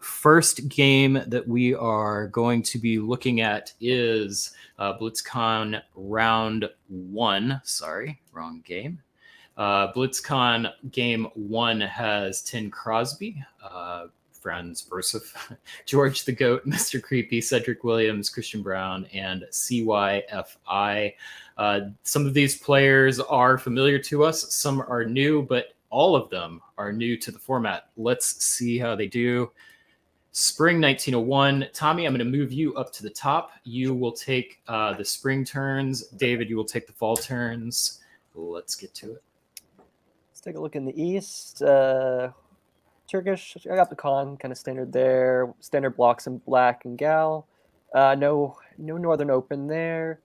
First game that we are going to be looking at is BlitzCon Round 1. Sorry, wrong game. BlitzCon Game 1 has Tim Crosby, Franz Brosef, George the Goat, Mr. Creepy, Cedric Williams, Christian Brown, and CYFI. Some of these players are familiar to us. Some are new, but all of them are new to the format. Let's see how they do. Spring 1901. Tommy, I'm going to move you up to the top. You will take the spring turns. David, you will take the fall turns. Let's get to it. Let's take a look in the east. Turkish. I got the con, kind of standard there. Standard blocks in black and gal. No Northern Open there.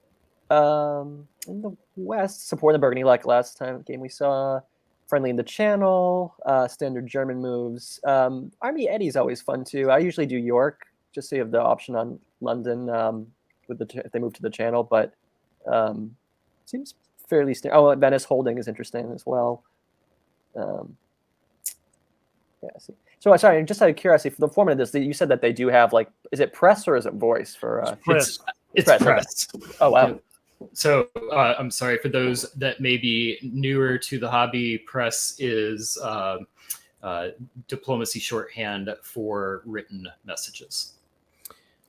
In the west, supporting the Burgundy like last time game we saw. Friendly in the channel, standard German moves. Army Eddie's always fun too. I usually do York, just so you have the option on London if they move to the channel, but seems fairly standard. Oh, Venice holding is interesting as well. Yeah. So sorry, just out of curiosity, for the format of this, you said that they do have like, is it press or is it voice for? Press. It's press. press. Oh wow. So I'm sorry for those that may be newer to the hobby. Press is diplomacy shorthand for written messages.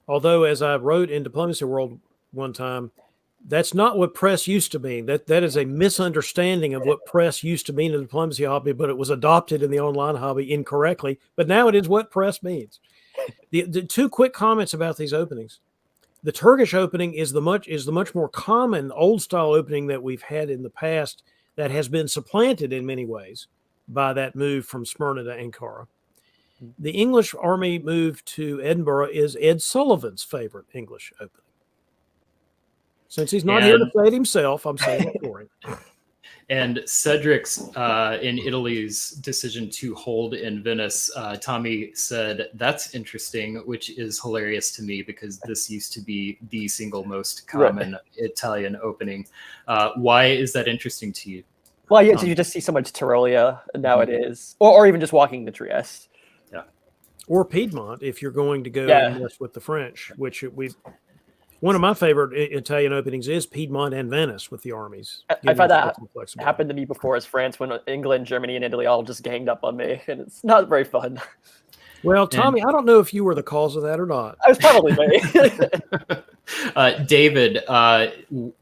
Although, as I wrote in Diplomacy World one time, that's not what press used to mean. That is a misunderstanding of what press used to mean in the diplomacy hobby, but it was adopted in the online hobby incorrectly. But now it is what press means. The two quick comments about these openings. The Turkish opening is the much more common old style opening that we've had in the past that has been supplanted in many ways by that move from Smyrna to Ankara. The English Army move to Edinburgh is Ed Sullivan's favorite English opening. Since he's not here to say it himself, I'm saying it for him. And Cedric's in Italy's decision to hold in Venice, Tommy said, "That's interesting," which is hilarious to me because this used to be the single most common Italian opening. Why is that interesting to you? Well, yeah, you just see so much Tyrolia nowadays, or even just walking to Trieste. Yeah. Or Piedmont if you're going to go and mess with the French, which one of my favorite Italian openings is Piedmont and Venice with the armies. I've had that happen to me before as France when England, Germany, and Italy all just ganged up on me, and it's not very fun. Well, Tommy, I don't know if you were the cause of that or not. I was probably me. David,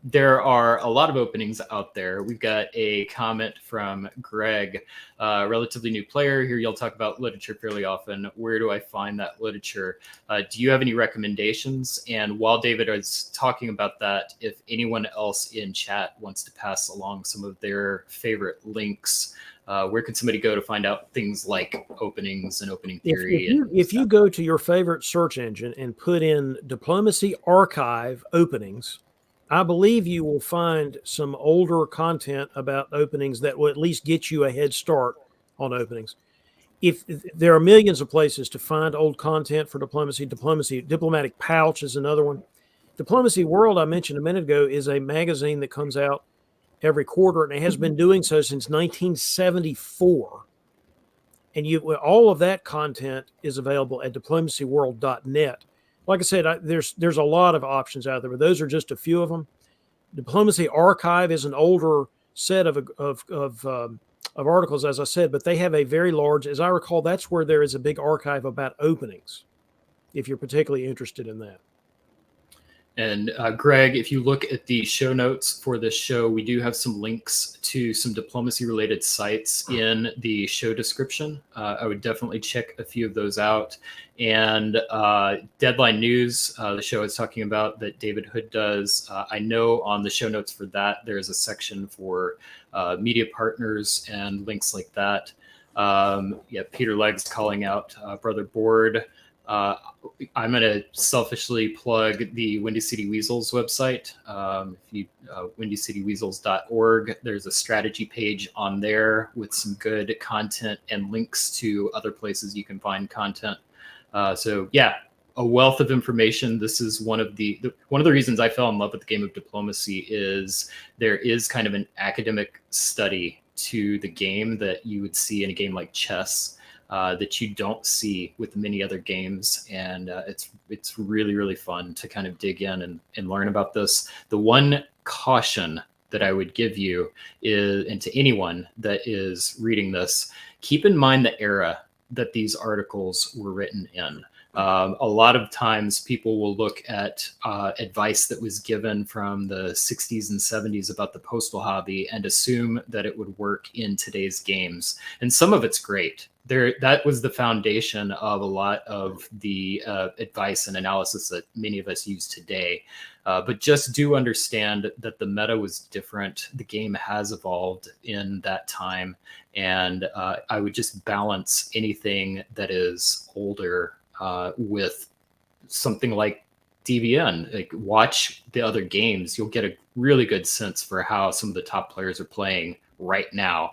there are a lot of openings out there. We've got a comment from Greg, relatively new player. Here you'll talk about literature fairly often. Where do I find that literature? Do you have any recommendations? And while David is talking about that, if anyone else in chat wants to pass along some of their favorite links, where can somebody go to find out things like openings and opening theory? If you go to your favorite search engine and put in Diplomacy Archive openings, I believe you will find some older content about openings that will at least get you a head start on openings. If there are millions of places to find old content for Diplomatic Pouch is another one. Diplomacy World, I mentioned a minute ago, is a magazine that comes out every quarter, and it has been doing so since 1974. And all of that content is available at diplomacyworld.net. Like I said, there's a lot of options out there, but those are just a few of them. Diplomacy Archive is an older set of articles, as I said, but they have a very large, as I recall, that's where there is a big archive about openings, if you're particularly interested in that. And Greg, if you look at the show notes for this show, we do have some links to some diplomacy-related sites in the show description. I would definitely check a few of those out. And Deadline News, the show is talking about that David Hood does. I know on the show notes for that, there's a section for media partners and links like that. Peter Legg's calling out Brother Board. I'm going to selfishly plug the Windy City Weasels website. WindyCityWeasels.org. There's a strategy page on there with some good content and links to other places you can find content. A wealth of information. This is one of the reasons I fell in love with the game of diplomacy is there is kind of an academic study to the game that you would see in a game like chess. That you don't see with many other games. And it's really, really fun to kind of dig in and learn about this. The one caution that I would give you is, and to anyone that is reading this, keep in mind the era that these articles were written in. A lot of times people will look at advice that was given from the 60s and 70s about the postal hobby and assume that it would work in today's games. And some of it's great. That was the foundation of a lot of the advice and analysis that many of us use today. But just do understand that the meta was different. The game has evolved in that time. And I would just balance anything that is older with something like DVN. Like, watch the other games. You'll get a really good sense for how some of the top players are playing right now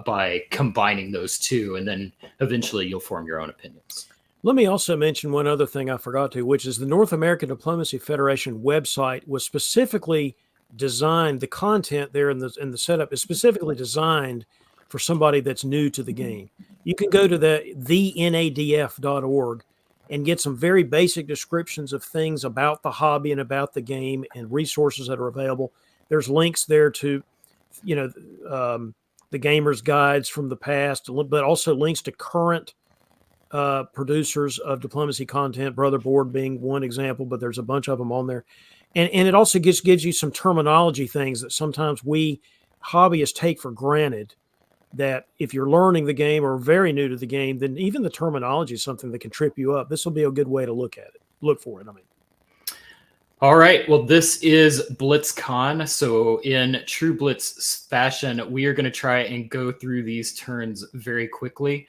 by combining those two, and then eventually you'll form your own opinions. Let me also mention one other thing I forgot to, which is the North American Diplomacy Federation website was specifically designed, the content there in the setup is specifically designed for somebody that's new to the game. You can go to the NADF.org and get some very basic descriptions of things about the hobby and about the game and resources that are available. There's links there to, the gamers' guides from the past, but also links to current producers of diplomacy content, Brotherboard being one example, but there's a bunch of them on there. And it also gives you some terminology things that sometimes we hobbyists take for granted, that if you're learning the game or very new to the game, then even the terminology is something that can trip you up. This will be a good way to look for it. All right. Well, this is BlitzCon. So in true Blitz fashion, we are going to try and go through these turns very quickly.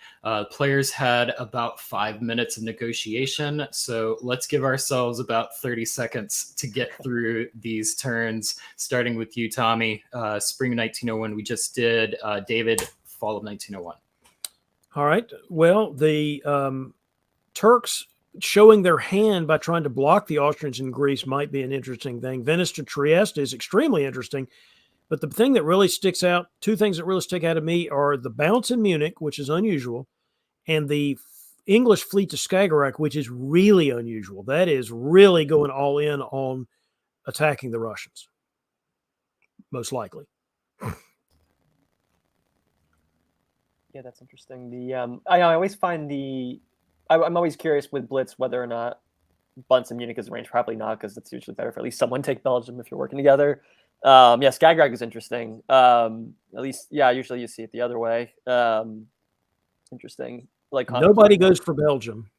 Players had about 5 minutes of negotiation. So let's give ourselves about 30 seconds to get through these turns, starting with you, Tommy. Spring 1901 we just did. David, fall of 1901. All right. Well, the Turks showing their hand by trying to block the Austrians in Greece might be an interesting thing. Venice to Trieste is extremely interesting. But the thing that really sticks out, two things that really stick out to me are the bounce in Munich, which is unusual, and the English fleet to Skagerrak, which is really unusual. That is really going all in on attacking the Russians, most likely. Yeah, that's interesting. I always find I'm always curious with Blitz whether or not Bunsen Munich is arranged. Probably not, because it's usually better for at least someone take Belgium if you're working together. Skagerrak is interesting. At least, usually you see it the other way. Interesting. Like nobody goes for Belgium.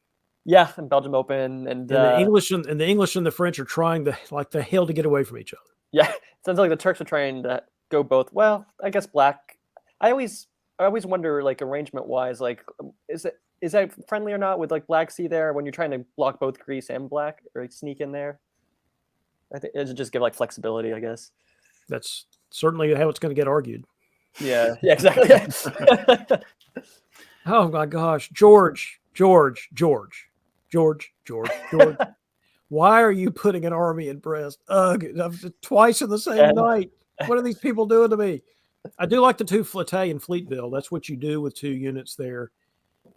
Yeah, and Belgium Open, and the English and the French are trying the hell to get away from each other. Yeah, it sounds like the Turks are trying to go both. Well, I guess black. I always wonder, like, arrangement wise, like, is that friendly or not with like Black Sea there when you're trying to block both Greece and black, or like sneak in there? I think it should just give like flexibility, I guess. That's certainly how it's going to get argued. Yeah, exactly. Oh my gosh, George. Why are you putting an army in Brest? Twice in the same night. What are these people doing to me? I do like the 2 Italian fleet build. That's what you do with 2 units there.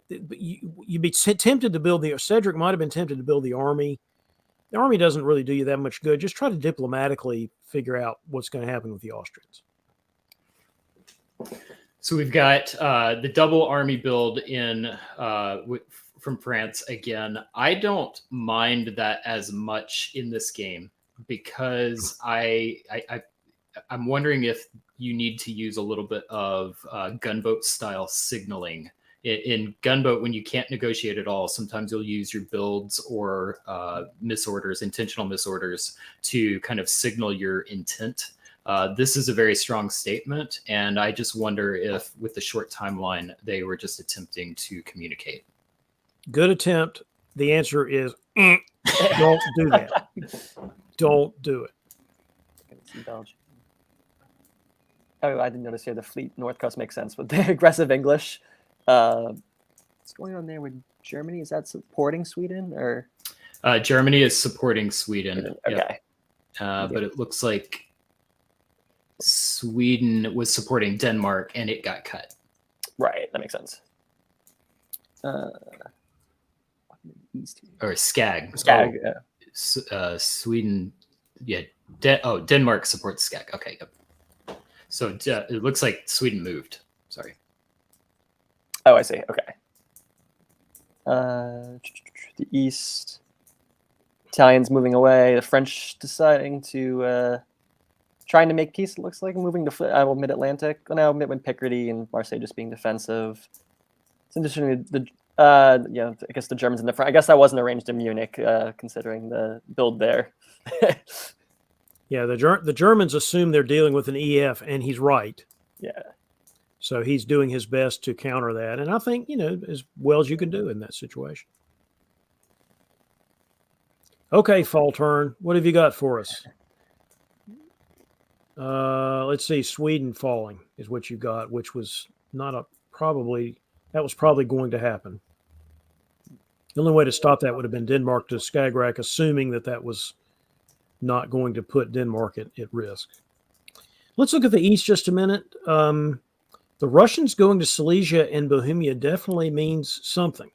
But you'd be tempted to build Cedric might have been tempted to build the army. The army doesn't really do you that much good. Just try to diplomatically figure out what's going to happen with the Austrians. So we've got the double army build in from France again. I don't mind that as much in this game, because I'm wondering if you need to use a little bit of gunboat style signaling. In gunboat, when you can't negotiate at all, sometimes you'll use your builds or misorders, intentional misorders, to kind of signal your intent. This is a very strong statement, and I just wonder if, with the short timeline, they were just attempting to communicate. Good attempt. The answer is don't do that. Don't do it. Oh, I didn't notice here the fleet north coast makes sense with the aggressive English. What's going on there with Germany? Is that supporting Sweden, or? Germany is supporting Sweden. Okay. Yep. But it looks like Sweden was supporting Denmark and it got cut. Right, that makes sense. Or Skag. Skag, yeah. Sweden, yeah. Denmark supports Skag. Okay, yep. So it looks like Sweden moved. Sorry. Oh, I see. Okay. The East. Italians moving away. The French deciding to trying to make peace. It looks like moving to mid-Atlantic. Now with Picardy and Marseille just being defensive. It's interesting. I guess the Germans in the front. I guess that wasn't arranged in Munich, considering the build there. Yeah, the Germans assume they're dealing with an EF, and he's right. Yeah. So he's doing his best to counter that, and I think, as well as you can do in that situation. Okay, fall turn. What have you got for us? Let's see. Sweden falling is what you got, which was that was probably going to happen. The only way to stop that would have been Denmark to Skagerrak, assuming that was not going to put Denmark at risk. Let's look at the East just a minute. The Russians going to Silesia and Bohemia definitely means something.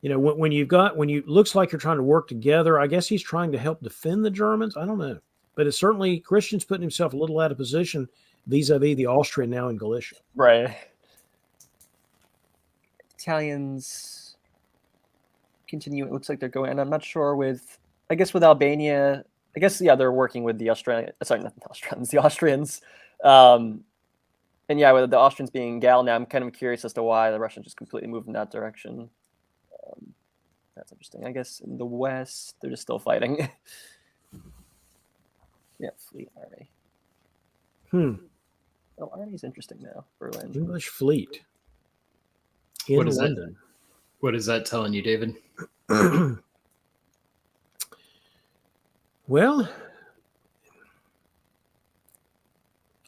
You know, when you looks like you're trying to work together, I guess he's trying to help defend the Germans. I don't know, but it's certainly Christian's putting himself a little out of position vis-a-vis the Austrian now in Galicia. Right. Italians continue. It looks like they're going, and I'm not sure with. I guess with Albania. I guess they're working with the Australian. Sorry, not the Australians. The Austrians. And yeah, with the Austrians being Gal now, I'm kind of curious as to why the Russians just completely moved in that direction. That's interesting. I guess in the West, they're just still fighting. Yeah, fleet army. Oh, army's interesting now. Berlin. English fleet in London. What is that telling you, David? Well,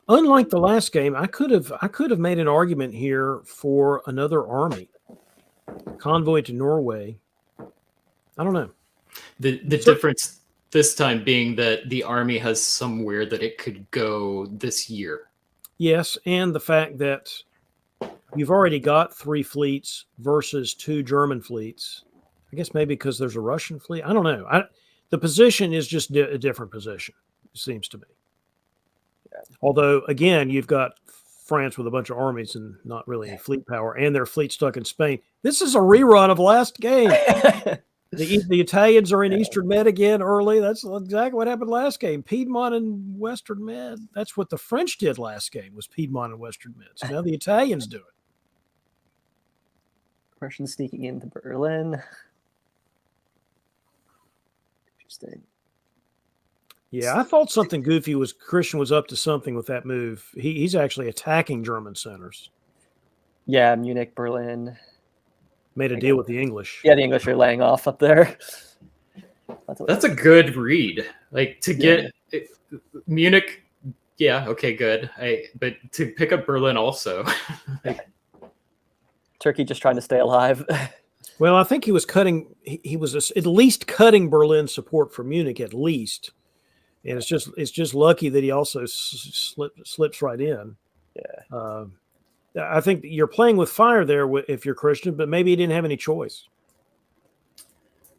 unlike the last game, I could have made an argument here for another army, convoy to Norway. I don't know. The difference this time being that the army has somewhere that it could go this year. Yes, and the fact that you've already got 3 fleets versus 2 German fleets. I guess maybe because there's a Russian fleet. I don't know. The position is just a different position, it seems to me. Although, again, you've got France with a bunch of armies and not really any fleet power, and their fleet stuck in Spain. This is a rerun of last game. The Italians are in Eastern Med again early. That's exactly what happened last game. Piedmont and Western Med. That's what the French did last game, was Piedmont and Western Med. So now the Italians do it. Russians sneaking into Berlin. Interesting. Yeah, I thought something goofy was Christian was up to something with that move. He's actually attacking German centers. Yeah, Munich, Berlin. Made a deal with the English. Yeah, the English are laying off up there. That's a good read. Like to get Munich. Yeah. Okay. Good. But to pick up Berlin also. Turkey just trying to stay alive. Well, I think he was cutting. He was at least cutting Berlin's support for Munich at least, and it's just lucky that he also slips right in. Yeah. I think you're playing with fire there if you're Christian, but maybe he didn't have any choice.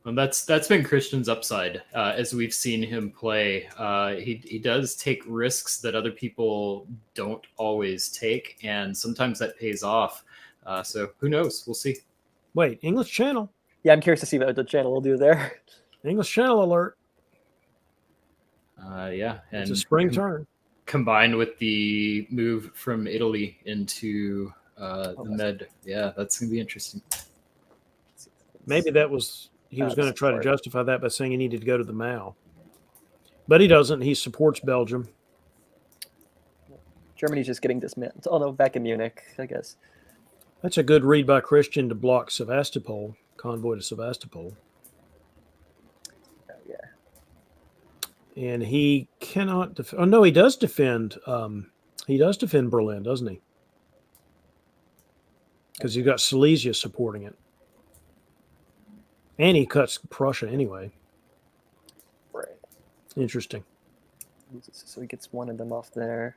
Well, that's been Christian's upside as we've seen him play. He does take risks that other people don't always take, and sometimes that pays off. So who knows? We'll see. Wait, English Channel. Yeah, I'm curious to see what the channel will do there. English Channel alert. Yeah, and it's a spring turn. Combined with the move from Italy into the Med. Yeah, that's going to be interesting. Maybe he was going to try to justify that by saying he needed to go to the Mao. But he doesn't. He supports Belgium. Germany's just getting dismantled. Oh, no, back in Munich, I guess. That's a good read by Christian to block Sevastopol, convoy to Sevastopol. Oh, yeah. And he cannot oh no, he does defend Berlin, doesn't he? Because you've got Silesia supporting it. And he cuts Prussia anyway. Right. Interesting. So he gets one of them off there.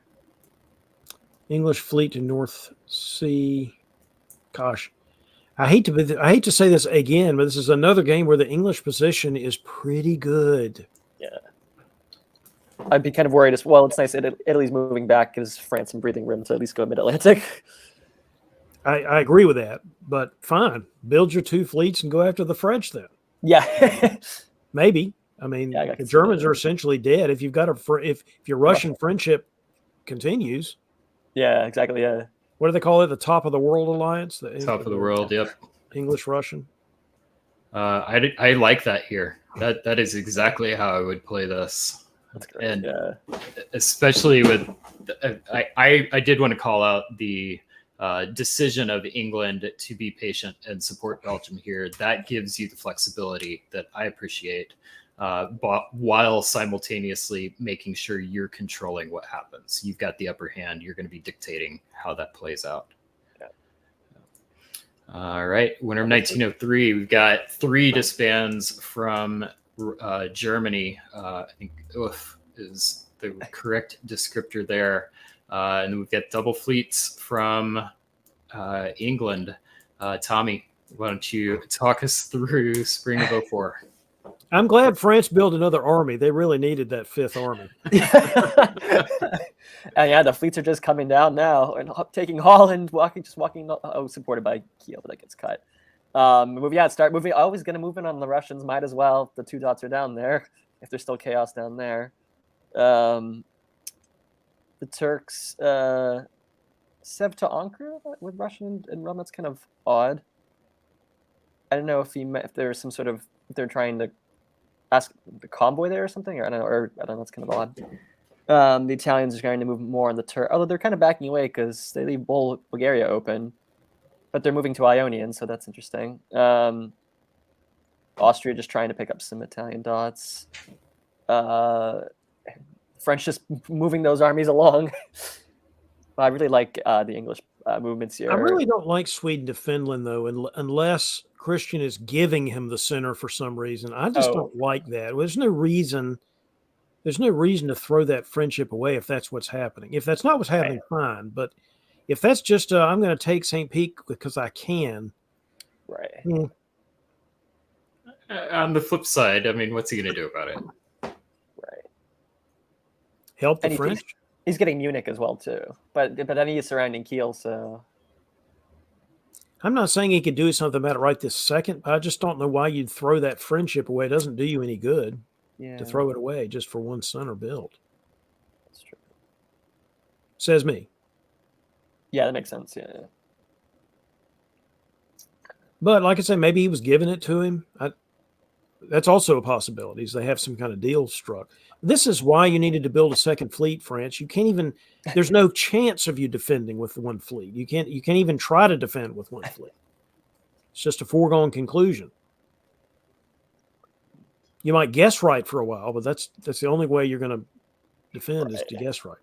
English fleet to North Sea. Gosh, I hate to say this again, but this is another game where the English position is pretty good. Yeah. I'd be kind of worried as well. It's nice that Italy's moving back, gives France some breathing room to at least go mid-Atlantic. I agree with that, but fine. Build your 2 fleets and go after the French then. Yeah. Maybe. I mean, the Germans are essentially dead. If you've got if your Russian friendship continues. Yeah, exactly. Yeah. What do they call it? The top of the world alliance? Top of the world. Yep. English Russian. I like that here. That is exactly how I would play this. That's great. And especially with, I did want to call out the decision of England to be patient and support Belgium here. That gives you the flexibility that I appreciate, but while simultaneously making sure you're controlling what happens. You've got the upper hand. You're going to be dictating how that plays out. Yeah. All right. Winter of 1903. We've got 3 disbands from Germany. I think is the correct descriptor there. And we've got double fleets from England. Tommy, why don't you talk us through Spring of 04? I'm glad France built another army. They really needed that fifth army. And yeah, the fleets are just coming down now and taking Holland, walking. Oh, supported by Kiel, but that gets cut. Start moving. Always going to move in on the Russians. Might as well. The 2 dots are down there. If there's still chaos down there, the Turks, Sev to Ankara with Russian and Rum. That's kind of odd. I don't know if there's some sort of if they're trying to ask the convoy there or something, or I don't know. It's kind of odd. The Italians are going to move more on the Turk, although they're kind of backing away because they leave Bulgaria open, but they're moving to Ionian, so that's interesting. Austria just trying to pick up some Italian dots. French just moving those armies along. I really like the English movements here. I really don't like Sweden to Finland, though, unless Christian is giving him the center for some reason. I just don't like that. There's no reason to throw that friendship away if that's what's happening. If that's not what's happening, fine. But if that's just I'm going to take St. Pete because I can. Right. On the flip side, I mean, what's he going to do about it? Right. Help the French? He's getting Munich as well, too. But then he is surrounding Kiel, so... I'm not saying he could do something about it right this second, but I just don't know why you'd throw that friendship away. It doesn't do you any good to throw it away just for one center build. That's true. Says me. Yeah, that makes sense, yeah. But like I say, maybe he was giving it to him. That's also a possibility. They have some kind of deal struck. This is why you needed to build a second fleet, France. You can't even. There's no chance of you defending with one fleet. You can't even try to defend with one fleet. It's just a foregone conclusion. You might guess right for a while, but that's the only way you're going to defend is to guess right.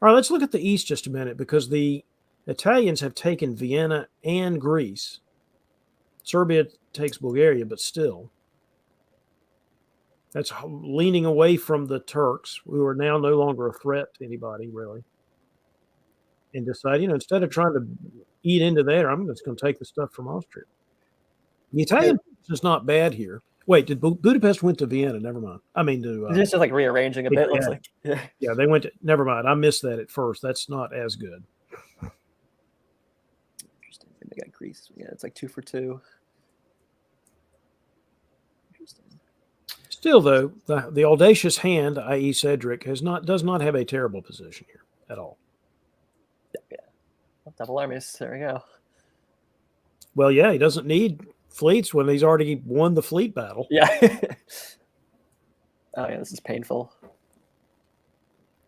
All right, let's look at the east just a minute because the Italians have taken Vienna and Greece. Serbia takes Bulgaria, but still. That's leaning away from the Turks, who are now no longer a threat to anybody, really. And decide, instead of trying to eat into there, I'm just going to take the stuff from Austria. The Italian is not bad here. Wait, did Budapest went to Vienna? Never mind. I mean, it's just like rearranging a bit. Looks like. Yeah, they went to. Never mind. I missed that at first. That's not as good. Interesting. They got Greece. Yeah, it's like 2 for 2. Still, though, the audacious hand, i.e., Cedric, does not have a terrible position here at all. Yeah, double armies. There we go. Well, yeah, he doesn't need fleets when he's already won the fleet battle. Yeah. Oh yeah, this is painful.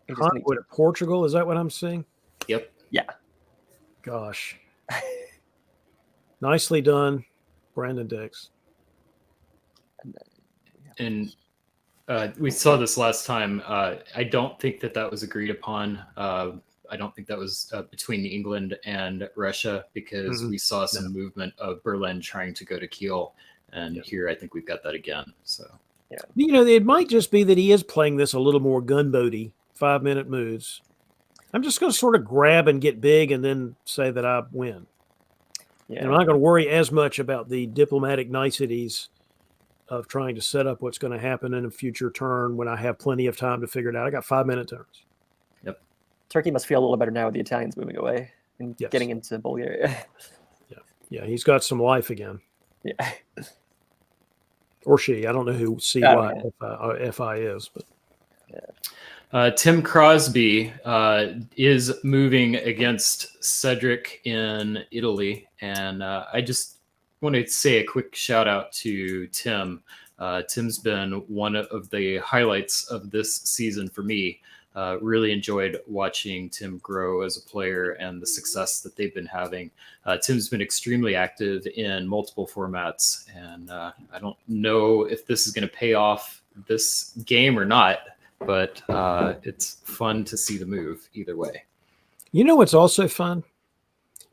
Conquest of Portugal, is that what I'm seeing? Yep. Yeah. Gosh. Nicely done, Brandon Dix. And we saw this last time. I don't think that was agreed upon. I don't think that was between England and Russia because we saw some movement of Berlin trying to go to Kiel. And here I think we've got that again. So, yeah. It might just be that he is playing this a little more gunboaty, 5-minute moves. I'm just going to sort of grab and get big and then say that I win. Yeah. And I'm not going to worry as much about the diplomatic niceties of trying to set up what's going to happen in a future turn when I have plenty of time to figure it out. I got 5-minute turns. Yep. Turkey must feel a little better now with the Italians moving away and getting into Bulgaria. Yeah, he's got some life again. Yeah. Or she. I don't know who FI is, but. Yeah. Tim Crosby is moving against Cedric in Italy, and I just want to say a quick shout out to Tim. Tim's been one of the highlights of this season for me. Really enjoyed watching Tim grow as a player and the success that they've been having. Tim's been extremely active in multiple formats, and I don't know if this is going to pay off this game or not, but it's fun to see the move either way. You know what's also fun?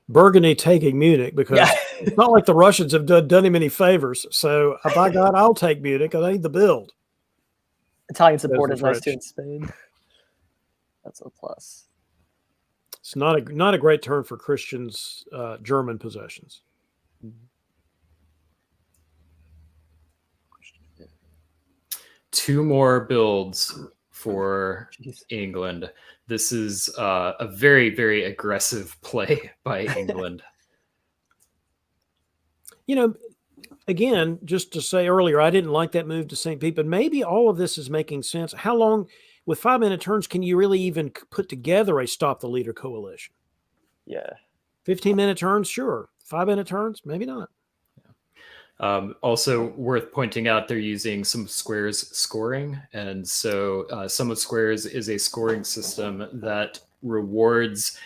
Burgundy taking Munich because it's not like the Russians have done him any favors. So by God, I'll take Munich. I need the build. Italian support is nice too in Spain. That's a plus. It's not a great turn for Christian's German possessions. 2 more builds for Jeez. England. This is a very, very aggressive play by England. You know, again, just to say earlier, I didn't like that move to St. Pete, but maybe all of this is making sense. How long, with 5-minute turns, can you really even put together a stop the leader coalition? Yeah. 15-minute turns, sure. 5-minute turns, maybe not. Also worth pointing out, they're using some squares scoring. And so Sum of Squares is a scoring system that rewards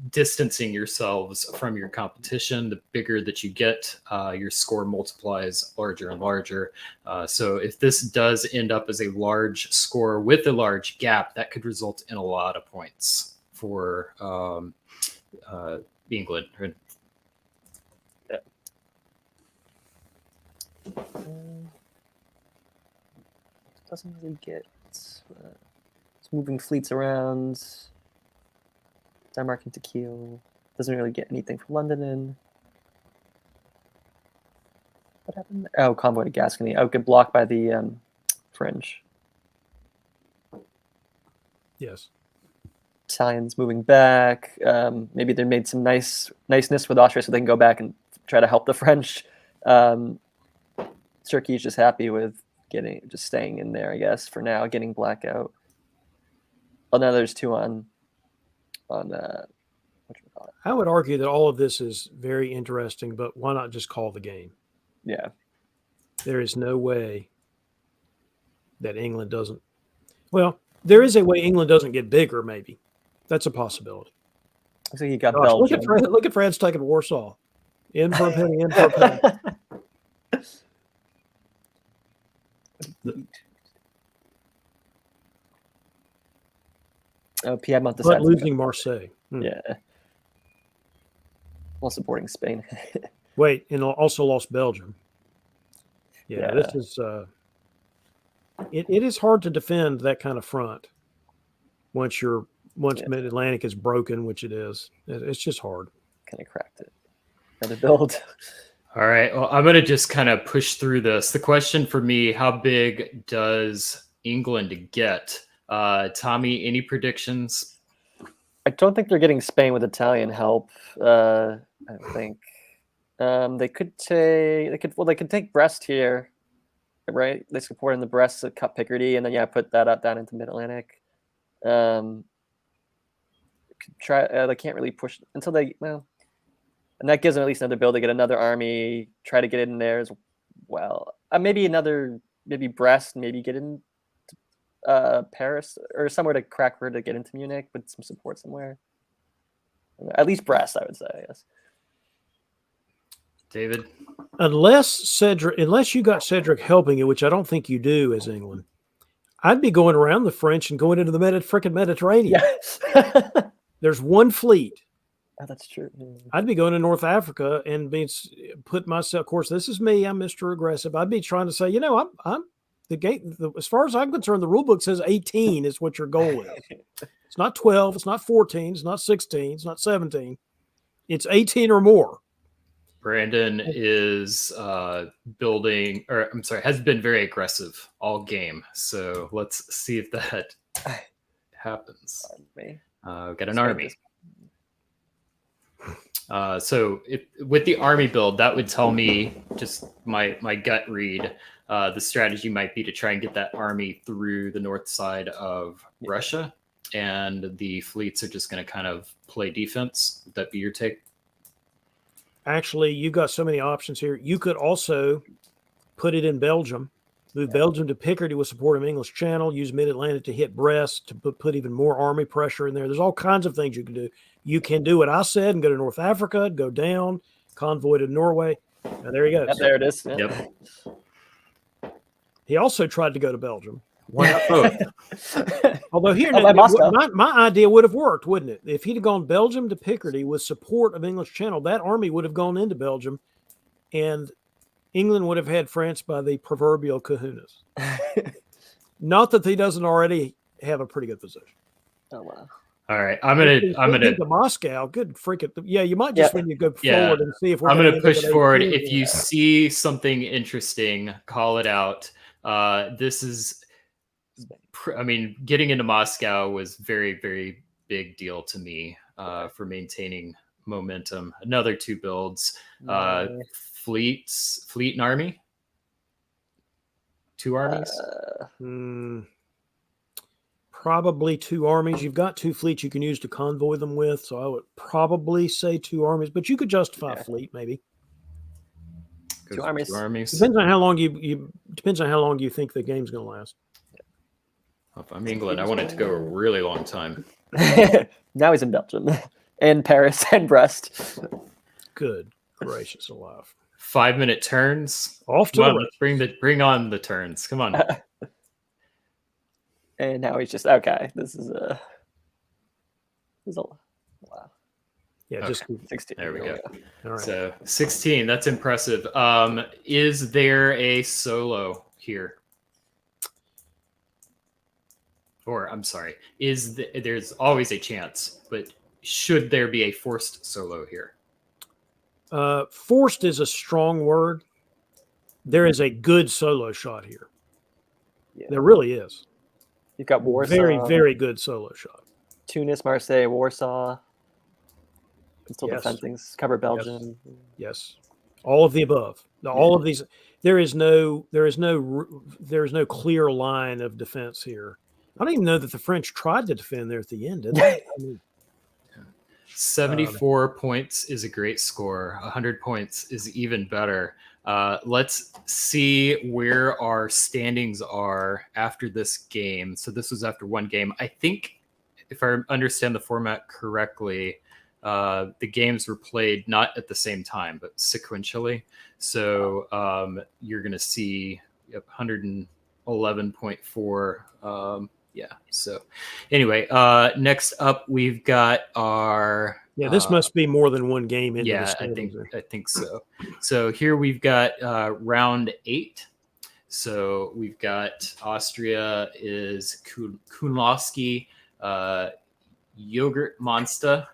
distancing yourselves from your competition. The bigger that you get, your score multiplies larger and larger. So if this does end up as a large score with a large gap, that could result in a lot of points for England. Doesn't really get it's moving fleets around. Denmark into Kiel. Doesn't really get anything from London in. What happened there? Oh, convoy to Gascony. Oh, get blocked by the French. Yes. Italians moving back. Maybe they made some niceness with Austria so they can go back and try to help the French. Turkey's just happy with just staying in there, I guess, for now, getting blackout. Oh, now there's 2 on whatchamacallit. I would argue that all of this is very interesting, but why not just call the game? Yeah. There is no way that England doesn't. Well, there is a way England doesn't get bigger, maybe. That's a possibility. So you got Gosh, Belgium. look at France taking Warsaw. In for a penny, in for a penny. Piedmont But decides to losing go. Marseille. Yeah. While supporting Spain. Wait, and also lost Belgium. Yeah. This is it is hard to defend that kind of front once Mid-Atlantic is broken, which it is. It's just hard. Kind of cracked it. Got to build. All right. Well, I'm going to just kind of push through this. The question for me, how big does England get? Tommy, any predictions? I don't think they're getting Spain with Italian help. I don't think they could take Brest here, right? They support in the Brest to cut Picardy, and then put that up down into Mid-Atlantic. They can't really push until and that gives them at least another build to get another army, try to get in there as well. Maybe Brest, maybe get in Paris or somewhere to crack her to get into Munich with some support somewhere. At least Brest, I would say, I guess. David? Unless you got Cedric helping you, which I don't think you do as England, I'd be going around the French and going into the freaking Mediterranean. Yeah. There's 1 fleet. Oh, that's true. I'd be going to North Africa and put myself. Of course, this is me. I'm Mr. Aggressive. I'd be trying to say, I'm the game. As far as I'm concerned, the rule book says 18 is what your goal is. It's not 12. It's not 14. It's not 16. It's not 17. It's 18 or more. Brandon is building, or I'm sorry, has been very aggressive all game. So let's see if that happens. Got an army. So with the army build, that would tell me, just my gut read, the strategy might be to try and get that army through the north side of Russia, and the fleets are just going to kind of play defense. Would that be your take? Actually, you've got so many options here. You could also put it in Belgium, move Belgium to Picardy with support of English Channel, use Mid-Atlantic to hit Brest to put even more army pressure in there. There's all kinds of things you can do. You can do what I said and go to North Africa, go down, convoy to Norway. And there you go. There it is. Yeah. Yep. He also tried to go to Belgium. Why not both? Although here, my idea would have worked, wouldn't it? If he'd have gone Belgium to Picardy with support of English Channel, that army would have gone into Belgium, and England would have had France by the proverbial kahunas. Not that he doesn't already have a pretty good position. Oh wow! All right, I'm gonna to Moscow. Good freaking yeah! You might just when you go forward and see if we're. I'm gonna push forward. If you see something interesting, call it out. This is, I mean, getting into Moscow was very, very big deal to me for maintaining momentum. Another 2 builds, fleet and army. 2 armies. Probably 2 armies. You've got 2 fleets you can use to convoy them with, so I would probably say 2 armies. But you could justify a fleet, maybe. 2 armies. 2 armies. Depends on how long you think the game's going to last. If I'm England, I want it to go a really long time. Now he's in Belgium and Paris and Brest. Good gracious alive! 5-minute turns. Off to Come on, bring on the turns. Come on. And now he's just okay. This is a wow. Yeah, Okay. just 16. There we go. all right. So 16. That's impressive. Is there a solo here? Or I'm sorry, there's always a chance, but should there be a forced solo here? Forced is a strong word. There is a good solo shot here. Yeah. There really is. You've got Warsaw, Very, very good solo shot. Tunis, Marseille, Warsaw. Until Yes. defendings cover Belgium. Yes, all of the above. All of these. There is no clear line of defense here. I don't even know that the French tried to defend there at the end, did they? I mean, 74 points is a great score. 100 points is even better. Let's see where our standings are after this game. So this was after 1 game. I think, if I understand the format correctly, the games were played not at the same time, but sequentially. So you're going to see 111.4. Yeah. So anyway, next up we've got our. yeah, this must be more than 1 game into the Yeah, standings. I think so. So here we've got round 8. So we've got Austria is Kunlowski, Yogurt Monster.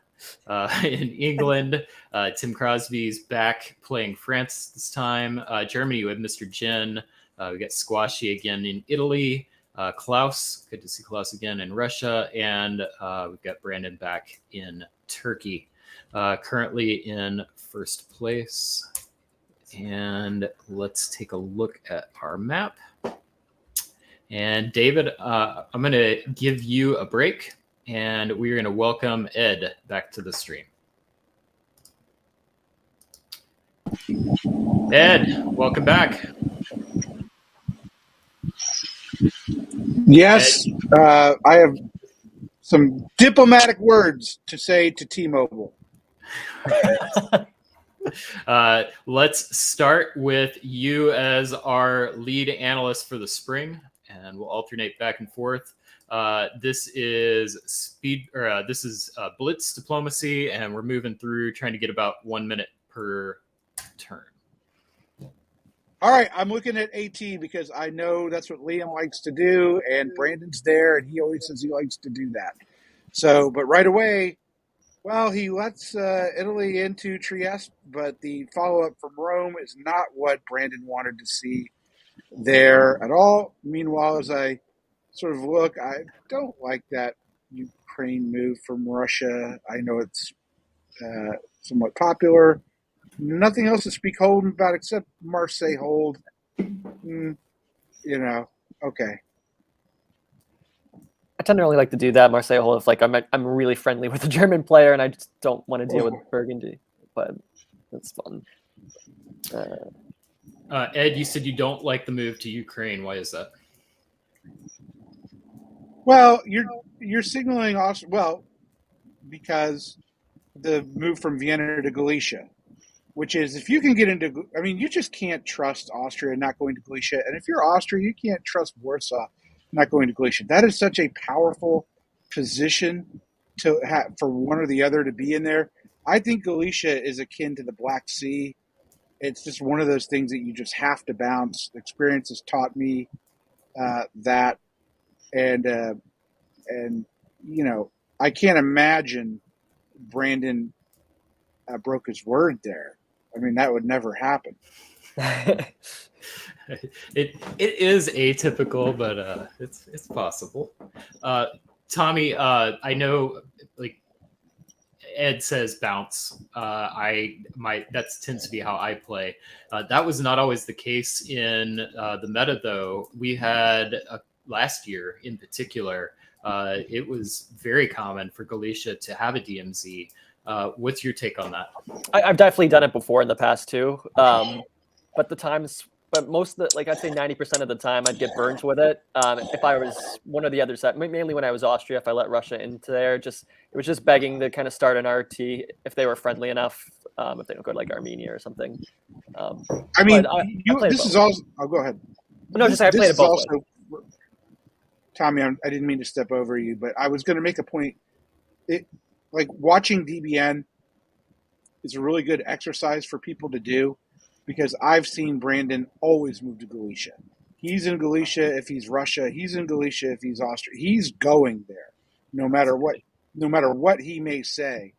In England, Tim Crosby's back playing France this time. Germany, we have Mr. Jen. We got Squashy again in Italy. Klaus, good to see Klaus again in Russia. And we've got Brandon back in Turkey. Currently in first place. And let's take a look at our map. And David, I'm going to give you a break, and we're going to welcome Ed back to the stream. Ed, welcome back. Yes, I have some diplomatic words to say to T-Mobile. Let's start with you as our lead analyst for the spring, and we'll alternate back and forth. This is Blitz diplomacy, and we're moving through trying to get about 1 minute per turn. All right, I'm looking at AT because I know that's what Liam likes to do, and Brandon's there, and he always says he likes to do that. So, but right away, well, he lets Italy into Trieste, but the follow-up from Rome is not what Brandon wanted to see there at all. Meanwhile, as I sort of look, I don't like that Ukraine move from Russia. I know it's somewhat popular. Nothing else to speak home about except Marseille hold. Okay. I tend to only like to do that Marseille hold if I'm really friendly with a German player and I just don't want to deal with Burgundy, but it's fun. Ed, you said you don't like the move to Ukraine. Why is that? Well, you're signaling also because the move from Vienna to Galicia, which is if you can get into, you just can't trust Austria not going to Galicia, and if you're Austria, you can't trust Warsaw not going to Galicia. That is such a powerful position to have for one or the other to be in there. I think Galicia is akin to the Black Sea. It's just one of those things that you just have to bounce. Experience has taught me that, and I can't imagine Brandon broke his word there. That would never happen. It is atypical, but it's possible. Tommy, I know, like Ed says, bounce. That tends to be how I play. That was not always the case in the meta, though. We had last year in particular. It was very common for Galicia to have a DMZ. What's your take on that? I've definitely done it before in the past too. But most of the, like I'd say 90% of the time I'd get burned with it. If I was one or the other side, mainly when I was Austria, if I let Russia into there, it was just begging to kind of start an RT if they were friendly enough. If they don't go to like Armenia or something. I mean, this is also. I'll go ahead. No, I played it both also, ways. Tommy, I didn't mean to step over you, but I was going to make a point. Like watching DBN is a really good exercise for people to do, because I've seen Brandon always move to Galicia. He's in Galicia if he's Russia. He's in Galicia if he's Austria. He's going there, no matter what he may say.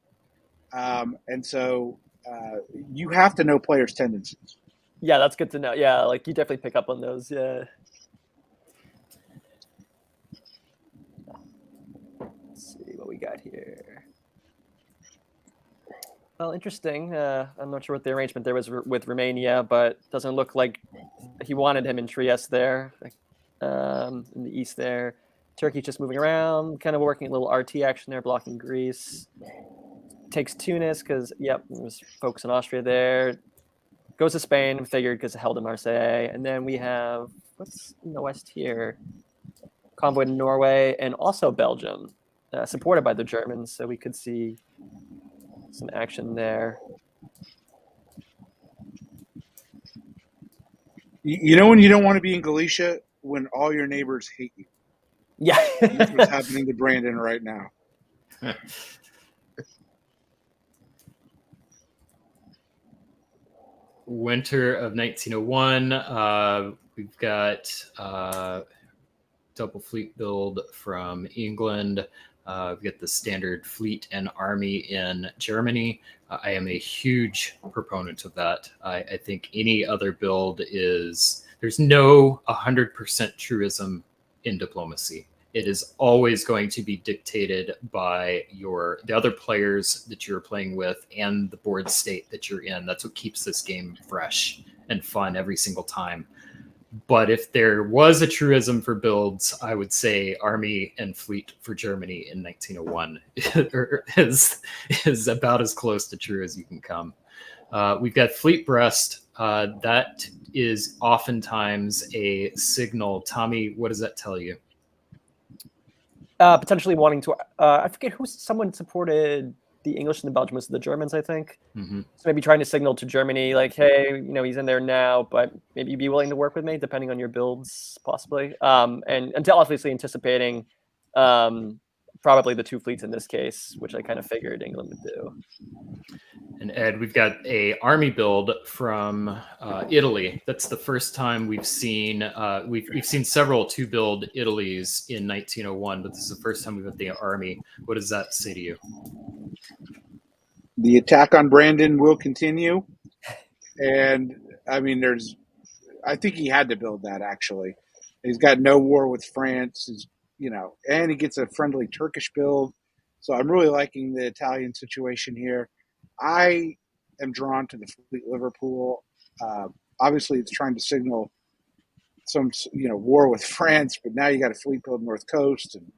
And so you have to know players' tendencies. Yeah, that's good to know. Yeah, like you definitely pick up on those. Yeah. Let's see what we got here. Well, interesting. I'm not sure what the arrangement there was with Romania, but doesn't look like he wanted him in Trieste there, in the east there. Turkey just moving around, kind of working a little RT action there, blocking Greece. Takes Tunis because, there's folks in Austria there. Goes to Spain, figured, because it held in Marseille. And then we have, what's in the west here? Convoy to Norway and also Belgium, supported by the Germans, so we could see some action there. You know when you don't want to be in Galicia? When all your neighbors hate you. Yeah. That's what's happening to Brandon right now. Winter of 1901. We've got double fleet build from England. We've got the standard fleet and army in Germany. I am a huge proponent of that. I think any other build there's no 100% truism in diplomacy. It is always going to be dictated by the other players that you're playing with and the board state that you're in. That's what keeps this game fresh and fun every single time. But if there was a truism for builds, I would say army and fleet for Germany in 1901 is about as close to true as you can come. We've got fleet breast. That is oftentimes a signal. Tommy, what does that tell you? Potentially wanting to, I forget someone supported the English and the Belgians, was the Germans, I think. Mm-hmm. So maybe trying to signal to Germany, like, hey, he's in there now, but maybe you'd be willing to work with me, depending on your builds, possibly. And until obviously anticipating probably the two fleets in this case, which I kind of figured England would do. And Ed, we've got a army build from Italy. That's the first time we've seen we've seen several two build Italys in 1901, but this is the first time we've got the army. What does that say to you? The attack on Brandon will continue, and I mean, I think he had to build that. Actually, he's got no war with France. And he gets a friendly Turkish build. So I'm really liking the Italian situation here. I am drawn to the fleet Liverpool. Obviously, it's trying to signal some war with France, but now you got a fleet build North Coast, and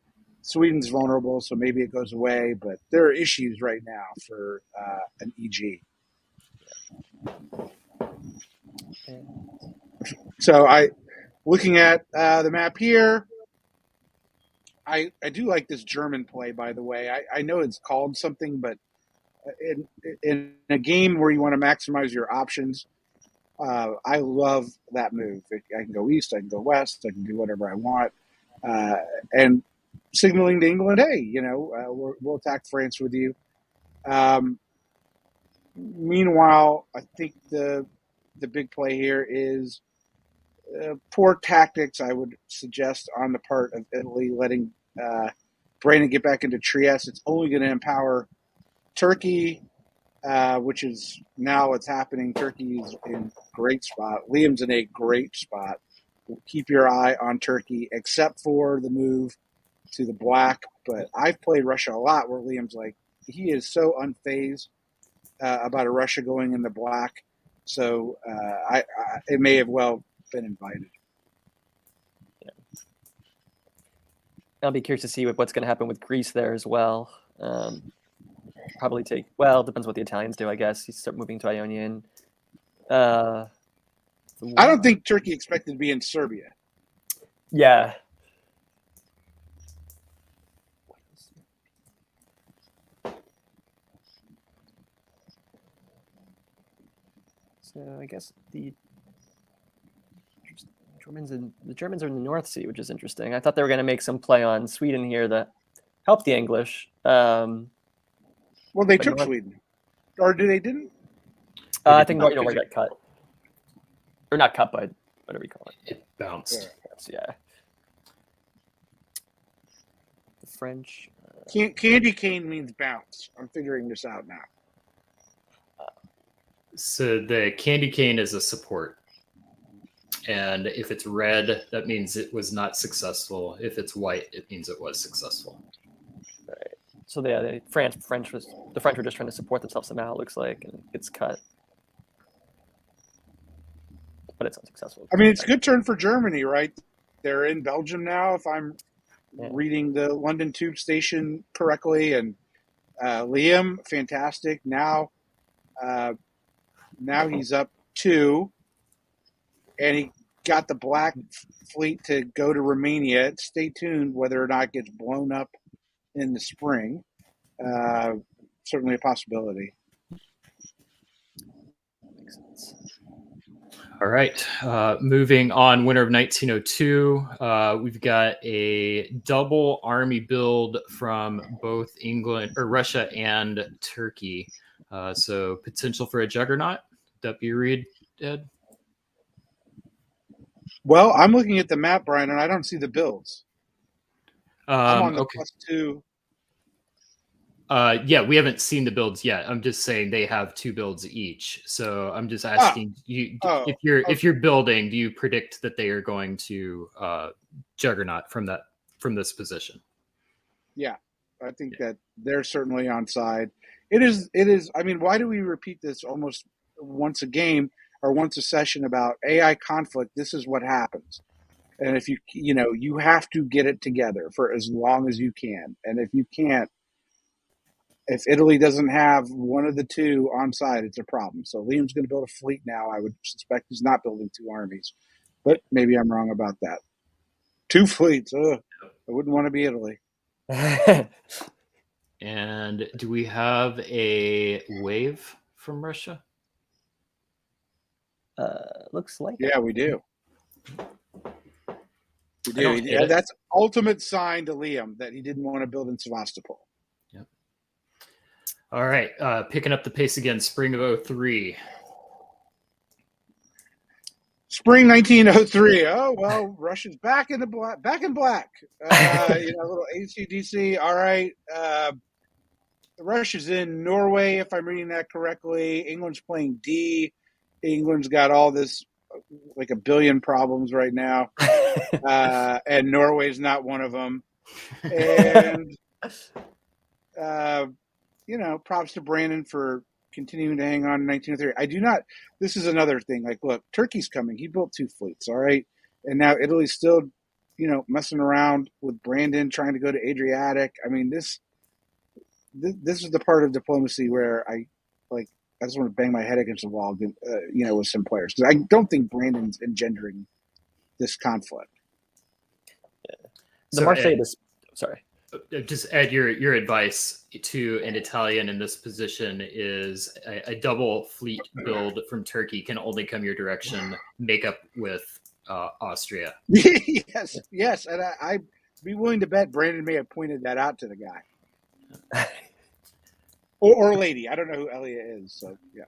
Sweden's vulnerable, so maybe it goes away. But there are issues right now for an EG. So looking at the map here, I do like this German play, by the way. I know it's called something, but in a game where you want to maximize your options, I love that move. I can go east, I can go west, I can do whatever I want. And signaling to England, hey, we'll attack France with you. Meanwhile, I think the big play here is poor tactics, I would suggest, on the part of Italy, letting Brandon get back into Trieste. It's only going to empower Turkey. which is now what's happening. Turkey's in great spot. Liam's in a great spot. Keep your eye on Turkey, except for the move to the black. But I've played Russia a lot where Liam's like, he is so unfazed about a Russia going in the black. So it may have well been invited. Yeah. I'll be curious to see what's going to happen with Greece there as well. Probably take, well, it depends what the Italians do, I guess. You start moving to Ionian. I don't think Turkey expected to be in Serbia. Yeah. So I guess the Germans are in the North Sea, which is interesting. I thought they were going to make some play on Sweden here that helped the English. Well, they took Sweden, or they didn't? I think where it got cut, or not cut, but whatever you call it. It bounced. Yeah. The French. Candy cane means bounce. I'm figuring this out now. So the candy cane is a support. And if it's red, that means it was not successful. If it's white, it means it was successful. Right. So the French were just trying to support themselves somehow, it looks like, and it gets cut. But it's unsuccessful. I mean, it's a good turn for Germany, right? They're in Belgium now, if I'm reading the London Tube Station correctly. And Liam, fantastic. Now he's up 2. And he got the Black Fleet to go to Romania. Stay tuned whether or not it gets blown up in the spring. Certainly a possibility. Makes sense. All right. Moving on, winter of 1902. We've got a double army build from both Russia and Turkey. So potential for a juggernaut. Would that be read, Ed? Well, I'm looking at the map, Brian, and I don't see the builds. I'm on the Okay. +2. Yeah, we haven't seen the builds yet. I'm just saying they have 2 builds each. So I'm just asking if you're building, do you predict that they are going to juggernaut from this position? Yeah, I think that they're certainly on side. It is. I mean, why do we repeat this almost once a game or once a session about AI conflict? This is what happens. And if you have to get it together for as long as you can. And if you can't, if Italy doesn't have one of the 2 on side, it's a problem. So Liam's going to build a fleet now. I would suspect he's not building 2 armies, but maybe I'm wrong about that. 2 fleets. Ugh, I wouldn't want to be Italy. And do we have a wave from Russia? Looks like Yeah, we do. We do. Yeah, that's ultimate sign to Liam that he didn't want to build in Sevastopol. Yep. All right, picking up the pace again. Spring of 03. Spring 1903. Oh well, Russia's back in black. Little ACDC. All right. Russia's in Norway, if I'm reading that correctly. England's playing D. England's got all this, like a billion problems right now. And Norway's not one of them. And, props to Brandon for continuing to hang on in 1903. This is another thing. Like, look, Turkey's coming. He built 2 fleets, all right? And now Italy's still, messing around with Brandon, trying to go to Adriatic. I mean, this is the part of diplomacy where I just want to bang my head against the wall, with some players. Because I don't think Brandon's engendering this conflict. Yeah. The Marseille sorry. Just add your advice to an Italian in this position is a double fleet build from Turkey can only come your direction. Make up with Austria. yes, and I'd be willing to bet Brandon may have pointed that out to the guy. Or lady. I don't know who Elia is. So, yeah.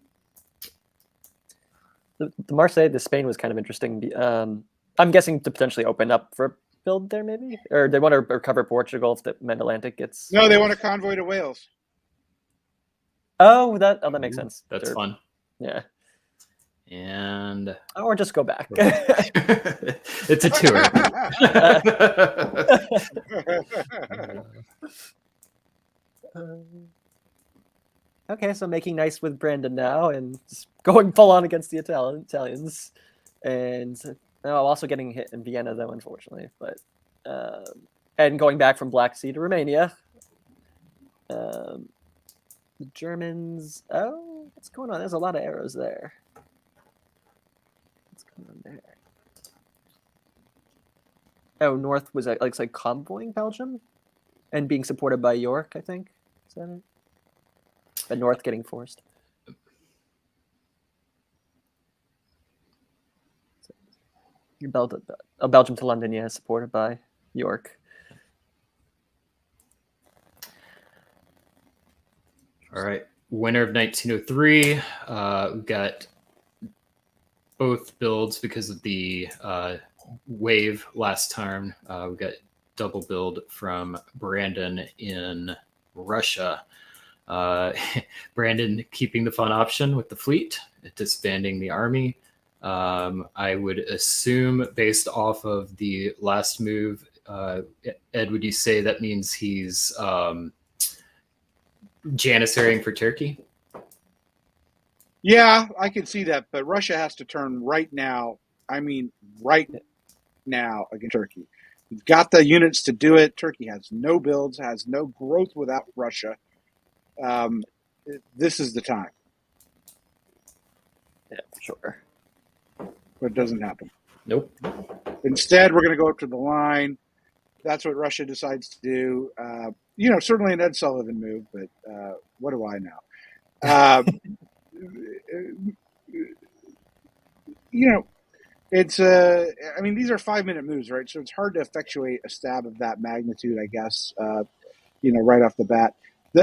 The Marseille, the Spain was kind of interesting. I'm guessing to potentially open up for a build there, maybe? Or they want to recover Portugal if the Mid-Atlantic gets... No, they want a convoy to Wales. Oh, that makes sense. That's Sure. fun. Yeah. And Or just go back. it's a tour. Okay, so making nice with Brandon now and just going full on against the Italians. And also getting hit in Vienna, though, unfortunately. But and going back from Black Sea to Romania. The Germans. Oh, what's going on? There's a lot of arrows there. What's going on there? Oh, North was like convoying Belgium and being supported by York, I think. Is that it? The North getting forced. Belgium to London, yeah, supported by York. All right. Winter of 1903. We've got both builds because of the wave last time. We got double build from Brandon in Russia. Brandon keeping the fun option with the fleet, disbanding the army. I would assume, based off of the last move, Ed, would you say that means he's janissarying for Turkey? Yeah, I can see that, but Russia has to turn right now. I mean, right now against Turkey. We've got the units to do it. Turkey has no builds, has no growth without Russia. This is the time. Yeah, for sure. But it doesn't happen. Nope. Instead, we're going to go up to the line. That's what Russia decides to do. Certainly an Ed Sullivan move, but what do I know? It's these are 5-minute moves, right? So it's hard to effectuate a stab of that magnitude, I guess, right off the bat.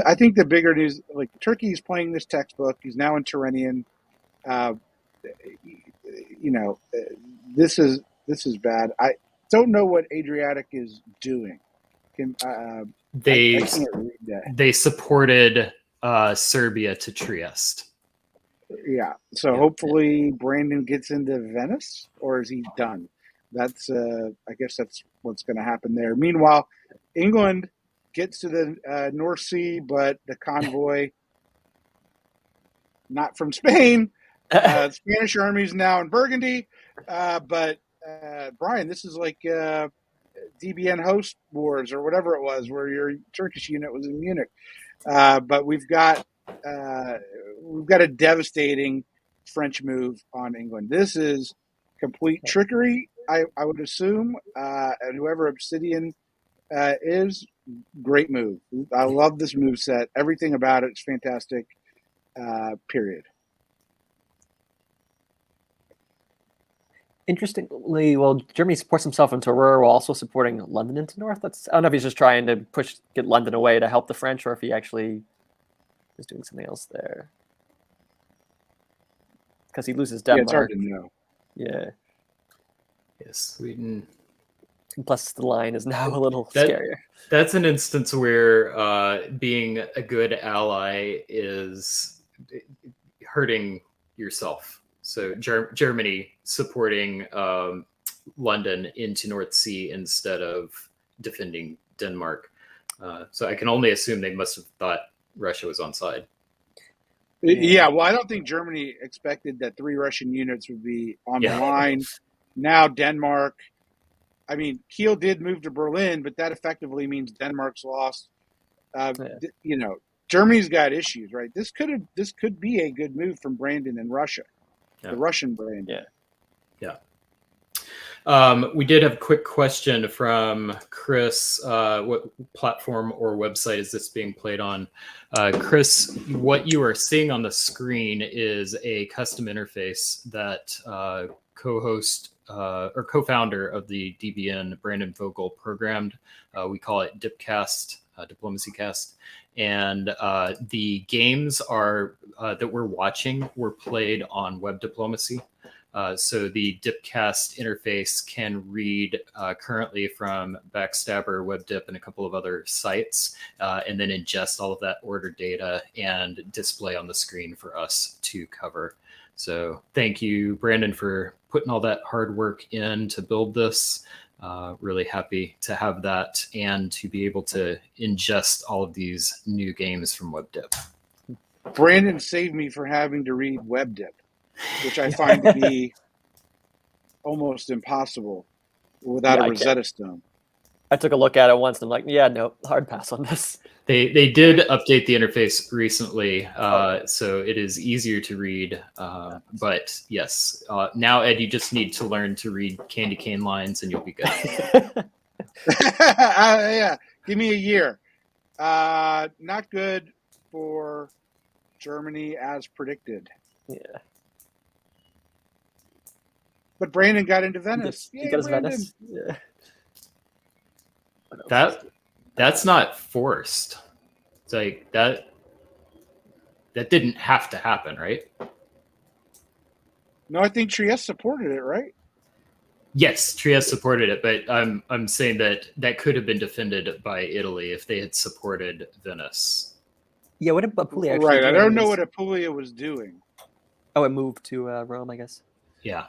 I think the bigger news, like Turkey's playing this textbook. He's now in Tyrrhenian. This is bad. I don't know what Adriatic is doing. They I can't read that. They supported Serbia to Trieste. Yeah. So hopefully Brandon gets into Venice, or is he done? That's I guess that's what's going to happen there. Meanwhile, England gets to the North Sea, but the convoy, not from Spain. Spanish army's now in Burgundy. But Brian, this is like DBN host wars or whatever it was, where your Turkish unit was in Munich. But we've got a devastating French move on England. This is complete trickery, I would assume. And whoever Obsidian is, great move. I love this move set. Everything about it is fantastic. Period. Interestingly, well, Germany supports himself into Ruhr while also supporting London into North. I don't know if he's just trying to get London away to help the French, or if he actually is doing something else there. Because he loses Denmark. Yeah, it's hard to know. Yeah. Yes, Sweden. And plus, the line is now a little scarier. That's an instance where being a good ally is hurting yourself. So Germany supporting London into North Sea instead of defending Denmark. So I can only assume they must have thought Russia was on side. Yeah, well, I don't think Germany expected that 3 Russian units would be on the line. Now Denmark, Kiel did move to Berlin, but that effectively means Denmark's lost. Germany's got issues, right? This could be a good move from Brandon in Russia, the Russian Brandon. Yeah. We did have a quick question from Chris. What platform or website is this being played on? Chris, what you are seeing on the screen is a custom interface that co-host or co-founder of the DBN, Brandon Vogel, programmed. We call it Dipcast, Diplomacy Cast. And the games that we're watching were played on Web Diplomacy. So the Dipcast interface can read currently from Backstabber, WebDip, and a couple of other sites, and then ingest all of that order data and display on the screen for us to cover. So thank you, Brandon, for putting all that hard work in to build this. Really happy to have that and to be able to ingest all of these new games from WebDip. Brandon saved me from having to read WebDip, which I find to be almost impossible without a Rosetta Stone. I took a look at it once and I'm like, yeah, no, hard pass on this. They did update the interface recently, so it is easier to read. But yes, now, Ed, you just need to learn to read candy cane lines and you'll be good. Yeah, give me a year. Not good for Germany as predicted. Yeah. But Brandon got into Venice. He got his Venice. Yeah. That's not forced. It's like that didn't have to happen, right? No, I think Trieste supported it, right? Yes, Trieste supported it, but I'm saying that could have been defended by Italy if they had supported Venice. Yeah, what did Apulia actually Right, do? I don't know what Apulia was doing. Oh, it moved to Rome, I guess. Yeah.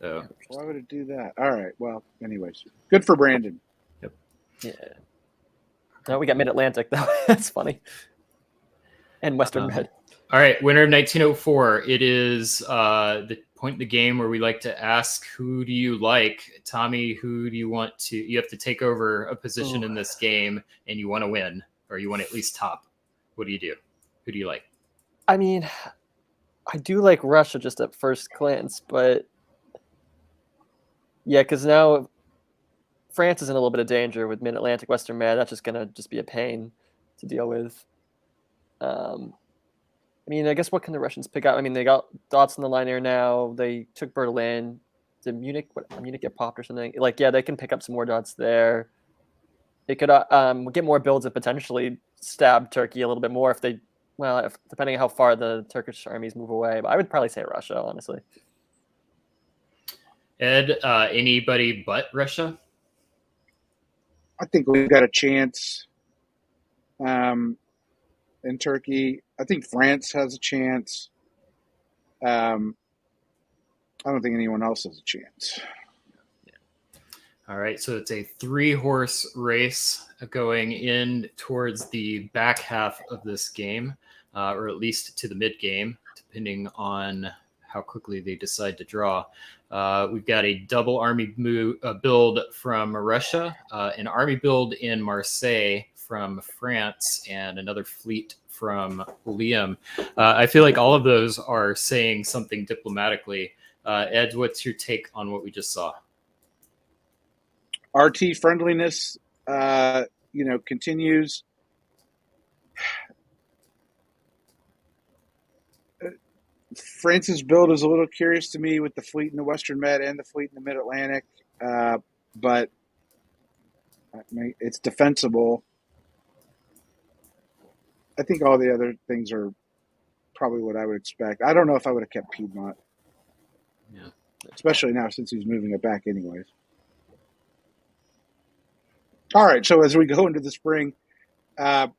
So why would it do that? All right. Well, anyways, good for Brandon. Yep. Yeah. No, we got Mid-Atlantic though. That's funny. And Western Med. All right, winner of 1904. It is the point in the game where we like to ask, who do you like? Tommy, who do you want to? You have to take over a position in this game, and you want to win, or you want to at least top. What do you do? Who do you like? I mean, I do like Russia just at first glance, but yeah, because now France is in a little bit of danger with Mid-Atlantic, Western Med. That's just gonna be a pain to deal with. I mean, I guess what can the Russians pick up? I mean, they got dots on the line here now. They took Berlin. Did Munich get popped or something? Like, yeah, they can pick up some more dots there. They could get more builds and potentially stab Turkey a little bit more depending on how far the Turkish armies move away. But I would probably say Russia, honestly. Ed, anybody but Russia? I think we've got a chance in Turkey. I think France has a chance. I don't think anyone else has a chance. All right, so it's a 3-horse race going in towards the back half of this game, or at least to the mid-game, depending on how quickly they decide to draw. We've got a double army build from Russia, an army build in Marseille from France, and another fleet from Liam. I feel like all of those are saying something diplomatically. Ed, what's your take on what we just saw? RT friendliness, continues. France's build is a little curious to me with the fleet in the Western Med and the fleet in the Mid-Atlantic, but it's defensible. I think all the other things are probably what I would expect. I don't know if I would have kept Piedmont. Yeah. Especially now since he's moving it back anyways. All right, so as we go into the spring, let's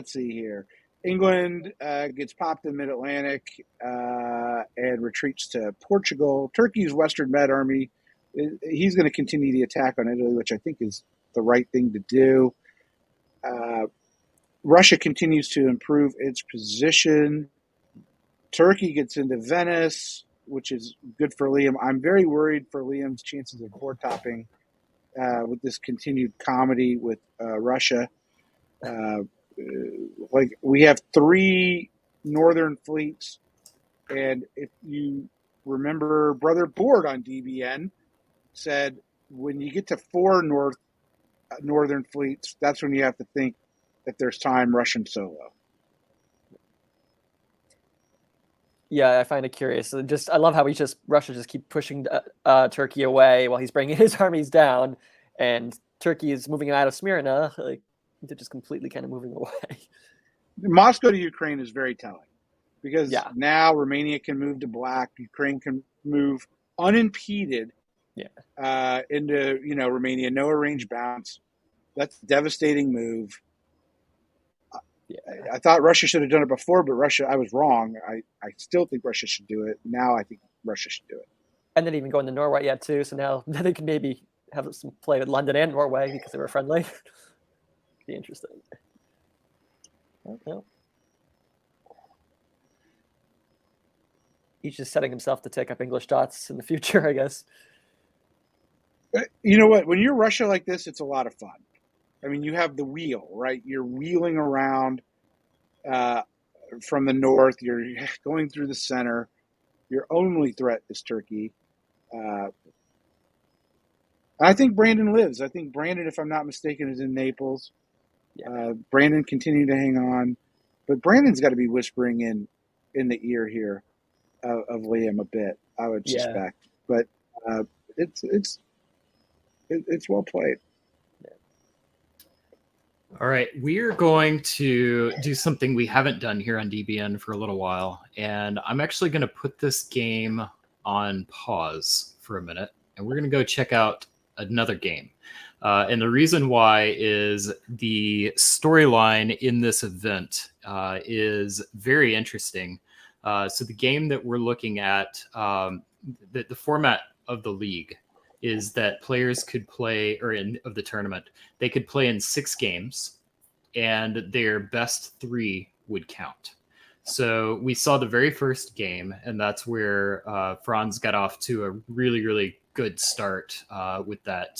see here. England gets popped in Mid-Atlantic and retreats to Portugal. Turkey's Western Med army, he's going to continue the attack on Italy, which I think is the right thing to do. Russia continues to improve its position. Turkey gets into Venice, which is good for Liam. I'm very worried for Liam's chances of board topping with this continued comedy with Russia. We have 3 northern fleets, and if you remember, Brother Board on DBN said when you get to 4 northern fleets, that's when you have to think that there's time Russian solo. Yeah, I find it curious. I love how Russia just keep pushing Turkey away while he's bringing his armies down, and Turkey is moving out of Smyrna. Like, they're just completely kind of moving away. Moscow to Ukraine is very telling. because now Romania can move to black, Ukraine can move unimpeded into Romania, no arranged bounce. That's a devastating move. I thought Russia should have done it before, but I was wrong. I still think Russia should do it. Now I think Russia should do it. And then even going to Norway yet too. So now they can maybe have some play with London and Norway because they were friendly. Be interesting. Okay. He's just setting himself to take up English dots in the future, I guess. You know what? When you're Russia like this, it's a lot of fun. I mean, you have the wheel, right? You're wheeling around from the north. You're going through the center. Your only threat is Turkey. I think Brandon lives. I think Brandon, if I'm not mistaken, is in Naples. Brandon continued to hang on. But Brandon's got to be whispering in the ear here of Liam a bit, I would suspect. But it's well played. All right, we're going to do something we haven't done here on DBN for a little while, and I'm actually going to put this game on pause for a minute, and we're going to go check out another game. And the reason why is the storyline in this event is very interesting. So the game that we're looking at, the format of the league is that players could play, of the tournament, they could play in 6 games, and their best 3 would count. So we saw the very first game, and that's where Franz got off to a really, really good start with that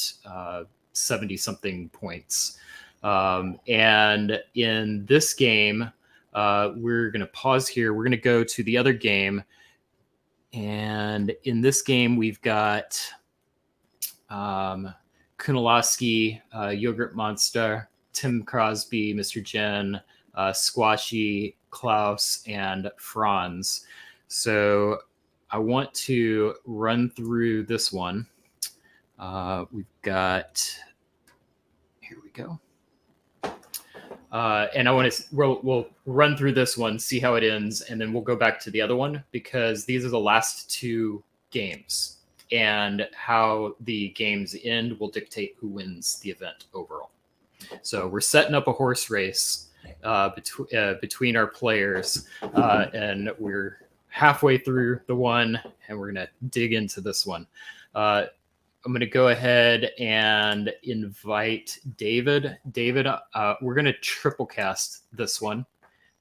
70-something points. And in this game, we're going to pause here. We're going to go to the other game. And in this game, we've got Kunalowski, Yogurt Monster, Tim Crosby, Mr. Jen, Squashy, Klaus, and Franz. So I want to run through this one. We've got, here we go. And I want to, we'll run through this one, see how it ends, and then we'll go back to the other one because these are the last 2 games. And how the games end will dictate who wins the event overall. So we're setting up a horse race between our players, and we're halfway through the one, and we're going to dig into this one. I'm going to go ahead and invite David. David, we're going to triple cast this one.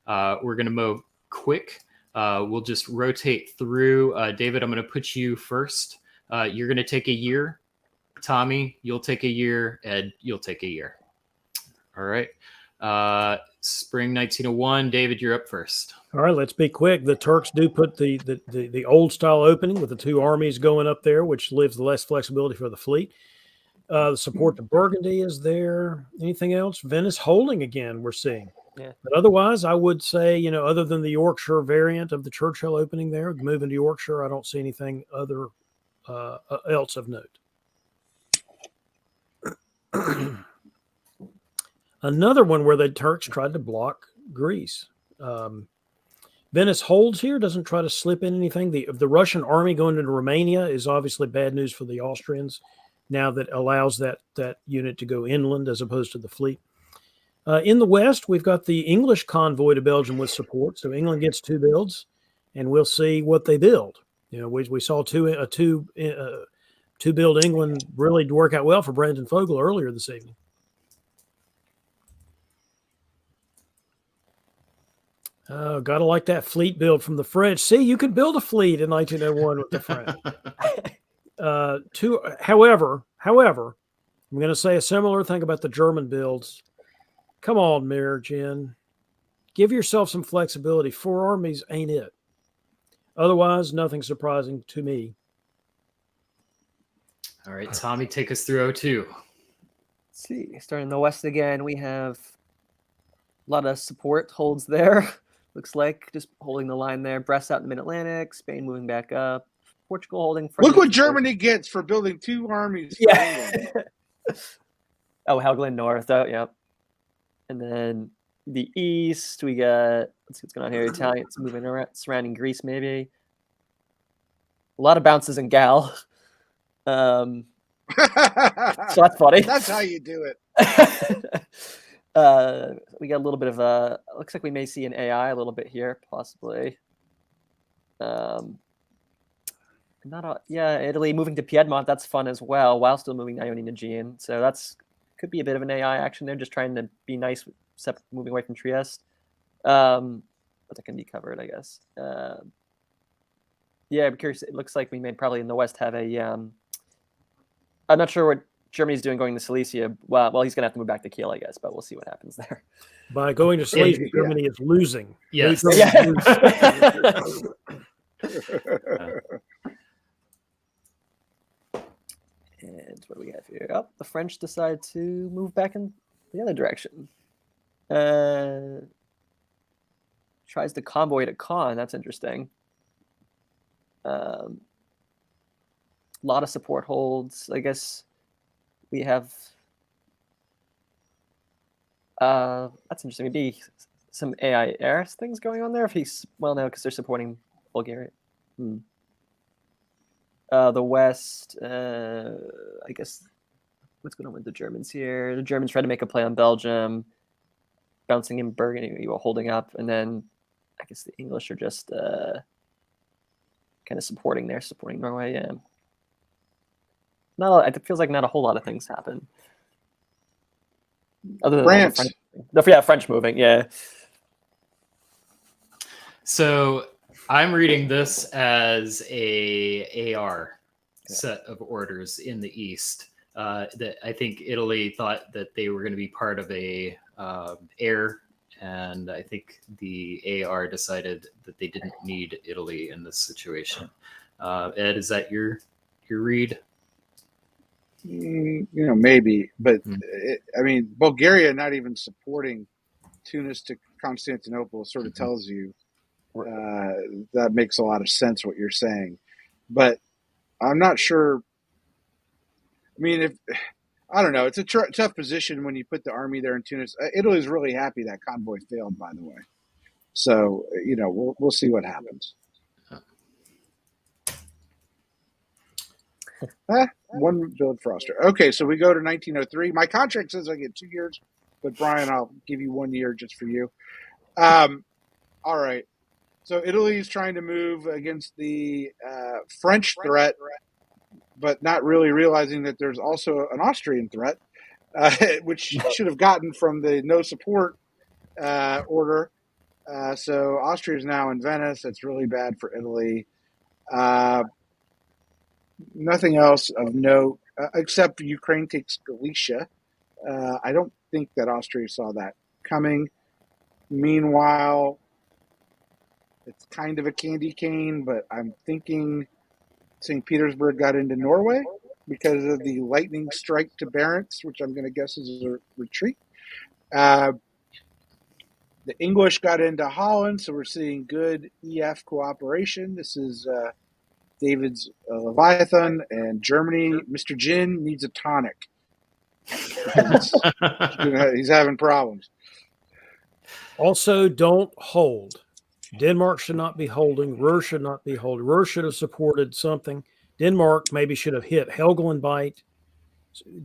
We're going to move quick. We'll just rotate through. David, I'm going to put you first. You're going to take a year. Tommy, you'll take a year. Ed, you'll take a year. All right. Spring 1901. David, you're up first. All right, let's be quick. The Turks do put the old style opening with the 2 armies going up there, which leaves less flexibility for the fleet. The support to Burgundy is there. Anything else? Venice holding again, we're seeing. Yeah. But otherwise, I would say, other than the Yorkshire variant of the Churchill opening there, moving to Yorkshire, I don't see anything other else of note. Another one where the Turks tried to block Greece. Venice holds here, doesn't try to slip in anything. The Russian army going into Romania is obviously bad news for the Austrians now that allows that unit to go inland as opposed to the fleet. In the west, we've got the English convoy to Belgium with support. So England gets 2 builds, and we'll see what they build. We saw two build England really work out well for Brandon Fogel earlier this evening. Oh, gotta like that fleet build from the French. See, you could build a fleet in 1901 with the French. However, I'm going to say a similar thing about the German builds. Come on, Mirror Jen. Give yourself some flexibility. 4 armies ain't it. Otherwise, nothing surprising to me. All right, Tommy, take us through 02. Let's see, starting in the west again, we have a lot of support holds there. Looks like just holding the line there. Brest out in the Mid-Atlantic, Spain moving back up, Portugal holding. Look what Germany gets for building 2 armies. Yeah. Oh, Helgoland North. Oh, yep. And then the east, we got, let's see what's going on here. Italians moving around, surrounding Greece, maybe. A lot of bounces in Gal. So that's funny. That's how you do it. We got a little bit of looks like we may see an AI a little bit here, possibly. Italy moving to Piedmont, that's fun as well, while still moving Ionian Aegean. So that's could be a bit of an AI action there, just trying to be nice, moving away from Trieste. But that can be covered, I guess. Yeah, I'm curious. It looks like we may probably in the West have a. I'm not sure what Germany's doing going to Silesia. Well, he's going to have to move back to Kiel, I guess, but we'll see what happens there. By going to Silesia, Germany is losing. Yes. Yeah. And what do we have here? Oh, the French decide to move back in the other direction. Tries to convoy to Caen. That's interesting. A lot of support holds. I guess we have. That's interesting. Maybe some AI heiress things going on there. If he's no, because they're supporting Bulgaria. The West, I guess, what's going on with the Germans here? The Germans try to make a play on Belgium, bouncing in Burgundy, holding up, and then I guess the English are just kind of supporting Norway. Yeah, it feels like not a whole lot of things happen. Other than France. French moving, yeah. So I'm reading this as a AR set of orders in the East. That I think Italy thought that they were going to be part of a air, and I think the AR decided that they didn't need Italy in this situation. Ed, is that your read? Maybe, but Bulgaria not even supporting Tunis to Constantinople sort of tells you that makes a lot of sense what you're saying, but I'm not sure. I don't know. It's a tough position when you put the army there in Tunis. Italy's really happy that convoy failed, by the way. So we'll see what happens. One Bill Froster. Okay, so we go to 1903. My contract says I get 2 years, but Brian, I'll give you 1 year just for you. All right. So Italy is trying to move against the French threat, but not really realizing that there's also an Austrian threat, which should have gotten from the no support order. So Austria is now in Venice. That's really bad for Italy. Nothing else of note, except Ukraine takes Galicia. I don't think that Austria saw that coming. Meanwhile, it's kind of a candy cane, but I'm thinking St. Petersburg got into Norway because of the lightning strike to Barents, which I'm going to guess is a retreat. The English got into Holland, so we're seeing good EF cooperation. This is David's Leviathan, and Germany. Mr. Jin needs a tonic. He's having problems. Also, don't hold. Denmark should not be holding. Ruhr should not be holding. Ruhr should have supported something. Denmark maybe should have hit Helgoland.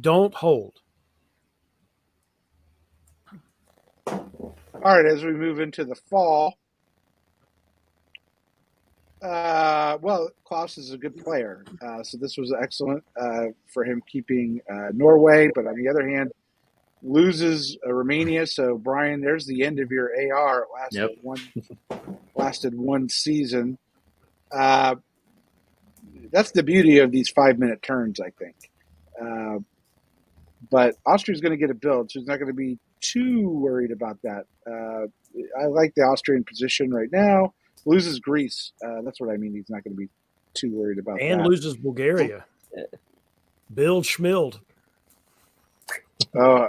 Don't hold. All right, as we move into the fall, Klaus is a good player, so this was excellent for him keeping Norway, but on the other hand, loses Romania. So, Brian, there's the end of your AR. It lasted one season. That's the beauty of these 5-minute turns, I think. But Austria's going to get a build, so he's not going to be too worried about that. I like the Austrian position right now. Loses Greece. That's what I mean. He's not going to be too worried about that. And loses Bulgaria. Build Schmild. Yeah.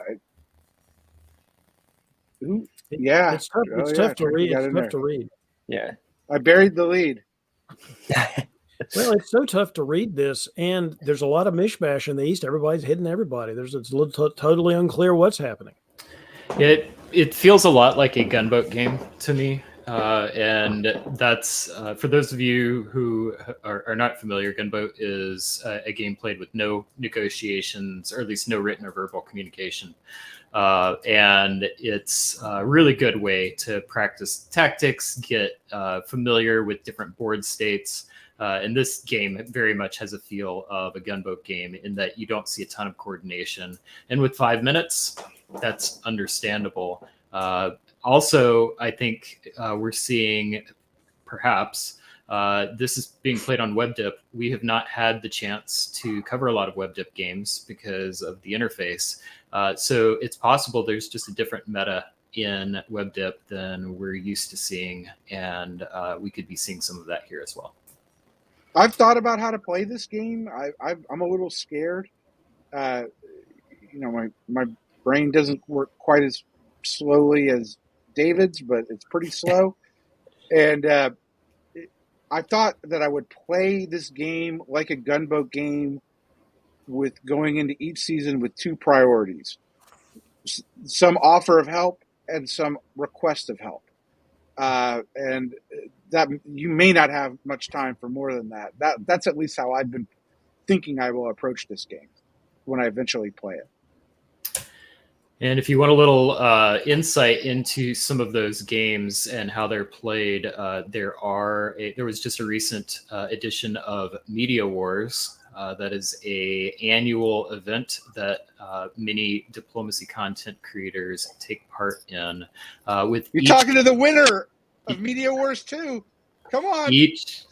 It's tough, tough to read. It's tough to read. Yeah. I buried the lead. Well, it's so tough to read this, and there's a lot of mishmash in the East. Everybody's hitting everybody. It's totally unclear what's happening. It feels a lot like a gunboat game to me. And that's for those of you who are not familiar, gunboat is a game played with no negotiations, or at least no written or verbal communication. And it's a really good way to practice tactics, get familiar with different board states. And this game very much has a feel of a gunboat game in that you don't see a ton of coordination. And with 5 minutes, that's understandable. Also, I think we're seeing perhaps this is being played on WebDip. We have not had the chance to cover a lot of WebDip games because of the interface. So it's possible there's just a different meta in WebDip than we're used to seeing. And we could be seeing some of that here as well. I've thought about how to play this game. I'm a little scared. My brain doesn't work quite as slowly as David's, but it's pretty slow. And I thought that I would play this game like a gunboat game, with going into each season with two priorities: some offer of help and some request of help. And that you may not have much time for more than that. That's at least how I've been thinking I will approach this game when I eventually play it. And if you want a little insight into some of those games and how they're played, there was just a recent edition of Media Wars. That is a annual event that many diplomacy content creators take part in. You're talking to the winner of Media Wars 2. Come on. Each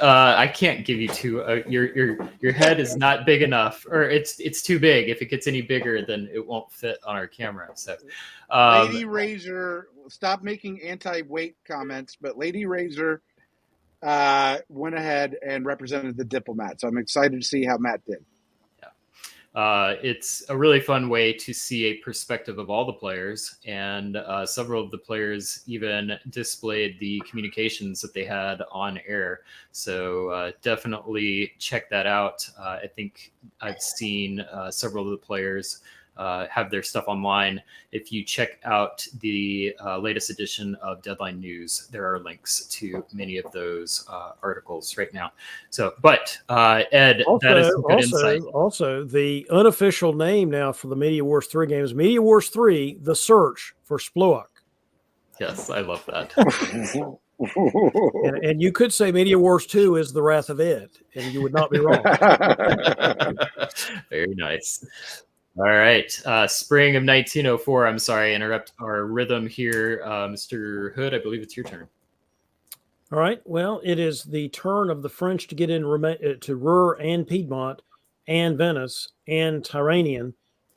I can't give you two. Your head is not big enough, or it's too big. If it gets any bigger, then it won't fit on our camera. So, Lady Razor, stop making anti-weight comments. But Lady Razor went ahead and represented the diplomat. So I'm excited to see how Matt did. It's a really fun way to see a perspective of all the players, and several of the players even displayed the communications that they had on air. So definitely check that out. I think I've seen several of the players have their stuff online. If you check out the latest edition of Deadline News, there are links to many of those articles right now. So, but Ed, that is some good insight. Also, the unofficial name now for the Media Wars 3 game is Media Wars 3: The Search for Sploak. Yes, I love that. and you could say Media Wars 2 is The Wrath of Ed, and you would not be wrong. Very nice. All right. Spring of 1904. I'm sorry, I interrupt our rhythm here. Mr. Hood, I believe it's your turn. All right. Well, it is the turn of the French to get in to Ruhr and Piedmont and Venice and Tyrrhenian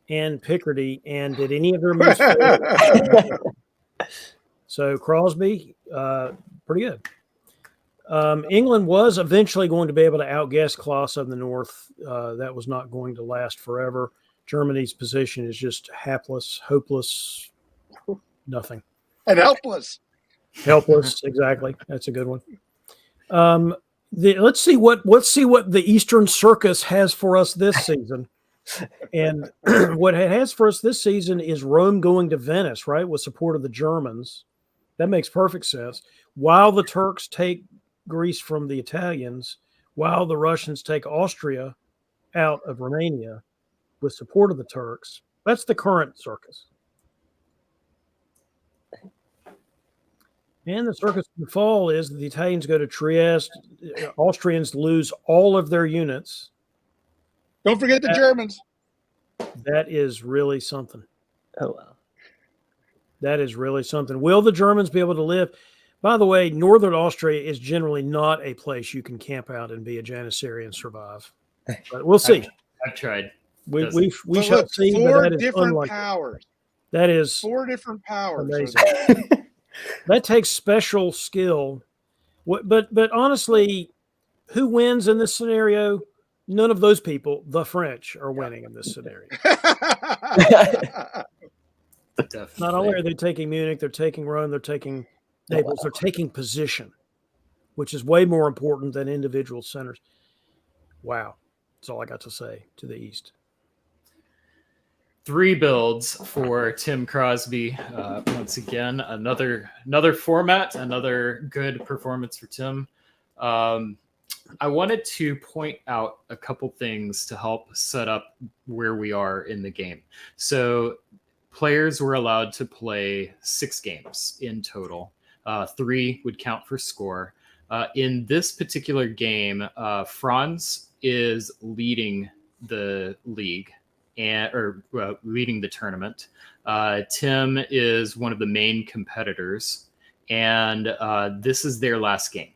and Picardy. And did any of their men fail? So Crosby, pretty good. England was eventually going to be able to outguess Claus of the North. That was not going to last forever. Germany's position is just hapless, hopeless, nothing. And helpless. Helpless, exactly. That's a good one. Let's see what the Eastern Circus has for us this season. And what it has for us this season is Rome going to Venice, right, with support of the Germans. That makes perfect sense. While the Turks take Greece from the Italians, while the Russians take Austria out of Romania with support of the Turks. That's the current circus. And the circus in the fall is the Italians go to Trieste. Austrians lose all of their units. Don't forget the Germans. That is really something. Oh, wow. That is really something. Will the Germans be able to live? By the way, Northern Austria is generally not a place you can camp out and be a Janissary and survive. But we'll see. I've tried. We shall see. Four different powers. That is 4 different powers. Amazing. That takes special skill. But honestly, who wins in this scenario? None of those people, the French, are winning in this scenario. Not only are they taking Munich, they're taking Rome, they're taking Naples, they're taking position, which is way more important than individual centers. Wow. That's all I got to say to the East. 3 builds for Tim Crosby. Once again, another format, another good performance for Tim. I wanted to point out a couple things to help set up where we are in the game. So players were allowed to play 6 games in total. 3 would count for score. In this particular game, Franz is leading the league or leading the tournament. Tim is one of the main competitors, and this is their last game.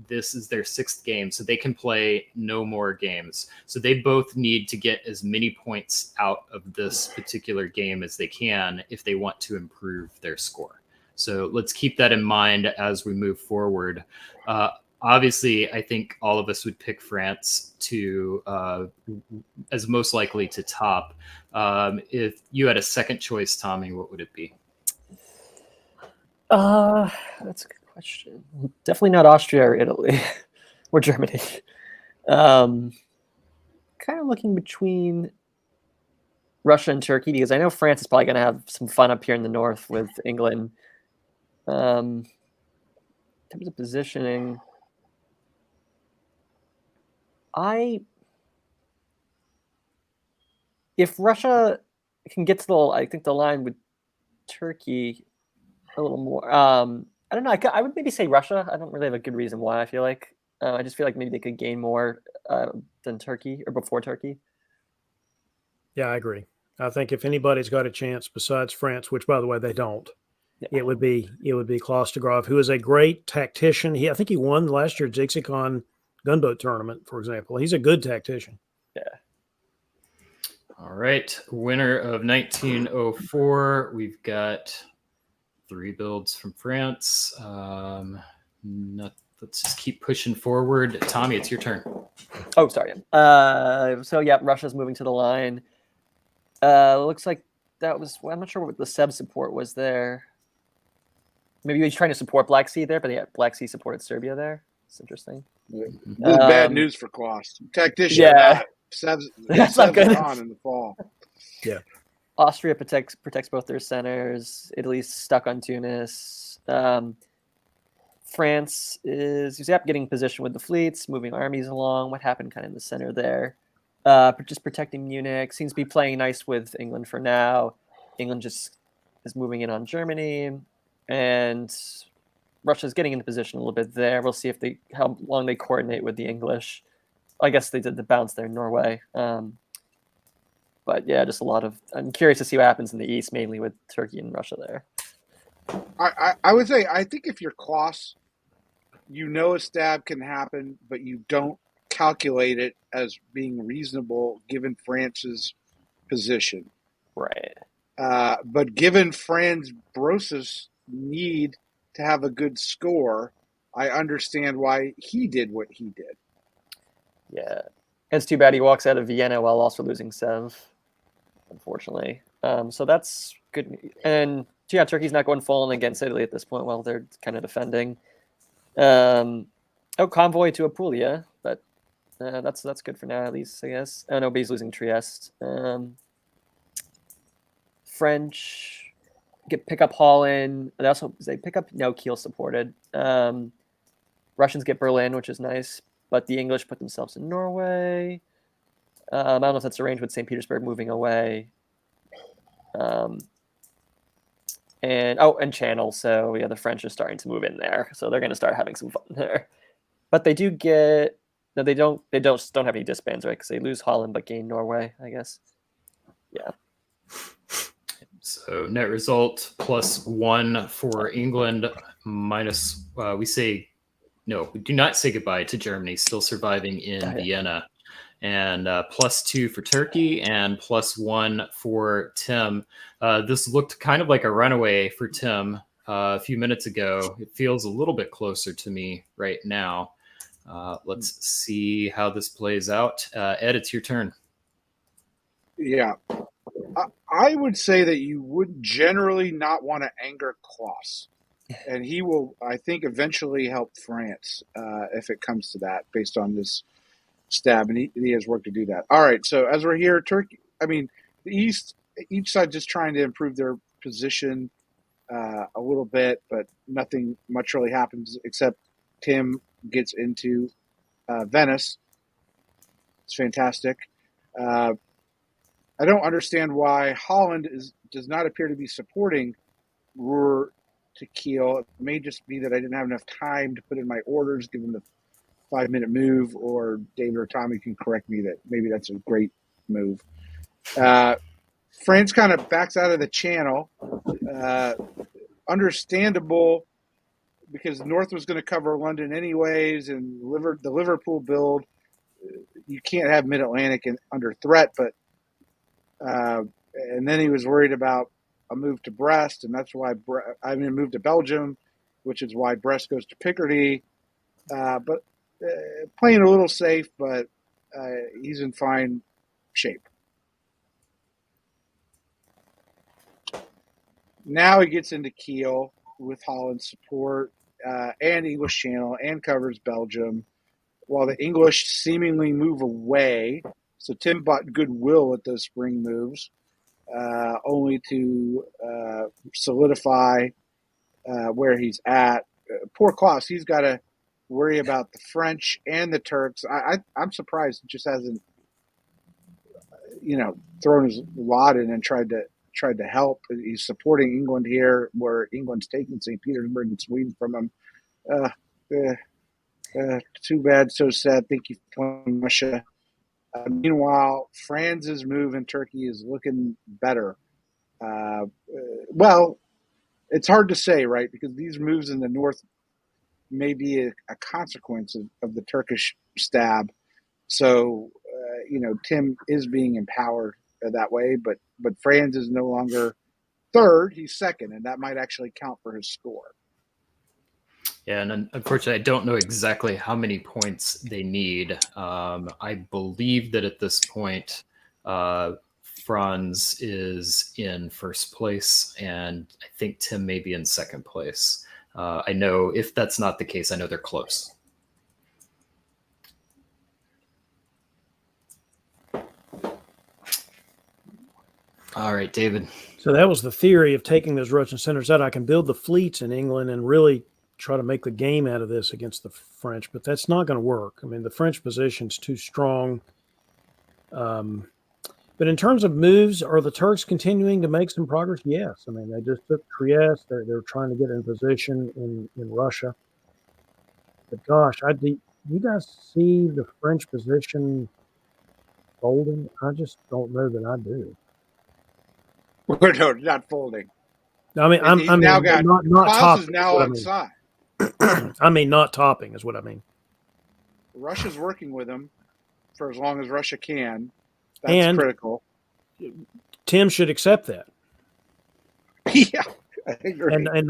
This is their 6th game, so they can play no more games. So they both need to get as many points out of this particular game as they can if they want to improve their score. So let's keep that in mind as we move forward. Obviously, I think all of us would pick France to as most likely to top. If you had a second choice, Tommy, what would it be? That's a good question. Definitely not Austria or Italy or Germany. Kind of looking between Russia and Turkey, because I know France is probably going to have some fun up here in the north with England. In terms of positioning, if Russia can get to the line with Turkey a little more. I don't know. I would maybe say Russia. I don't really have a good reason why. I feel like I just feel like maybe they could gain more than Turkey or before Turkey. Yeah, I agree. I think if anybody's got a chance besides France, which by the way they don't, it would be Klaus de Graaf, who is a great tactician. I think he won last year's BlitzCon gunboat tournament, for example. He's a good tactician. Yeah. All right, winner of 1904. We've got 3 builds from France. Let's just keep pushing forward. Tommy, it's your turn. Oh, sorry. So yeah, Russia's moving to the line. Looks like that was. Well, I'm not sure what the Seb support was there. Maybe he's trying to support Black Sea there, but yeah, Black Sea supported Serbia there. It's interesting. This is bad news for Klaus. Tactician. Yeah. That's not good. On in the fall. Yeah. Austria protects both their centers. Italy's stuck on Tunis. France is getting position with the fleets, moving armies along. What happened kind of in the center there? Just protecting Munich. Seems to be playing nice with England for now. England just is moving in on Germany. And Russia's getting into position a little bit there. We'll see how long they coordinate with the English. I guess they did the bounce there in Norway. But yeah, just a lot of. I'm curious to see what happens in the east, mainly with Turkey and Russia there. I would say I think if you're Klaus, you know a stab can happen, but you don't calculate it as being reasonable given France's position. Right. But given Franz Bros's need to have a good score, I understand why he did what he did. Yeah. It's too bad he walks out of Vienna while also losing Sev, unfortunately. So that's good. And yeah, Turkey's not going full on against Italy at this point while they're kind of defending. Convoy to Apulia, but that's good for now at least, I guess. Nobody's losing Trieste. French pick up Holland. They pick up Kiel supported. Russians get Berlin, which is nice, but the English put themselves in Norway. I don't know if that's arranged with St. Petersburg moving away. And Channel. So yeah, the French are starting to move in there, so they're going to start having some fun there. But they do get they don't have any disbands, right? Because they lose Holland but gain Norway, I guess. Yeah. So net result +1 for England, minus we do not say goodbye to Germany, still surviving in Vienna, and +2 for Turkey and +1 for Tim. This looked kind of like a runaway for Tim a few minutes ago. It feels a little bit closer to me right now. Let's see how this plays out. Ed, it's your turn. Yeah. I would say that you would generally not want to anger Klaus. And he will, I think, eventually help France if it comes to that, based on this stab. And he has work to do that. All right. So as we're here, the East, each side just trying to improve their position a little bit, but nothing much really happens except Tim gets into Venice. It's fantastic. I don't understand why Holland does not appear to be supporting Ruhr to Kiel. It may just be that I didn't have enough time to put in my orders, given the 5-minute move, or David or Tommy can correct me that maybe that's a great move. France kind of backs out of the channel. Understandable, because North was going to cover London anyways, and the Liverpool build, you can't have Mid-Atlantic under threat. But and then he was worried about a move to Brest, and that's why a move to Belgium, which is why Brest goes to Picardy. But playing a little safe, but he's in fine shape. Now he gets into Kiel with Holland's support and English Channel, and covers Belgium, while the English seemingly move away. So Tim bought goodwill with those spring moves, only to solidify where he's at. Poor Klaus, he's got to worry about the French and the Turks. I'm surprised he just hasn't, thrown his lot in and tried to help. He's supporting England here, where England's taking St. Petersburg and Sweden from him. Too bad, so sad. Thank you for playing Russia. Meanwhile, Franz's move in Turkey is looking better. Well, it's hard to say, right? Because these moves in the north may be a consequence of the Turkish stab. So, Tim is being empowered that way, but Franz is no longer third; he's second, and that might actually count for his score. Yeah, and unfortunately, I don't know exactly how many points they need. I believe that at this point, Franz is in first place, and I think Tim may be in second place. I know if that's not the case, I know they're close. All right, David. So that was the theory of taking those Russian centers out. I can build the fleets in England and really try to make the game out of this against the French, but that's not going to work. I mean, the French position's too strong. But in terms of moves, are the Turks continuing to make some progress? Yes. I mean, they just took Trieste. They're trying to get in position in Russia. But gosh, you guys see the French position folding? I just don't know that I do. No, not folding. I mean, I'm now got not Klaus topping. is now outside. I mean, not topping is what I mean. Russia's working with him for as long as Russia can. That's critical. Tim should accept that. Yeah, I agree. And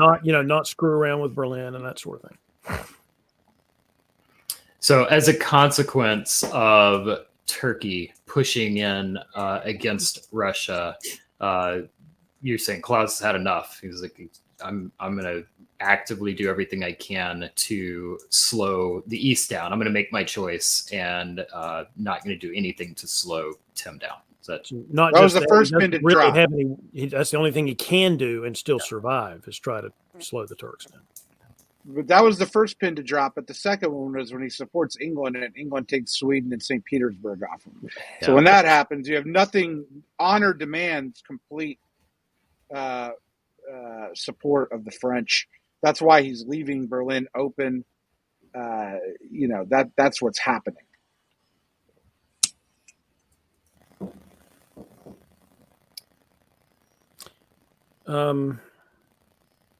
not screw around with Berlin and that sort of thing. So, as a consequence of Turkey pushing in against Russia, you're saying Klaus has had enough. He's like, I'm going to actively do everything I can to slow the East down. I'm going to make my choice and not going to do anything to slow Tim down. That was the first pin to drop. That's the only thing he can do and still survive, is try to slow the Turks down. But that was the first pin to drop. But the second one was when he supports England, and England takes Sweden and St. Petersburg off him. Yeah. So when that happens, you have nothing. Honor demands complete support of the French. That's why he's leaving Berlin open. That's what's happening.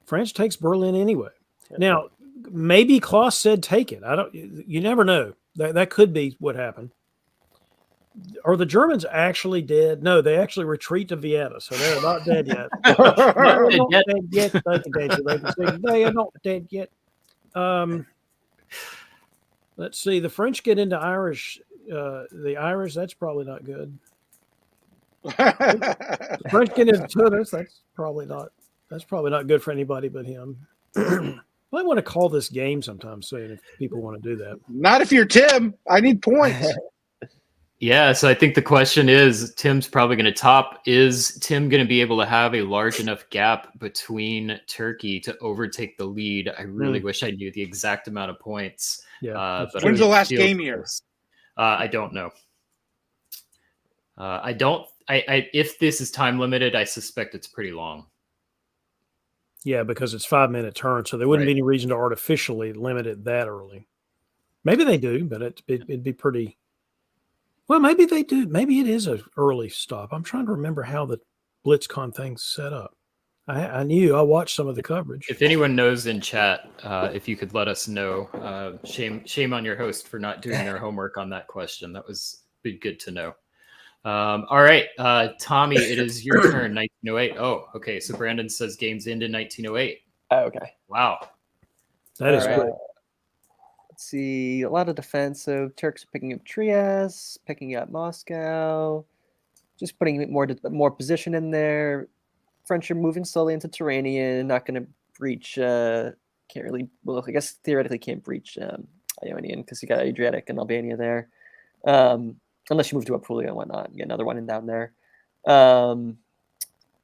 France takes Berlin anyway. Now, maybe Klaus said take it. You never know. That could be what happened. Are the Germans actually dead? No, they actually retreat to Vienna, so they're not dead yet. They're not dead yet. They are not dead yet. Let's see. The French get into Irish. The Irish, that's probably not good. The French get into Tunis. That's probably not good for anybody but him. Might want to call this game sometime soon if people want to do that. Not if you're Tim. I need points. Yeah, so I think the question is, Tim's probably going to top. Is Tim going to be able to have a large enough gap between Turkey to overtake the lead? I really wish I knew the exact amount of points. Yeah. But When's it the last feels game here? close. I don't know. I don't. If this is time limited, I suspect it's pretty long. Yeah, because it's 5-minute turn, so there wouldn't be any reason to artificially limit it that early. Maybe they do, but it'd be pretty. Well, maybe they do. Maybe it is an early stop. I'm trying to remember how the BlitzCon thing's set up. I watched some of the coverage. If anyone knows in chat, if you could let us know. Shame on your host for not doing their homework on that question. That was be good to know. All right, Tommy, it is your turn. 1908. Oh, okay. So Brandon says games end in 1908. Oh, okay. Wow. That is All great. Let's see. A lot of defense. So Turks are picking up Trieste, picking up Moscow, just putting more position in there. French are moving slowly into Turanian. Not going to breach. Can't really. Well, I guess theoretically can't breach Ionian because you got Adriatic and Albania there. Unless you move to Apulia and whatnot, get another one in down there. A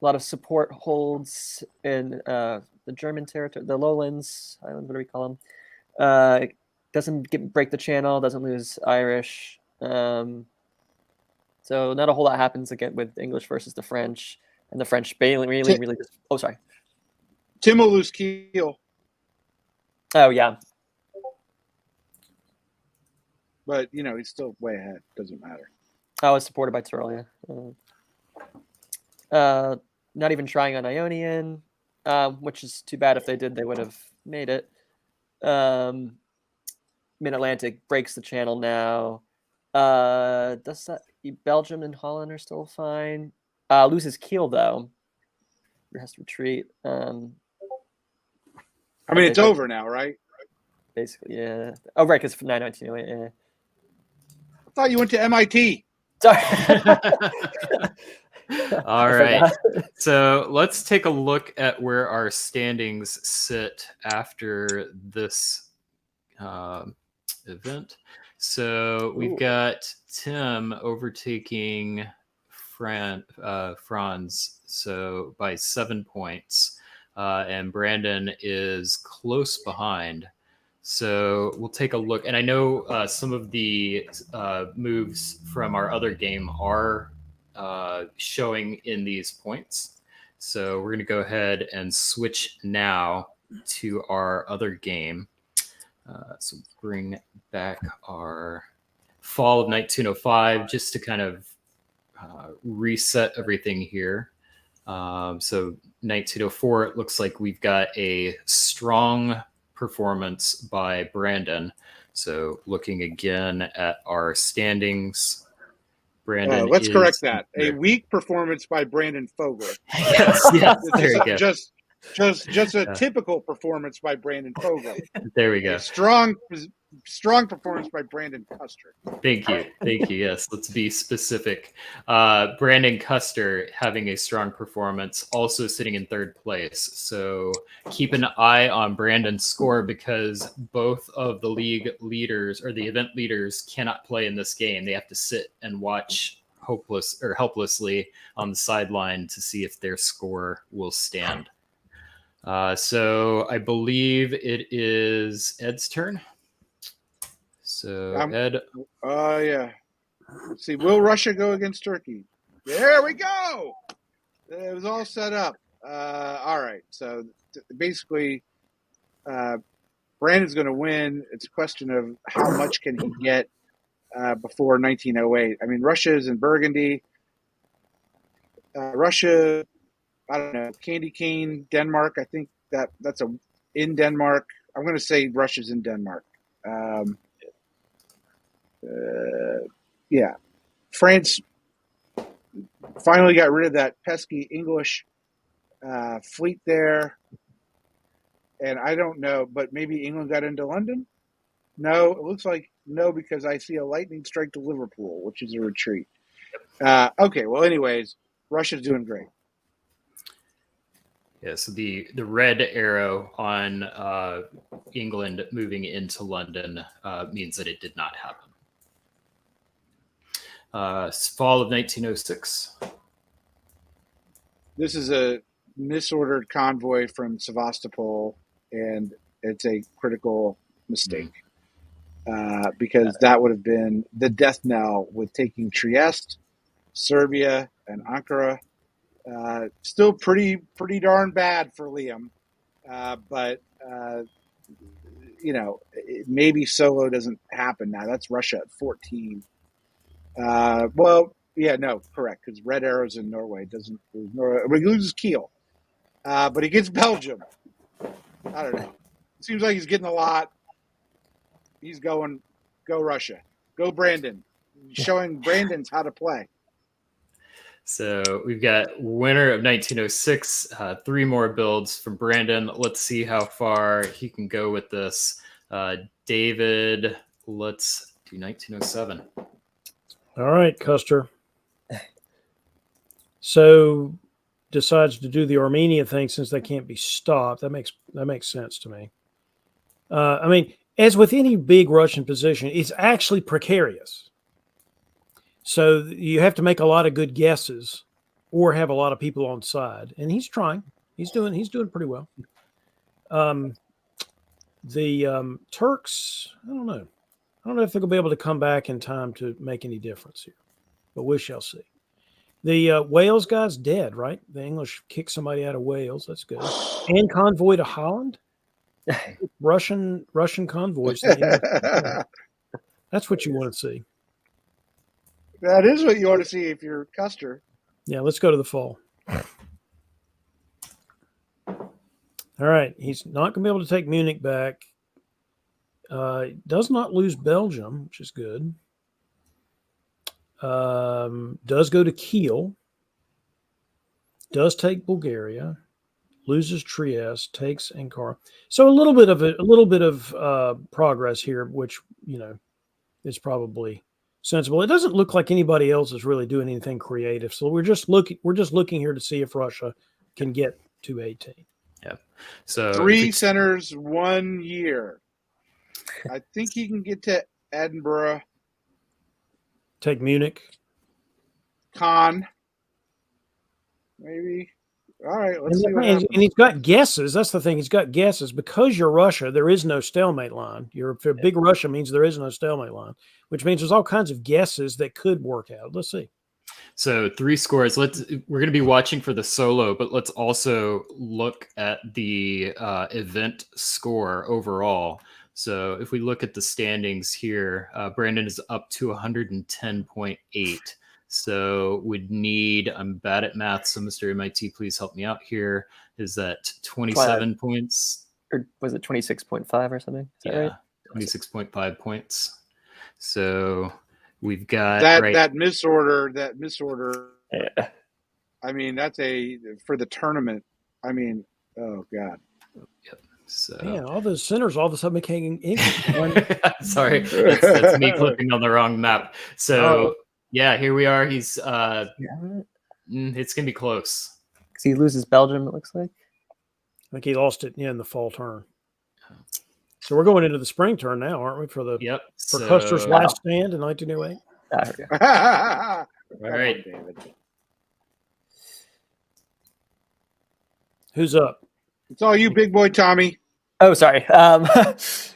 lot of support holds in the German territory, the lowlands, islands, what do we call them? Doesn't break the channel, doesn't lose Irish. So not a whole lot happens again with English versus the French, and the French really just. Oh, sorry. Tim will lose Kiel. Oh yeah. But, he's still way ahead. Doesn't matter. I was supported by Tyrolia. Not even trying on Ionian, which is too bad. If they did, they would have made it. Mid-Atlantic breaks the channel now. Does that Belgium and Holland are still fine. Loses Kiel, though. Has to retreat. It's over now, right? Basically, yeah. Oh, right, because 1908, yeah. I thought you went to MIT. Sorry. All right. So let's take a look at where our standings sit after this event. So we've got Tim overtaking Franz, so by 7 points, and Brandon is close behind. So we'll take a look. And I know some of the moves from our other game are showing in these points. So we're going to go ahead and switch now to our other game. So bring back our Fall of 1905 just to kind of reset everything here. So 1904, it looks like we've got a strong performance by Brandon. So looking again at our standings, Brandon. Let's correct that. A weak performance by Brandon Fogel. yes, there you go. Just a typical performance by Brandon Fogel. There we go. A strong performance by Brandon Custer. Thank you. Yes, let's be specific. Brandon Custer having a strong performance, also sitting in third place. So keep an eye on Brandon's score because both of the league leaders or the event leaders cannot play in this game. They have to sit and watch helplessly on the sideline to see if their score will stand. So I believe it is Ed's turn. So Ed. Oh yeah. Let's see. Will Russia go against Turkey? There we go. It was all set up. All right. So basically, Brandon's going to win. It's a question of how much can he get before 1908. I mean, Russia is in Burgundy. Russia, I don't know, Candy Cane, Denmark. I think that's in Denmark. I'm going to say Russia's in Denmark. Yeah. France finally got rid of that pesky English fleet there. And I don't know, but maybe England got into London? No, it looks like no, because I see a lightning strike to Liverpool, which is a retreat. Okay, well, anyways, Russia's doing great. Yeah, so the red arrow on England moving into London means that it did not happen. Fall of 1906. This is a misordered convoy from Sevastopol, and it's a critical mistake because that would have been the death knell with taking Trieste, Serbia, and Ankara. Still pretty darn bad for Liam, but maybe solo doesn't happen now. That's Russia at 14. Correct, because Red Arrow's in Norway. Doesn't he loses Kiel, but he gets Belgium. I don't know. Seems like he's getting a lot. He's go Russia, go Brandon, showing Brandon's how to play. So we've got winner of 1906, 3 more builds from Brandon. Let's see how far he can go with this. David, let's do 1907. All right, Custer. So decides to do the Armenia thing since they can't be stopped. That makes sense to me. I mean, as with any big Russian position, it's actually precarious. So you have to make a lot of good guesses or have a lot of people on side. And he's trying. He's doing pretty well. The Turks, I don't know. I don't know if they're going to be able to come back in time to make any difference here, but we shall see. The Wales guy's dead, right? The English kicked somebody out of Wales. That's good. And convoy to Holland. Russian convoys. That's what you want to see. That is what you want to see if you're Custer. Yeah, let's go to the fall. All right. He's not going to be able to take Munich back. Does not lose Belgium, which is good. Does go to Kiel. Does take Bulgaria. Loses Trieste. Takes Ankara. So a little bit of progress here, which is probably sensible. It doesn't look like anybody else is really doing anything creative. So we're just looking here to see if Russia can get to 18. Yeah. So 3 centers, 1 year. I think he can get to Edinburgh. Take Munich. Con. Maybe. All right, let's see what happens. And he's got guesses. That's the thing. He's got guesses. Because you're Russia, there is no stalemate line. If you're big Russia means there is no stalemate line, which means there's all kinds of guesses that could work out. Let's see. So 3 scores. We're going to be watching for the solo, but let's also look at the event score overall. So if we look at the standings here, Brandon is up to 110.8. So would need, I'm bad at math, so Mr. MIT, please help me out here. Is that 27 points? Or was it 26.5 or something? Is that right? 26.5 points. So we've got that misorder. Yeah. I mean, that's for the tournament. I mean, oh God. Yep. So yeah, all those centers all of a sudden became English. Sorry, that's me clicking on the wrong map. So yeah, here we are. He's it's gonna be close. Because he loses Belgium, it looks like. I think he lost it in the fall turn. So we're going into the spring turn now, aren't we? For Custer's last stand in 1908. All right. Who's up? It's all you, big boy Tommy. Oh, sorry.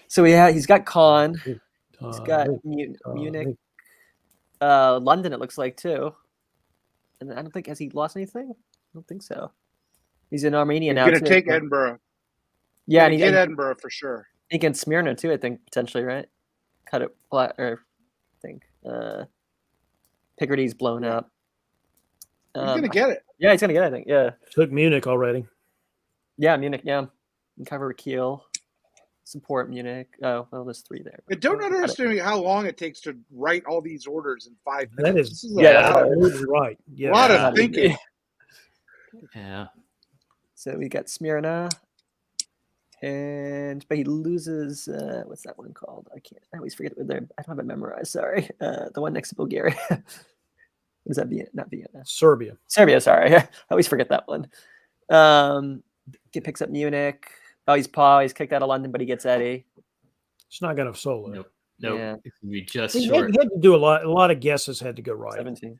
So he's got Con. He's got Munich. London, it looks like, too. And I don't think, has he lost anything? I don't think so. He's in Armenia now. He's going to take Edinburgh. Yeah, and he get Edinburgh for sure. Against Smyrna, too, I think, potentially, right? Cut it flat, or I think. Picardy's blown up. He's going to get it. Yeah, he's going to get it, I think, yeah. Took Munich already. Yeah, Munich, yeah. And cover Kiel. Support Munich. Oh, well, there's 3 there. I don't understand how long it takes to write all these orders in 5 That minutes. is absolutely right. Yeah. A lot of thinking. Yeah. So we got Smyrna. But he loses, what's that one called? I always forget what I don't have it memorized, sorry. The one next to Bulgaria. What is that? Not Vienna. Serbia, sorry. I always forget that one. He picks up Munich. Oh, he's kicked out of London, but he gets Eddie. It's not going to solo. Nope. Nope. Yeah. It would be just He short. had to do a lot of guesses had to go right. 17.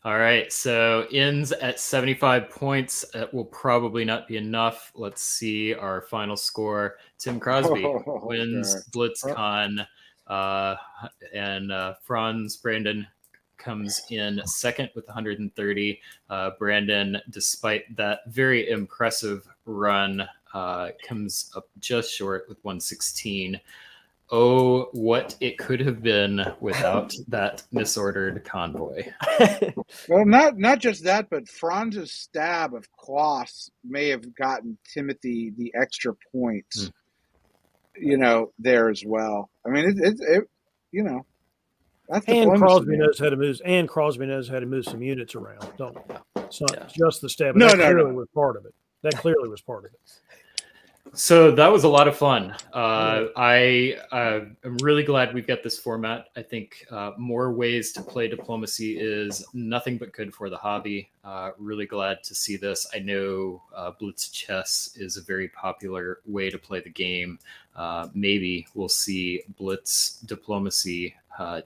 All right, so ends at 75 points. That will probably not be enough. Let's see our final score. Tim Crosby wins BlitzCon, and Franz Brandon comes in second with 130. Brandon, despite that very impressive run, comes up just short with 116. Oh, what it could have been without that misordered convoy. Well, not just that, but Franz's stab of Klaus may have gotten Timothy the extra points, there as well. I mean, it that's And diplomacy, Crosby man. knows how to move. And Crosby knows how to move some units around. It's not just the stab. No, That no, clearly no. was part of it. That clearly was part of it. So that was a lot of fun. I'm really glad we've got this format. I think more ways to play diplomacy is nothing but good for the hobby. Really glad to see this. I know Blitz Chess is a very popular way to play the game. Maybe we'll see Blitz Diplomacy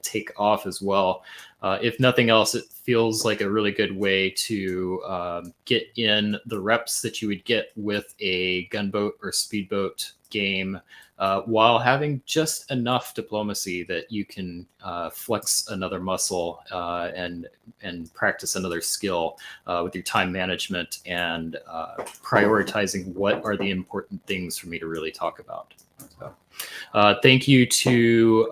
take off as well. If nothing else, it feels like a really good way to get in the reps that you would get with a gunboat or speedboat game while having just enough diplomacy that you can flex another muscle and practice another skill with your time management and prioritizing what are the important things for me to really talk about. So, thank you to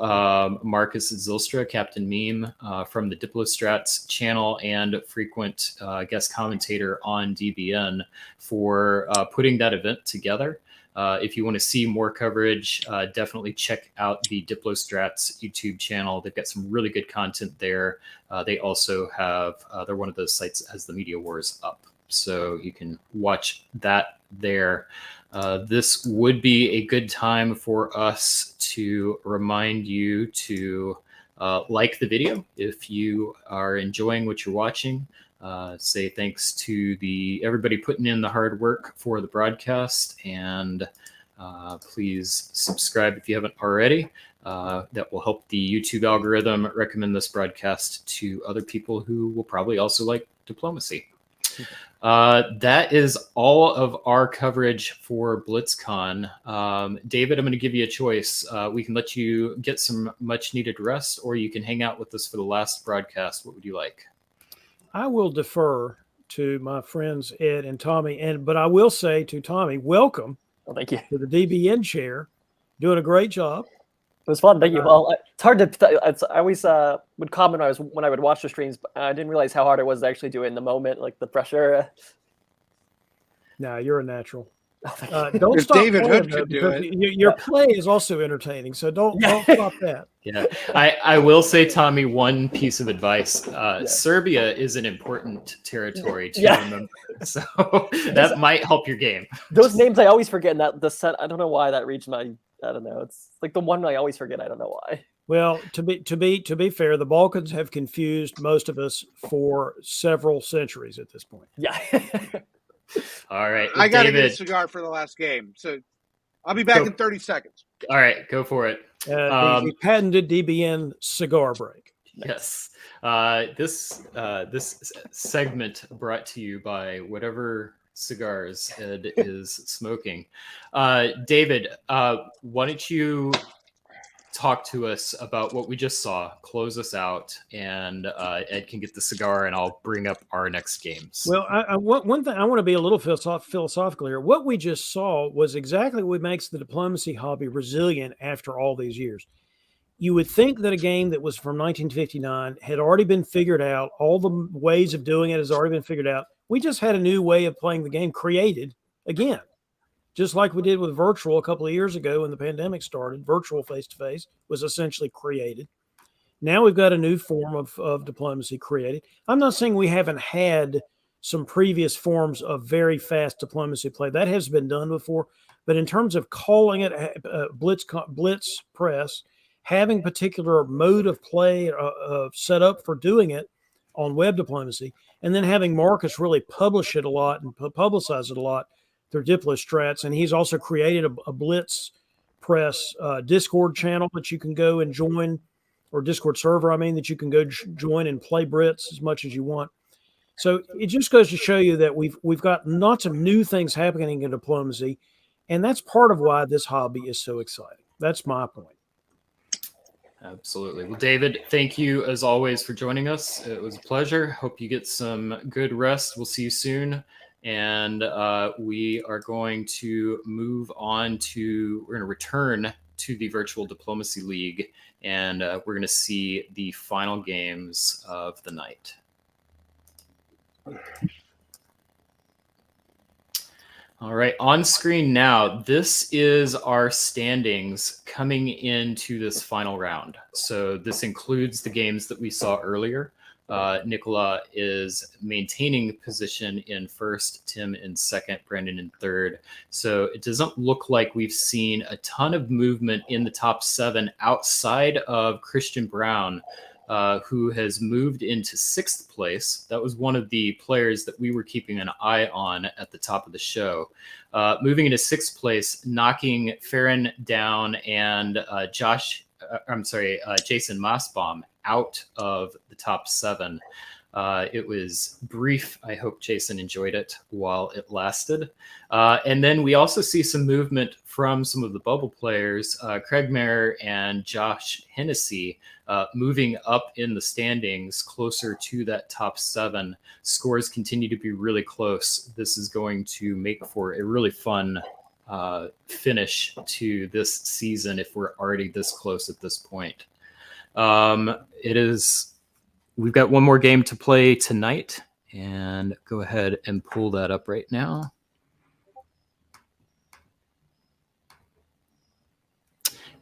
Marcus Zylstra, Captain Meme from the Diplostrats channel and frequent guest commentator on DBN for putting that event together. If you want to see more coverage, definitely check out the Diplostrats YouTube channel. They've got some really good content there. They also have, they're one of those sites that has the Media Wars up. So you can watch that there. This would be a good time for us to remind you to like the video if you are enjoying what you're watching. Say thanks to everybody putting in the hard work for the broadcast, and please subscribe if you haven't already. That will help the YouTube algorithm recommend this broadcast to other people who will probably also like diplomacy. That is all of our coverage for BlitzCon. David, I'm going to give you a choice. We can let you get some much needed rest, or you can hang out with us for the last broadcast. What would you like? I will defer to my friends Ed and Tommy, but I will say to Tommy, welcome Thank you. to the DBN chair. Doing a great job. It was fun. Thank you. Well, it's hard to. I always would comment when I would watch the streams, but I didn't realize how hard it was to actually do it in the moment, like the pressure. Nah, you're a natural. Oh, Don't If stop David playing, Hood though, could do because it. your play is also entertaining. So don't stop that. Yeah, I will say, Tommy, one piece of advice. Serbia is an important territory to remember. So that might help your game. Those names I always forget. And that the set, I don't know why that region. I don't know. It's like the one I always forget. I don't know why. Well, to be fair, the Balkans have confused most of us for several centuries at this point. Yeah. All right, I got to get a David. cigar for the last game, so I'll be back in 30 seconds. All right, go for it. The patented DBN cigar break. Yes. This segment brought to you by whatever cigars Ed is smoking. David, why don't you talk to us about what we just saw, close us out, and Ed can get the cigar and I'll bring up our next games. Well, one thing I want to be a little philosophical here. What we just saw was exactly what makes the diplomacy hobby resilient after all these years. You would think that a game that was from 1959 had already been figured out. All the ways of doing it has already been figured out. We just had a new way of playing the game created again. Just like we did with virtual a couple of years ago when the pandemic started, virtual face-to-face was essentially created. Now we've got a new form of diplomacy created. I'm not saying we haven't had some previous forms of very fast diplomacy play. That has been done before. But in terms of calling it Blitz Press, having particular mode of play set up for doing it on web diplomacy, and then having Marcus really publish it a lot and publicize it a lot through Diplostrats, and he's also created a Blitz Press Discord channel that you can go and join, or Discord server, I mean, that you can go join and play Brits as much as you want. So it just goes to show you that we've got lots of new things happening in diplomacy, and that's part of why this hobby is so exciting. That's my point. Absolutely. Well, David, thank you as always for joining us. It was a pleasure. Hope you get some good rest. We'll see you soon. And we are going to move on to, we're going to return to the Virtual Diplomacy League, and we're going to see the final games of the night. All right, on screen now, this is our standings coming into this final round. So this includes the games that we saw earlier. Nicola is maintaining position in first, Tim in second, Brandon in third. So it doesn't look like we've seen a ton of movement in the top 7 outside of Christian Brown, who has moved into 6th place. That was one of the players that we were keeping an eye on at the top of the show. Moving into 6th place, knocking Farron down and Jason Mossbaum out of the top 7. It was brief. I hope Jason enjoyed it while it lasted. And then we also see some movement from some of the bubble players, Craig Mayer and Josh Hennessy, moving up in the standings closer to that top 7. Scores continue to be really close. This is going to make for a really fun finish to this season if we're already this close at this point. We've got one more game to play tonight, and go ahead and pull that up right now.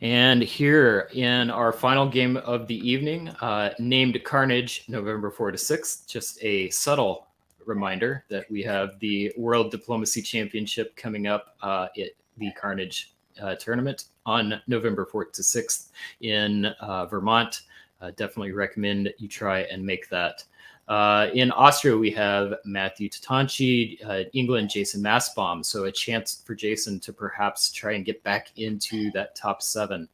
And here in our final game of the evening, named Carnage, November 4 to 6, just a subtle reminder that we have the World Diplomacy Championship coming up at the Carnage tournament on November 4th to 6th in Vermont. Definitely recommend you try and make that. In Austria, we have Matthew Tatanci, England, Jason Massbaum. So a chance for Jason to perhaps try and get back into that top 7.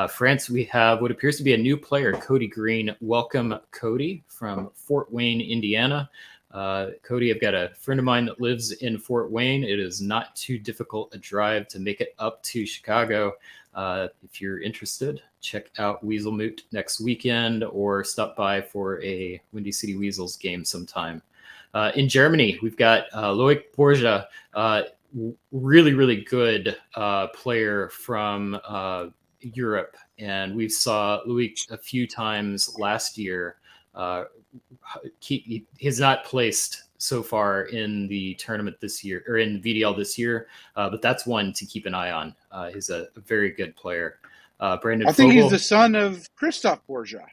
France, we have what appears to be a new player, Cody Green. Welcome, Cody, from Fort Wayne, Indiana. Cody, I've got a friend of mine that lives in Fort Wayne. It is not too difficult a drive to make it up to Chicago. If you're interested, check out Weasel Moot next weekend or stop by for a Windy City Weasels game sometime. In Germany, we've got Loic Borja, really, really good player from Europe. And we saw Loic a few times last year. He has not placed so far in the tournament this year, or in VDL this year, but that's one to keep an eye on. He's a very good player. Brandon, I think Fogel, he's the son of Christoph Borgia.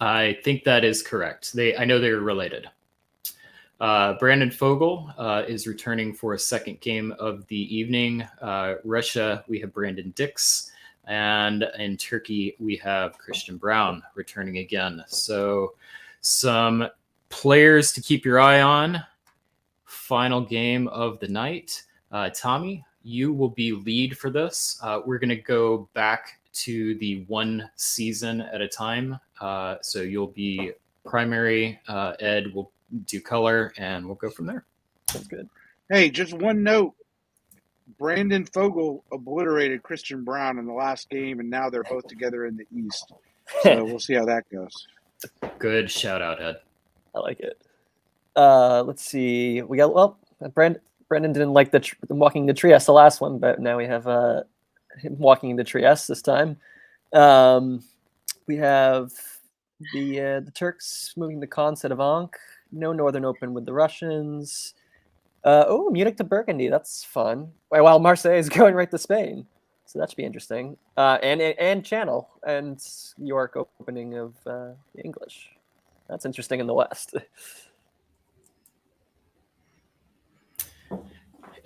I think that is correct. I know they were related. Brandon Fogel is returning for a second game of the evening. Russia, we have Brandon Dix. And in Turkey, we have Christian Brown returning again. So some players to keep your eye on. Final game of the night. Tommy, you will be lead for this. We're going to go back to the one season at a time. So you'll be primary. Ed will do color, and we'll go from there. Sounds good. Hey, just one note. Brandon Fogel obliterated Christian Brown in the last game, and now they're both together in the East. So we'll see how that goes. Good shout out, Ed. I like it. Let's see. We got Brandon didn't like the walking the Trieste the last one, but now we have him walking the Trieste this time. We have the Turks moving to Caen instead of Ankh. No Northern Open with the Russians. Munich to Burgundy. That's fun. While Marseille is going right to Spain, so that should be interesting. And Channel and York opening of English. That's interesting in the West.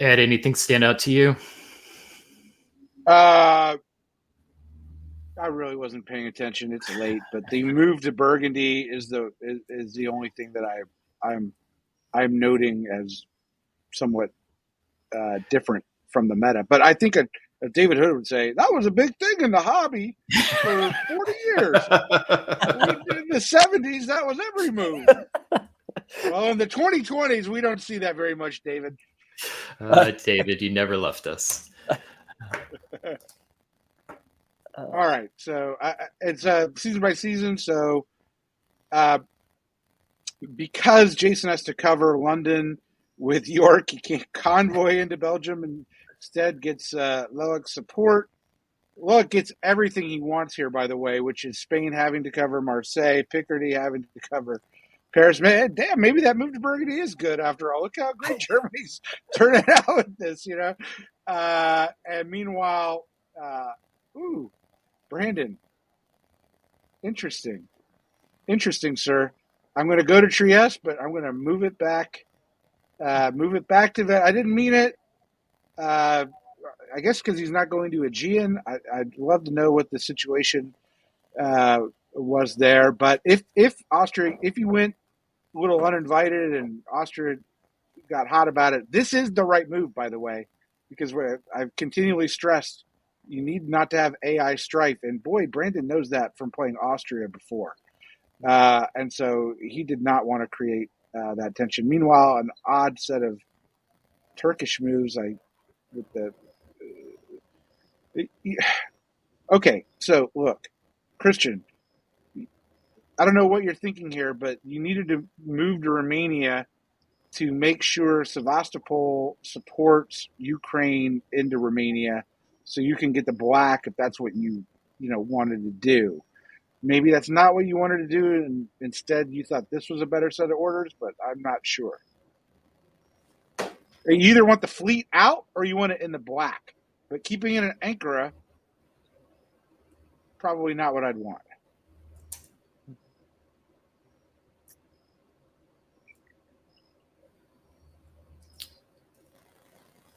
Ed, anything stand out to you? I really wasn't paying attention. It's late, but the move to Burgundy is the only thing that I'm noting as somewhat different from the meta. But I think As David Hood would say, that was a big thing in the hobby for 40 years. In the 70s, that was every move. Well, in the 2020s, we don't see that very much, David. David, you never left us. All right, so it's season by season. So because Jason has to cover London with York, he can't convoy into Belgium and instead gets Loic support. Loic gets everything he wants here, by the way, which is Spain having to cover Marseille, Picardy having to cover Paris. Man, damn, maybe that move to Burgundy is good after all. Look how great Germany's turning out with this, you know. And meanwhile, Brandon, interesting, sir. I'm going to go to Trieste, but I'm going to move it back to that. I didn't mean it. I guess because he's not going to Aegean. I'd love to know what the situation was there. But if you went a little uninvited and Austria got hot about it, this is the right move, by the way, because I've continually stressed you need not to have AI strife. And boy, Brandon knows that from playing Austria before. And so he did not want to create that tension. Meanwhile, an odd set of Turkish moves okay, so look, Christian, I don't know what you're thinking here, but you needed to move to Romania to make sure Sevastopol supports Ukraine into Romania so you can get the black if that's what you wanted to do. Maybe that's not what you wanted to do, and instead you thought this was a better set of orders, but I'm not sure. You either want the fleet out or you want it in the black. But keeping it in Ankara, probably not what I'd want.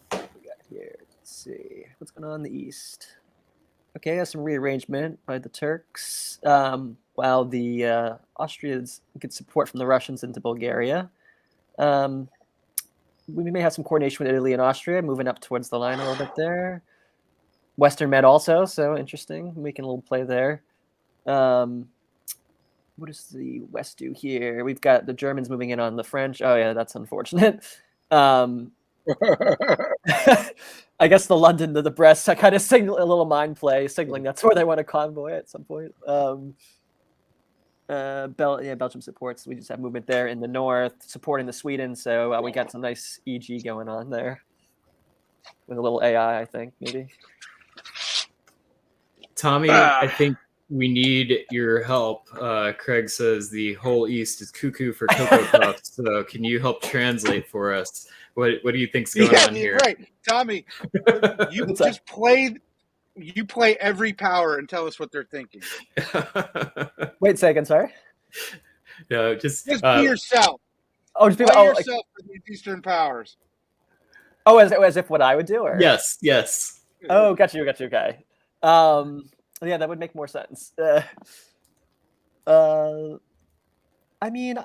What we got here? Let's see. What's going on in the east? Okay, got some rearrangement by the Turks. While the Austrians get support from the Russians into Bulgaria. We may have some coordination with Italy and Austria, moving up towards the line a little bit there. Western Med also, so interesting. Making a little play there. What does the West do here? We've got the Germans moving in on the French. Oh, yeah, that's unfortunate. I guess the London to the Brest, I kind of signal a little mind play, signaling that's where they want to convoy at some point. Belgium supports. We just have movement there in the north, supporting the Sweden. So we got some nice EG going on there with a little AI, I think, maybe. Tommy, I think we need your help. Craig says the whole East is cuckoo for Cocoa Puffs. So can you help translate for us? What do you think's going on here? Right, Tommy. You just play every power and tell us what they're thinking. Wait a second, sorry. No, just be yourself. Oh, just be yourself for these Eastern powers. Oh, as if what I would do, or yes. Oh, got you. Okay. Yeah, that would make more sense. I mean,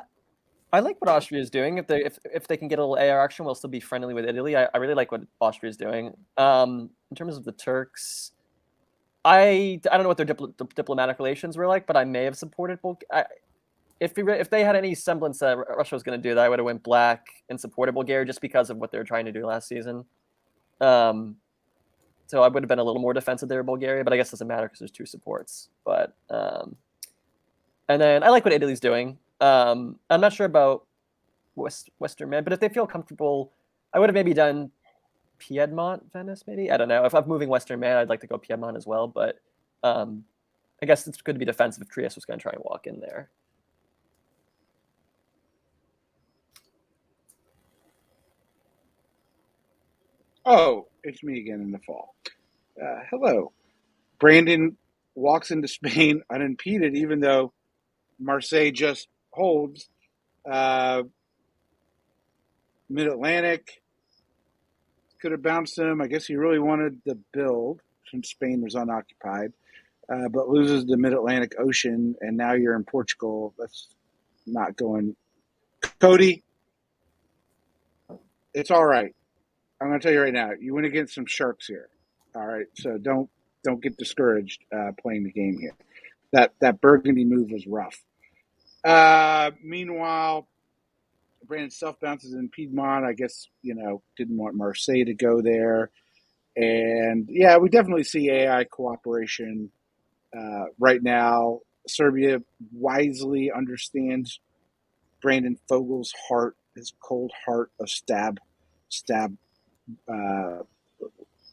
I like what Austria is doing. If they can get a little AR action, we'll still be friendly with Italy. I really like what Austria is doing. In terms of the Turks, I don't know what their diplomatic relations were like, but I may have supported Bulgaria. If they had any semblance that Russia was going to do that, I would have went black and supported Bulgaria just because of what they were trying to do last season. So I would have been a little more defensive there in Bulgaria, but I guess it doesn't matter because there's two supports. But and then I like what Italy's doing. I'm not sure about Western Med, but if they feel comfortable, I would have maybe done Piedmont, Venice, maybe. I don't know. If I'm moving Western Med, I'd like to go Piedmont as well. But I guess it's good to be defensive if Trieste was going to try and walk in there. Oh, it's me again in the fall. Hello. Brandon walks into Spain unimpeded, even though Marseille just holds. Mid-Atlantic could have bounced him. I guess he really wanted the build since Spain was unoccupied, but loses the Mid-Atlantic Ocean, and now you're in Portugal. That's not going. Cody, it's all right. I'm going to tell you right now, you went against some sharks here. All right, so don't get discouraged playing the game here. That Burgundy move was rough. Meanwhile, Brandon self bounces in Piedmont. I guess didn't want Marseille to go there, and yeah, we definitely see AI cooperation right now. Serbia wisely understands Brandon Fogel's heart, his cold heart of stab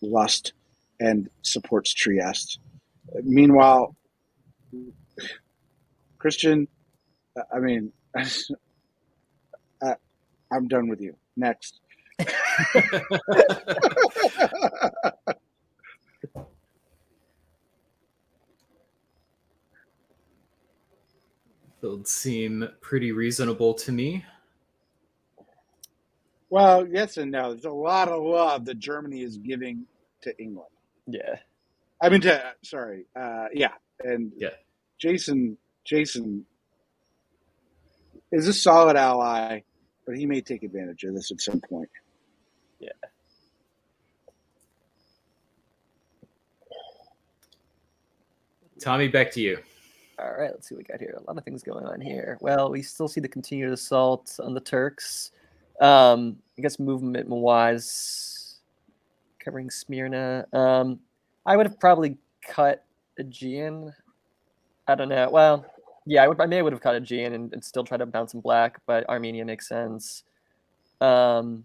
lust, and supports Trieste. Meanwhile, Christian, I mean, I'm done with you. Next. Those seem pretty reasonable to me. Well, yes and no. There's a lot of love that Germany is giving to England. Yeah. I mean, yeah. And Yeah. Jason is a solid ally, but he may take advantage of this at some point. Yeah. Tommy, back to you. All right, let's see what we got here. A lot of things going on here. Well, we still see the continued assault on the Turks. I guess movement-wise, covering Smyrna. I would have probably cut Aegean. I don't know. Well, yeah, I may would have cut Aegean and still try to bounce him black, but Armenia makes sense. The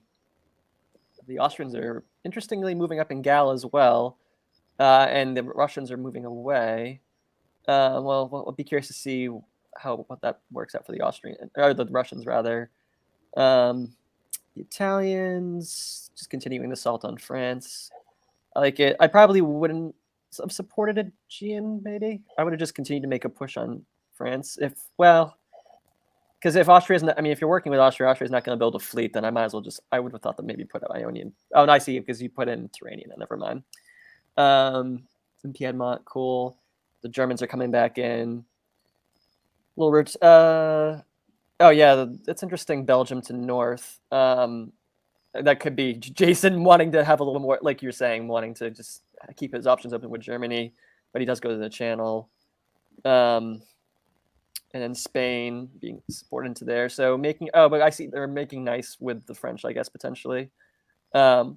Austrians are interestingly moving up in Gal as well, and the Russians are moving away. Well, I'll be curious to see what that works out for the Austrian or the Russians rather. The Italians just continuing the assault on France. I like it. I probably wouldn't have supported Aegean. Maybe I would have just continued to make a push on France. Because if Austria's not, I mean, if you're working with Austria's not going to build a fleet, then I might as well I would have thought that maybe put Ionian. Oh, and I see, because you put in Turanian. Never mind. In Piedmont, cool. The Germans are coming back in. Little roots. Oh yeah, it's interesting. Belgium to north. That could be Jason wanting to have a little more, like you're saying, wanting to just keep his options open with Germany, but he does go to the Channel. And then Spain being supported into there. So but I see they're making nice with the French, I guess, potentially,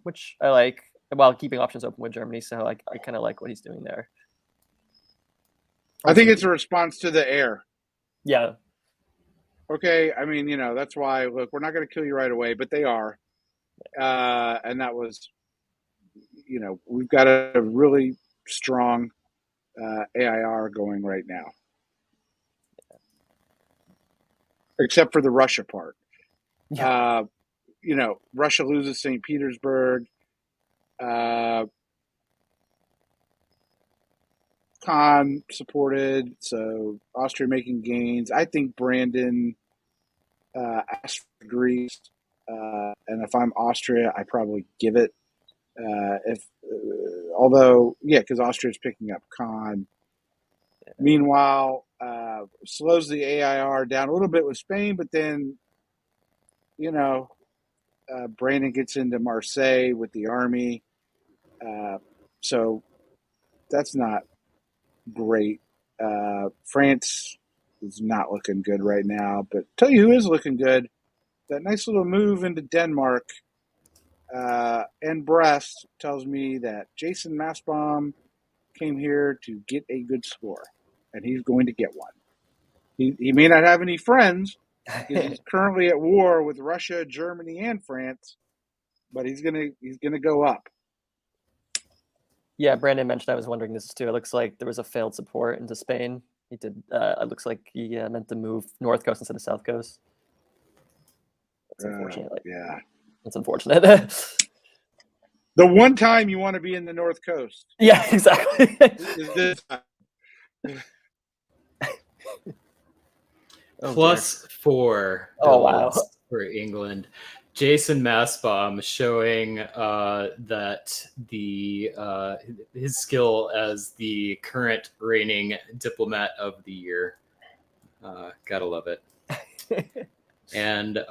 which I like, while keeping options open with Germany. So I kind of like what he's doing there. I think it's a response to the air. Yeah. Okay. I mean, that's why, look, we're not going to kill you right away, but they are. And that was, we've got a really strong AIR going right now. Except for the Russia part. Yeah. Russia loses St. Petersburg. Khan supported, so Austria making gains. I think Brandon asked for Greece, and if I'm Austria, I probably give it. Although, because Austria's picking up Khan. Meanwhile, slows the AIR down a little bit with Spain, but then, Brandon gets into Marseille with the army. So that's not great. France is not looking good right now, but tell you who is looking good. That nice little move into Denmark and Brest tells me that Jason Mastbaum came here to get a good score, and he's going to get one. He may not have any friends because he's currently at war with Russia, Germany, and France, but he's gonna go up. Yeah, Brandon mentioned, I was wondering this too. It looks like there was a failed support into Spain. He did. It looks like he meant to move North Coast instead of South Coast. That's unfortunate. Yeah, that's unfortunate. The one time you want to be in the North Coast. Yeah, exactly. Is this time. +4. Oh wow! For England. Jason Mastbaum showing that his skill as the current reigning diplomat of the year. Gotta love it. And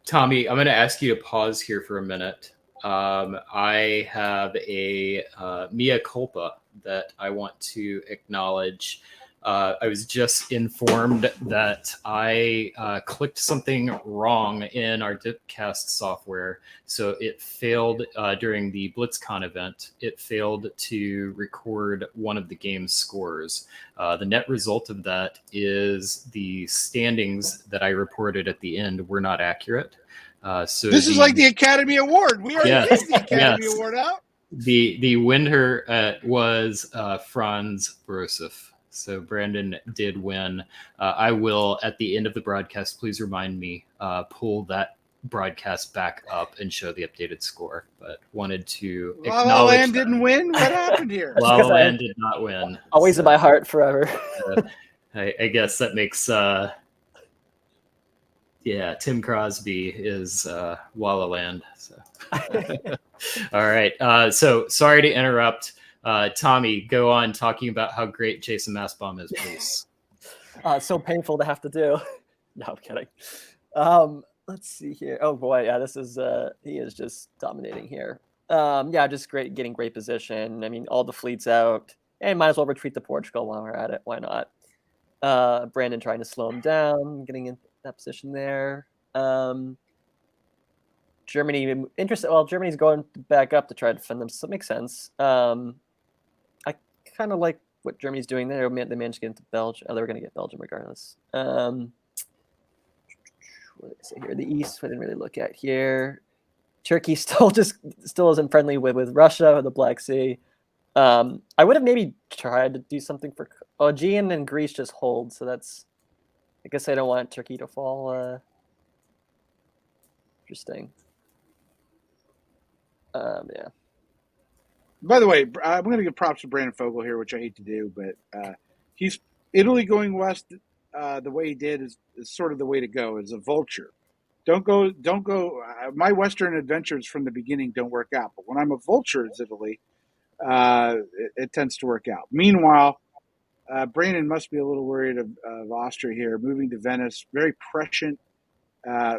Tommy, I'm going to ask you to pause here for a minute. I have a mea culpa that I want to acknowledge. I was just informed that I clicked something wrong in our Dipcast software. So it failed during the BlitzCon event. It failed to record one of the game's scores. The net result of that is the standings that I reported at the end were not accurate. So this is like the Academy Award. We already gave the Academy Award out. The winner was Franz Brosif. So Brandon did win. I will, at the end of the broadcast, please remind me, pull that broadcast back up and show the updated score. But wanted to acknowledge La La Land didn't win? What happened here? La La Land did not win. Always in my heart forever. I guess that makes... Tim Crosby is La La Land. So. All right. So sorry to interrupt. Tommy, go on talking about how great Jason Mastbaum is, please. So painful to have to do. No, I'm kidding. Let's see here. Oh boy, yeah, this is he is just dominating here. Just great, getting great position. I mean, all the fleets out, and might as well retreat to Portugal while we're at it. Why not? Brandon trying to slow him down, getting in that position there. Germany interested. Well, Germany's going back up to try to defend them, so it makes sense. I kind of like what Germany's doing there. They managed to get into Belgium. Oh, they were going to get Belgium regardless. What did I say here? The East, I didn't really look at here. Turkey still isn't friendly with Russia or the Black Sea. I would have maybe tried to do something for Aegean and Greece just hold. So that's, I guess I don't want Turkey to fall. Interesting. Yeah. By the way, I'm going to give props to Brandon Fogel here, which I hate to do, but he's Italy going west the way he did is sort of the way to go. Is a vulture. Don't go. My Western adventures from the beginning don't work out, but when I'm a vulture as Italy, it tends to work out. Meanwhile, Brandon must be a little worried of Austria here, moving to Venice, very prescient,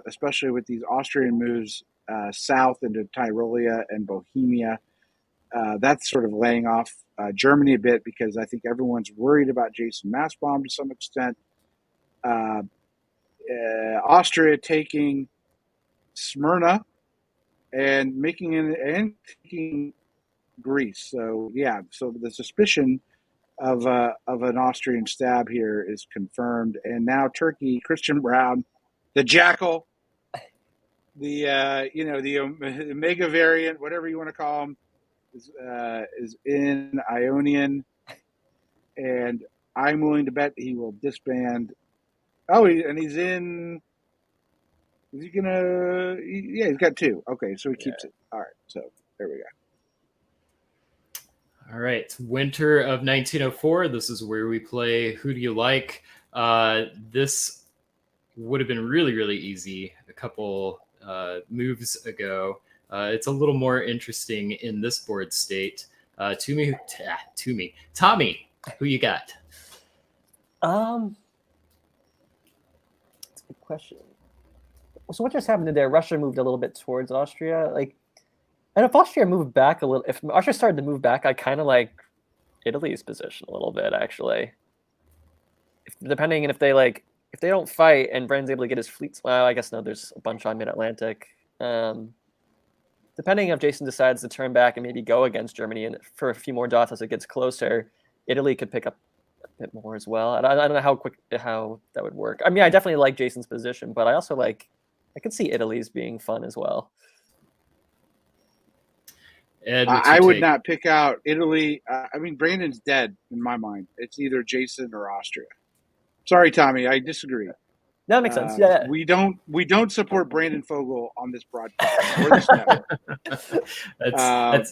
especially with these Austrian moves south into Tyrolia and Bohemia. That's sort of laying off Germany a bit because I think everyone's worried about Jason Mastbaum to some extent. Austria taking Smyrna and taking Greece. So so the suspicion of an Austrian stab here is confirmed, and now Turkey, Christian Brown, the Jackal, the Omega variant, whatever you want to call him, is in Ionian, and I'm willing to bet he will disband. Oh, he's in. Is he gonna? He's got two. Okay, so he keeps it. All right, so there we go. All right, winter of 1904. This is where we play Who Do You Like? This would have been really, really easy a couple moves ago. It's a little more interesting in this board state. Tommy, who you got? That's a good question. So what just happened there? Russia moved a little bit towards Austria, and if Austria moved back a little, if Austria started to move back, I kind of like Italy's position a little bit, actually. Depending on if they don't fight and Brandon's able to get his fleets. Well, I guess no, there's a bunch on mid-Atlantic. Depending if Jason decides to turn back and maybe go against Germany and for a few more dots as it gets closer, Italy could pick up a bit more as well. And I don't know how that would work. I mean, I definitely like Jason's position, but I also I could see Italy's being fun as well. Ed, I would not pick out Italy. I mean, Brandon's dead in my mind. It's either Jason or Austria. Sorry, Tommy, I disagree. That makes sense. Yeah, we don't support Brandon Fogel on this broadcast or this network. That's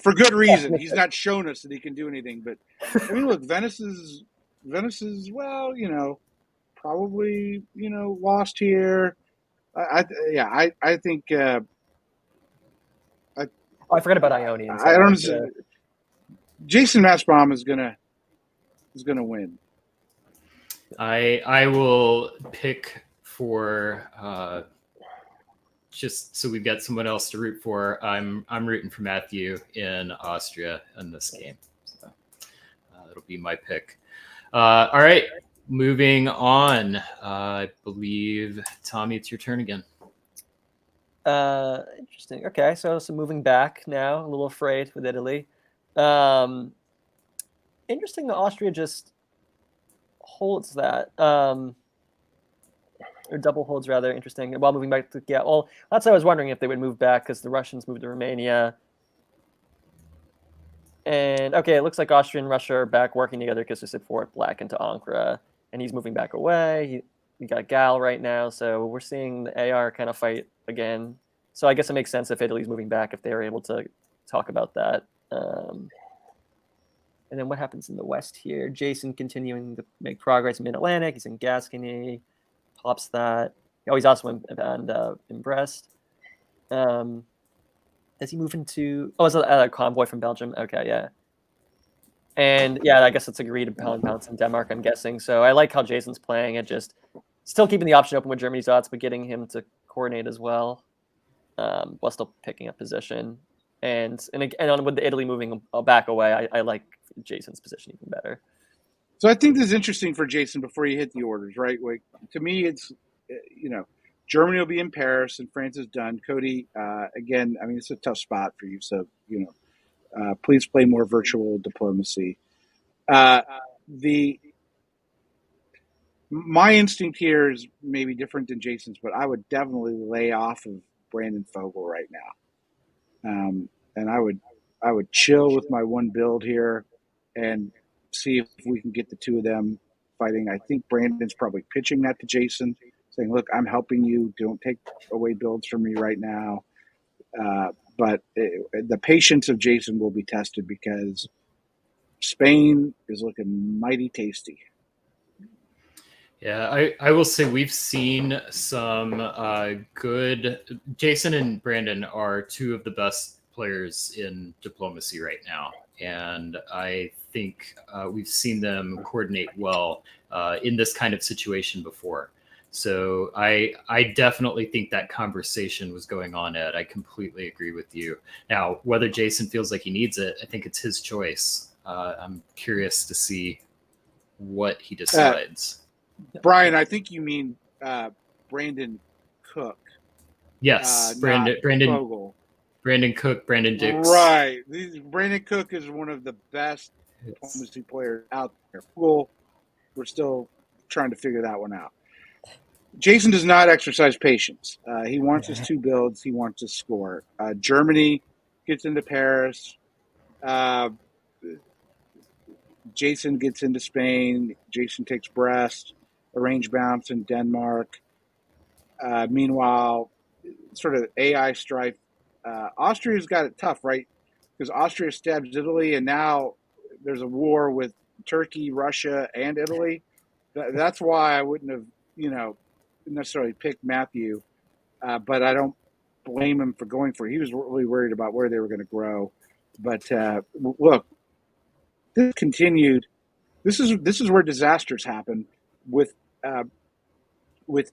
for good reason. He's not shown us that he can do anything. But I mean, look, Venice is probably lost here. I think. I forgot about Ionian. I don't. Jason Mastbaum is gonna win. I will pick for just so we've got someone else to root for, I'm rooting for Matthew in Austria in this game. So it'll be my pick. All right, moving on. I believe, Tommy, it's your turn again. Interesting. Okay, so moving back now, a little afraid with Italy. Interesting that Austria just holds that. Or double holds, rather. Interesting. While moving back to, yeah, well, that's what I was wondering, if they would move back because the Russians moved to Romania. And okay, it looks like Austria and Russia are back working together because they support Black into Ankara, and he's moving back away. We got Gal right now, so we're seeing the AR kind of fight again. So I guess it makes sense if Italy's moving back, if they were able to talk about that. And then what happens in the West here? Jason continuing to make progress in Mid-Atlantic. He's in Gascony. Pops that. Oh, he's also in Brest. Does he move into? Oh, is it a convoy from Belgium? Okay, yeah. And yeah, I guess it's agreed upon bounce in Denmark, I'm guessing. So I like how Jason's playing it, just still keeping the option open with Germany's odds, but getting him to coordinate as well, while still picking up position. And with the Italy moving back away, I like Jason's position even better. So I think this is interesting for Jason before you hit the orders, right? Like, to me, it's, Germany will be in Paris and France is done. Cody, again, I mean, it's a tough spot for you. So, please play more virtual diplomacy. My instinct here is maybe different than Jason's, but I would definitely lay off of Brandon Fogel right now. And I would chill with my one build here and see if we can get the two of them fighting. I think Brandon's probably pitching that to Jason, saying, look, I'm helping you. Don't take away builds from me right now. But the patience of Jason will be tested because Spain is looking mighty tasty. Yeah, I will say we've seen some good. Jason and Brandon are two of the best players in diplomacy right now. And I think we've seen them coordinate well in this kind of situation before. So I definitely think that conversation was going on, Ed. I completely agree with you. Now, whether Jason feels like he needs it, I think it's his choice. I'm curious to see what he decides. Brian, I think you mean Brandon Cook. Yes, Brandon Fogel. Brandon Cook, Brandon Dukes. Right. Brandon Cook is one of the best diplomacy players out there. Well, we're still trying to figure that one out. Jason does not exercise patience. He wants his two builds. He wants to score. Germany gets into Paris. Jason gets into Spain. Jason takes Brest. Arrange bounce in Denmark. Meanwhile, sort of AI strife. Austria's got it tough, right? Because Austria stabs Italy, and now there's a war with Turkey, Russia, and Italy. That's why I wouldn't have, necessarily picked Matthew, but I don't blame him for going for it. He was really worried about where they were going to grow. But look, this continued. This is where disasters happen with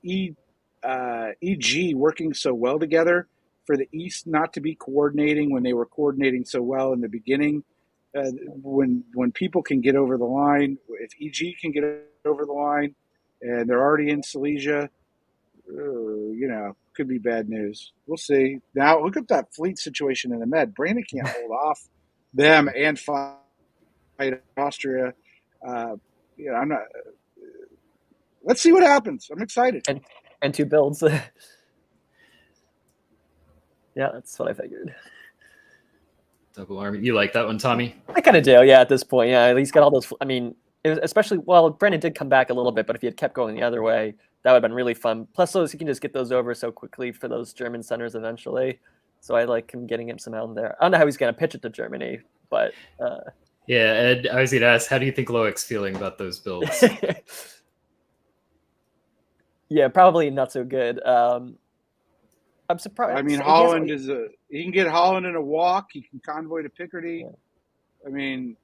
EG working so well together. For the East not to be coordinating when they were coordinating so well in the beginning, when people can get over the line, if EG can get over the line, and they're already in Silesia, could be bad news. We'll see. Now look at that fleet situation in the Med. Brandon can't hold off them and fight Austria. I'm not. Let's see what happens. I'm excited. And two builds. Yeah, that's what I figured. Double army. You like that one, Tommy? I kind of do, yeah, at this point. Yeah, he's got all those. I mean, especially, Brandon did come back a little bit, but if he had kept going the other way, that would have been really fun. Plus, those he can just get those over so quickly for those German centers eventually. So I like him getting him somehow in there. I don't know how he's going to pitch it to Germany, but. Yeah, Ed, I was going to ask, how do you think Loic's feeling about those builds? Yeah, probably not so good. I'm surprised. I mean, Holland he can get Holland in a walk. He can convoy to Picardy. Yeah. I mean,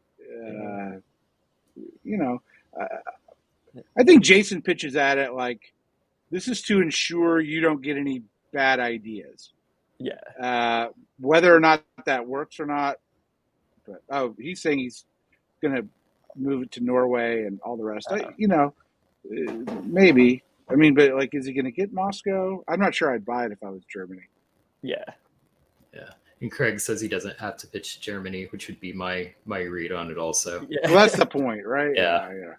I think Jason pitches at it like, this is to ensure you don't get any bad ideas. Yeah. Whether or not that works or not, but he's saying he's going to move it to Norway and all the rest. Maybe. I mean, but like, is he going to get Moscow? I'm not sure I'd buy it if I was Germany. Yeah. Yeah. And Craig says he doesn't have to pitch Germany, which would be my read on it also. Yeah. Well, that's the point, right? Yeah.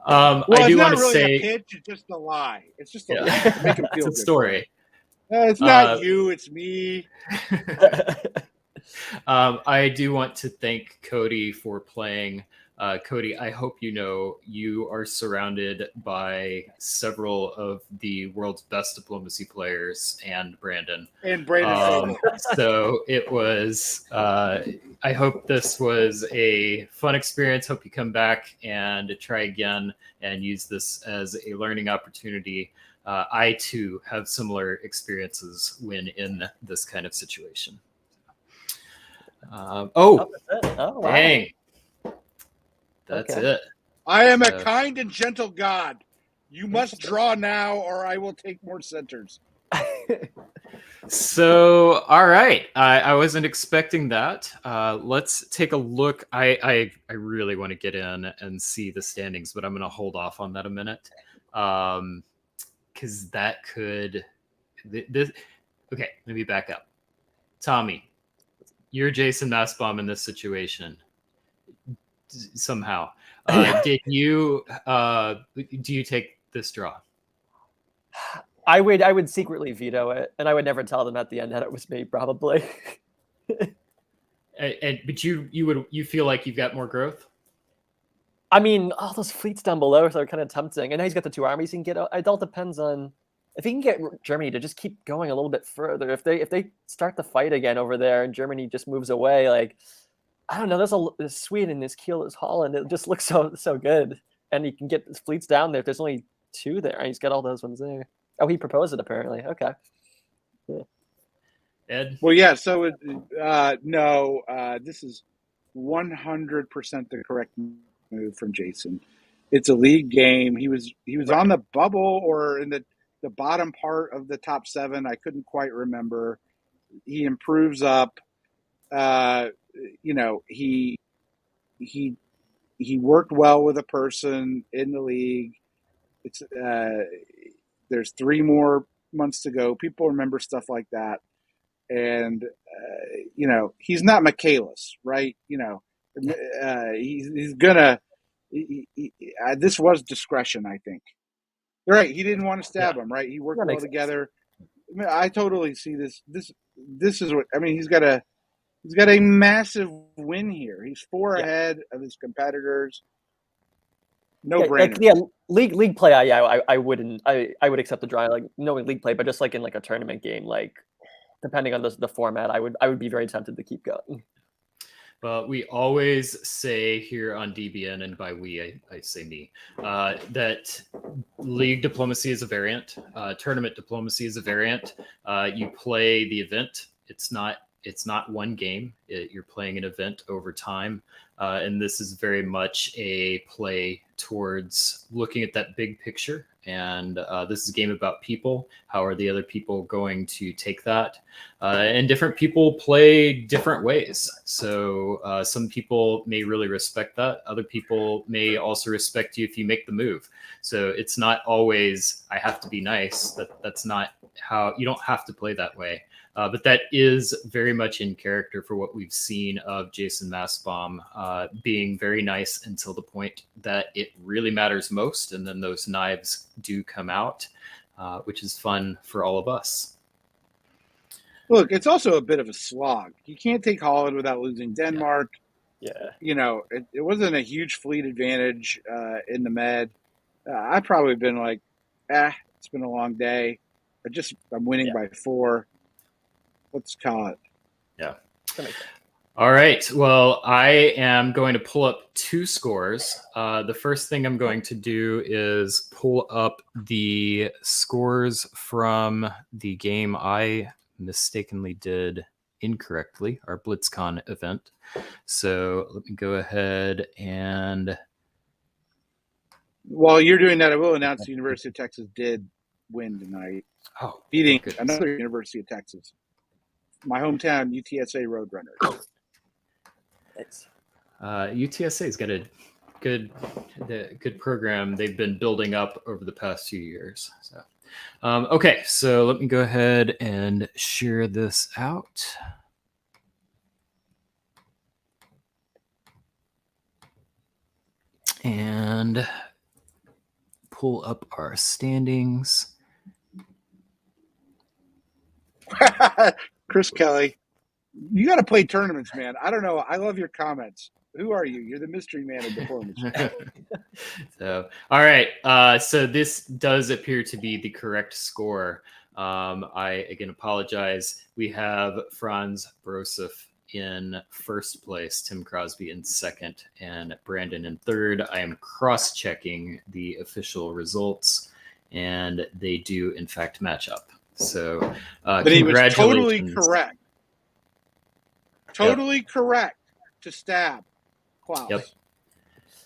Well, I do it's want not to really say a pitch; it's just a lie. It's just a Yeah. lie. Make him feel it's a good. story. It's not you; it's me. I do want to thank Cody for playing. Cody, I hope you know you are surrounded by several of the world's best diplomacy players and Brandon. So it was, I hope this was a fun experience. Hope you come back and try again and use this as a learning opportunity. I too have similar experiences when in this kind of situation. Wow. Dang. That's Okay. it. I am a kind and gentle God. You must draw now, or I will take more centers. So, all right. I wasn't expecting that. Let's take a look. I really want to get in and see the standings, but I'm going to hold off on that a minute. Because that could... Okay, let me back up. Tommy, you're Jason Mastbaum in this situation. Somehow. Do you take this draw? I would secretly veto it, and I would never tell them at the end that it was me, probably. But you feel like you've got more growth? I mean, all those fleets down below are kind of tempting. And now he's got the 2 armies he can get. It all depends on if he can get Germany to just keep going a little bit further. If they start the fight again over there and Germany just moves away, like, I don't know. There's Sweden, there's Kiel, there's Holland. It just looks so good, and he can get his fleets down there. If there's only 2 there, and he's got all those ones there. Oh, he proposed it apparently. Okay. Yeah. Ed? Well, yeah. So, no, this is 100% the correct move from Jason. It's a league game. He was on the bubble or in the bottom part of the top 7. I couldn't quite remember. He improves up. He worked well with a person in the league. It's there's 3 more months to go. People remember stuff like that, and he's not Michaelis, right? He's gonna. This was discretion, I think. You're right. He didn't want to stab him, right? He worked well together. I mean, I totally see this. This is what I mean. He's got a massive win here. He's 4 ahead of his competitors. No brainer. League play. I wouldn't. I would accept the draw, like knowing league play, but just like in like a tournament game, like depending on the format, I would be very tempted to keep going. Well, we always say here on DBN, and by we, I say me, that league diplomacy is a variant. Tournament diplomacy is a variant. You play the event. It's not one game. You're playing an event over time. And this is very much a play towards looking at that big picture. And this is a game about people. How are the other people going to take that? And different people play different ways. So some people may really respect that. Other people may also respect you if you make the move. So it's not always, I have to be nice. That's not how, you don't have to play that way. But that is very much in character for what we've seen of Jason Mastbaum being very nice until the point that it really matters most. And then those knives do come out, which is fun for all of us. Look, it's also a bit of a slog. You can't take Holland without losing Denmark. Yeah. It wasn't a huge fleet advantage in the Med. I've probably been like, it's been a long day. I'm winning by 4. Let's call it. Yeah. All right. Well, I am going to pull up 2 scores. The first thing I'm going to do is pull up the scores from the game I mistakenly did incorrectly, our BlitzCon event. So let me go ahead and... While you're doing that, I will announce the University of Texas did win tonight, Oh, beating thank goodness. another University of Texas, my hometown UTSA Roadrunners. Thanks. UTSA's got a good program they've been building up over the past few years. So, okay, so let me go ahead and share this out. And pull up our standings. Chris Kelly, you got to play tournaments, man. I don't know. I love your comments. Who are you? You're the mystery man of performance. So, all right. So this does appear to be the correct score. I again apologize. We have Franz Brosef in first place, Tim Crosby in second, and Brandon in third. I am cross-checking the official results, and they do in fact match up. So, but he was totally congratulations. correct. Totally correct to stab Klaus. Yep.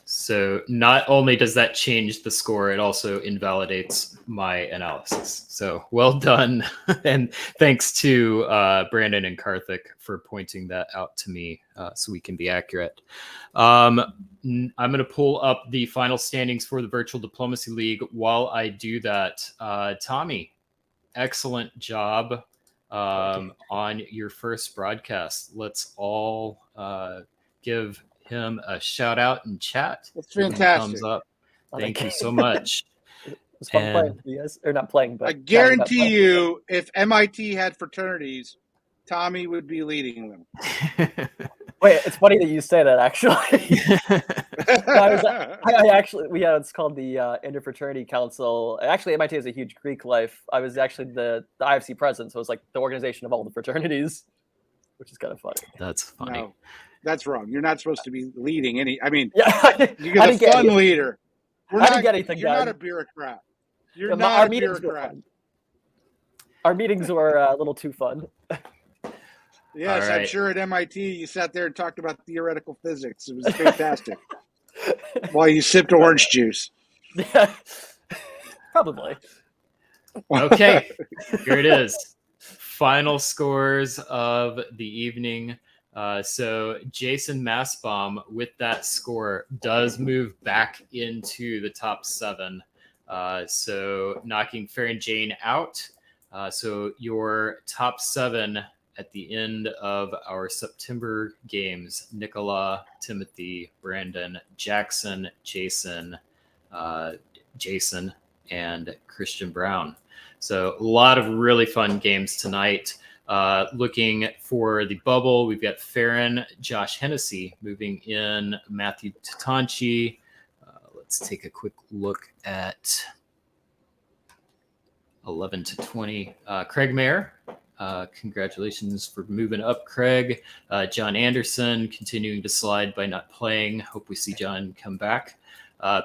So not only does that change the score, it also invalidates my analysis. So well done. And thanks to Brandon and Karthik for pointing that out to me so we can be accurate. I'm going to pull up the final standings for the Virtual Diplomacy League. While I do that, Tommy, excellent job on your first broadcast. Let's all give him a shout out in chat. That's fantastic. Thumbs up. Thank you so much. It was fun playing with you guys, or not playing, but I guarantee you, if MIT had fraternities, Tommy would be leading them. Wait, it's funny that you say that. Actually, I actually it's called the Interfraternity Council. Actually, MIT has a huge Greek life. I was actually the IFC president, so it was like the organization of all the fraternities, which is kind of funny. That's funny. No, that's wrong. You're not supposed to be leading any. I mean, yeah, you're the fun leader. I didn't get anything You're done. not a bureaucrat. You're Yeah, not a bureaucrat. Our meetings were a little too fun. Yes, right. I'm sure at MIT you sat there and talked about theoretical physics. It was fantastic. While you sipped orange juice. Yeah, probably. Okay, here it is. Final scores of the evening. So Jason Massbaum with that score does move back into the top 7. So knocking Fair and Jane out. So your top 7 at the end of our September games: Nicola, Timothy, Brandon, Jackson, Jason, and Christian Brown. So a lot of really fun games tonight. Looking for the bubble, we've got Farron, Josh Hennessy moving in, Matthew Tatanchi. Let's take a quick look at 11 to 20. Craig Mayer, congratulations for moving up, Craig. John Anderson continuing to slide by not playing. Hope we see John come back.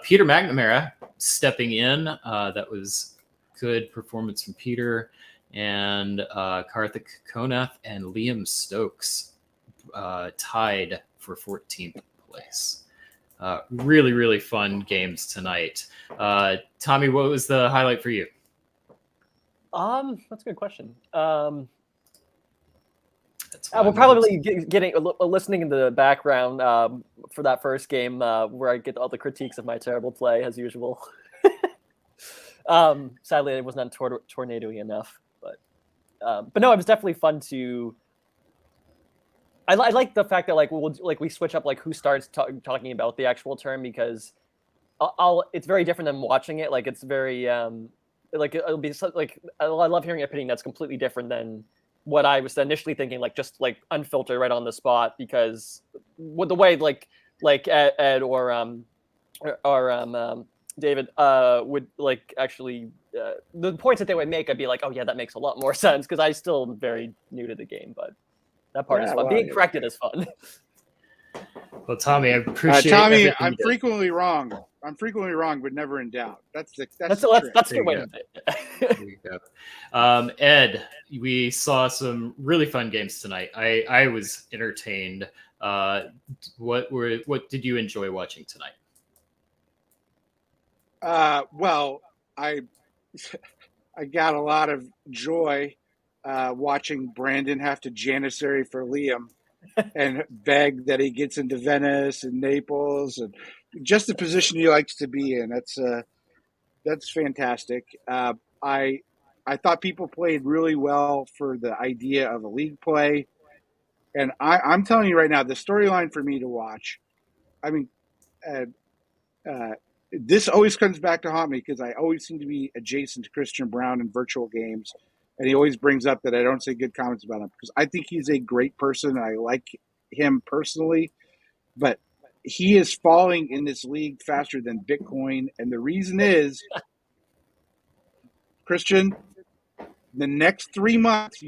Peter McNamara stepping in. That was good performance from Peter. And Karthik Konath and Liam Stokes tied for 14th place. Really, really fun games tonight. Tommy, what was the highlight for you? That's a good question. We'll probably getting listening in the background for that first game where I get all the critiques of my terrible play as usual. Sadly, it was not tornadoing enough. But no, it was definitely fun to. I like the fact that we switch up who starts talking about the actual term, because it's very different than watching it. Like it's very it'll be I love hearing an opinion that's completely different than what I was initially thinking, just unfiltered right on the spot, because with the way Ed or David would actually the points that they would make, I'd be like, oh yeah, that makes a lot more sense, because I still am very new to the game, but that part is fun. Being corrected is fun. Well, Tommy, I appreciate Tommy, I'm frequently wrong. I'm frequently wrong, but never in doubt. That's a good way to say it. There you go. Ed, we saw some really fun games tonight. I was entertained. What did you enjoy watching tonight? Well, I I got a lot of joy watching Brandon have to janissary for Liam and beg that he gets into Venice and Naples and just the position he likes to be in. That's fantastic. I thought people played really well for the idea of a league play, and I'm telling you right now, the storyline for me to watch. I mean, this always comes back to haunt me because I always seem to be adjacent to Christian Brown in virtual games, and he always brings up that I don't say good comments about him because I think he's a great person. And I like him personally, but he is falling in this league faster than Bitcoin, and the reason is, Christian, the next 3 months,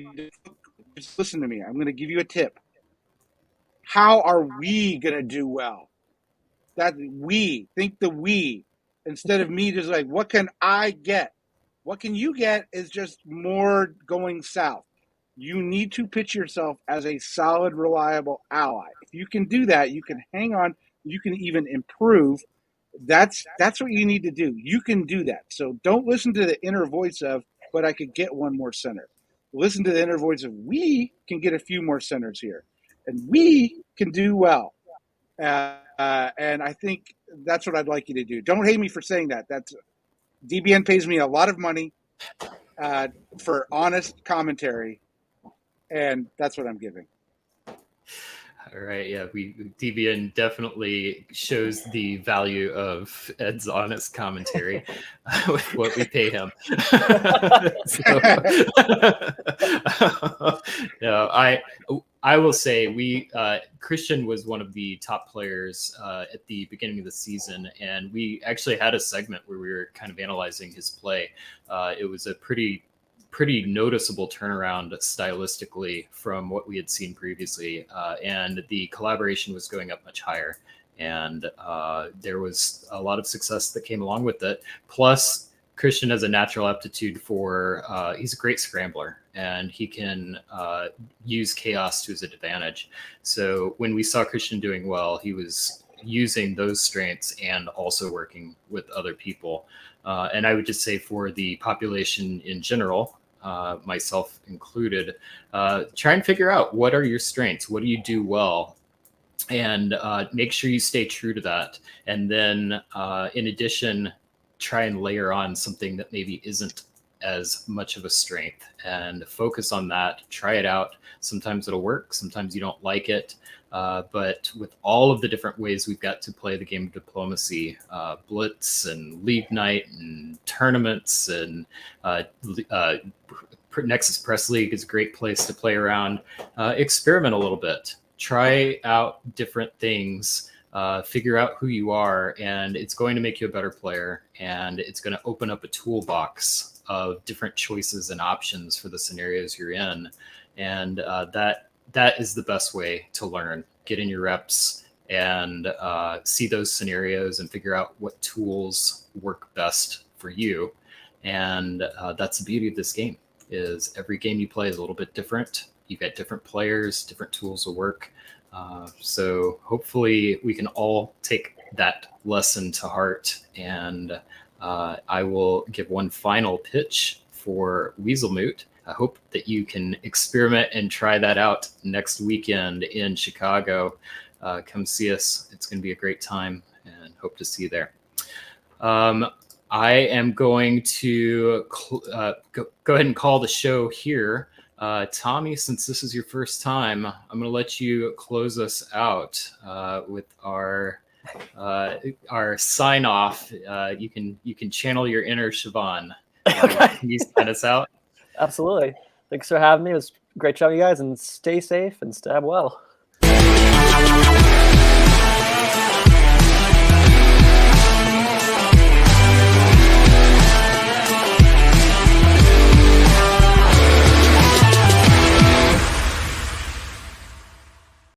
just listen to me. I'm going to give you a tip. How are we going to do well? That we, think the we, instead of me just like, what can I get? What can you get is just more going south. You need to pitch yourself as a solid, reliable ally. If you can do that, you can hang on, you can even improve. That's what you need to do. You can do that. So don't listen to the inner voice of, but I could get one more center. Listen to the inner voice of, we can get a few more centers here. And we can do well. And I think that's what I'd like you to do. Don't hate me for saying that. That's DBN pays me a lot of money for honest commentary, and that's what I'm giving. All right, yeah, DBN definitely shows the value of Ed's honest commentary with what we pay him. No, I will say Christian was one of the top players at the beginning of the season, and we actually had a segment where we were kind of analyzing his play. It was a pretty noticeable turnaround stylistically from what we had seen previously, and the collaboration was going up much higher, and there was a lot of success that came along with it. Plus, Christian has a natural aptitude for he's a great scrambler, and he can use chaos to his advantage. So when we saw Christian doing well, he was using those strengths and also working with other people. And I would just say for the population in general, myself included, try and figure out what are your strengths, what do you do well, and make sure you stay true to that. And then in addition, try and layer on something that maybe isn't as much of a strength and focus on that. Try it out. Sometimes it'll work, sometimes you don't like it. But with all of the different ways we've got to play the game of diplomacy, Blitz and League Night and tournaments and Nexus Press League is a great place to play around. Experiment a little bit. Try out different things. Figure out who you are, and it's going to make you a better player, and it's going to open up a toolbox of different choices and options for the scenarios you're in. And that is the best way to learn. Get in your reps and see those scenarios and figure out what tools work best for you. And that's the beauty of this game, is every game you play is a little bit different. You've got different players, different tools will work. So hopefully we can all take that lesson to heart. And I will give one final pitch for Weaselmoot. I hope that you can experiment and try that out next weekend in Chicago. Come see us. It's going to be a great time, and hope to see you there. I am going to go ahead and call the show here. Tommy, since this is your first time, I'm going to let you close us out with our sign off. You can channel your inner Siobhan. Okay. Can you sign us out? Absolutely. Thanks for having me. It was great showing you guys, and stay safe and stab well.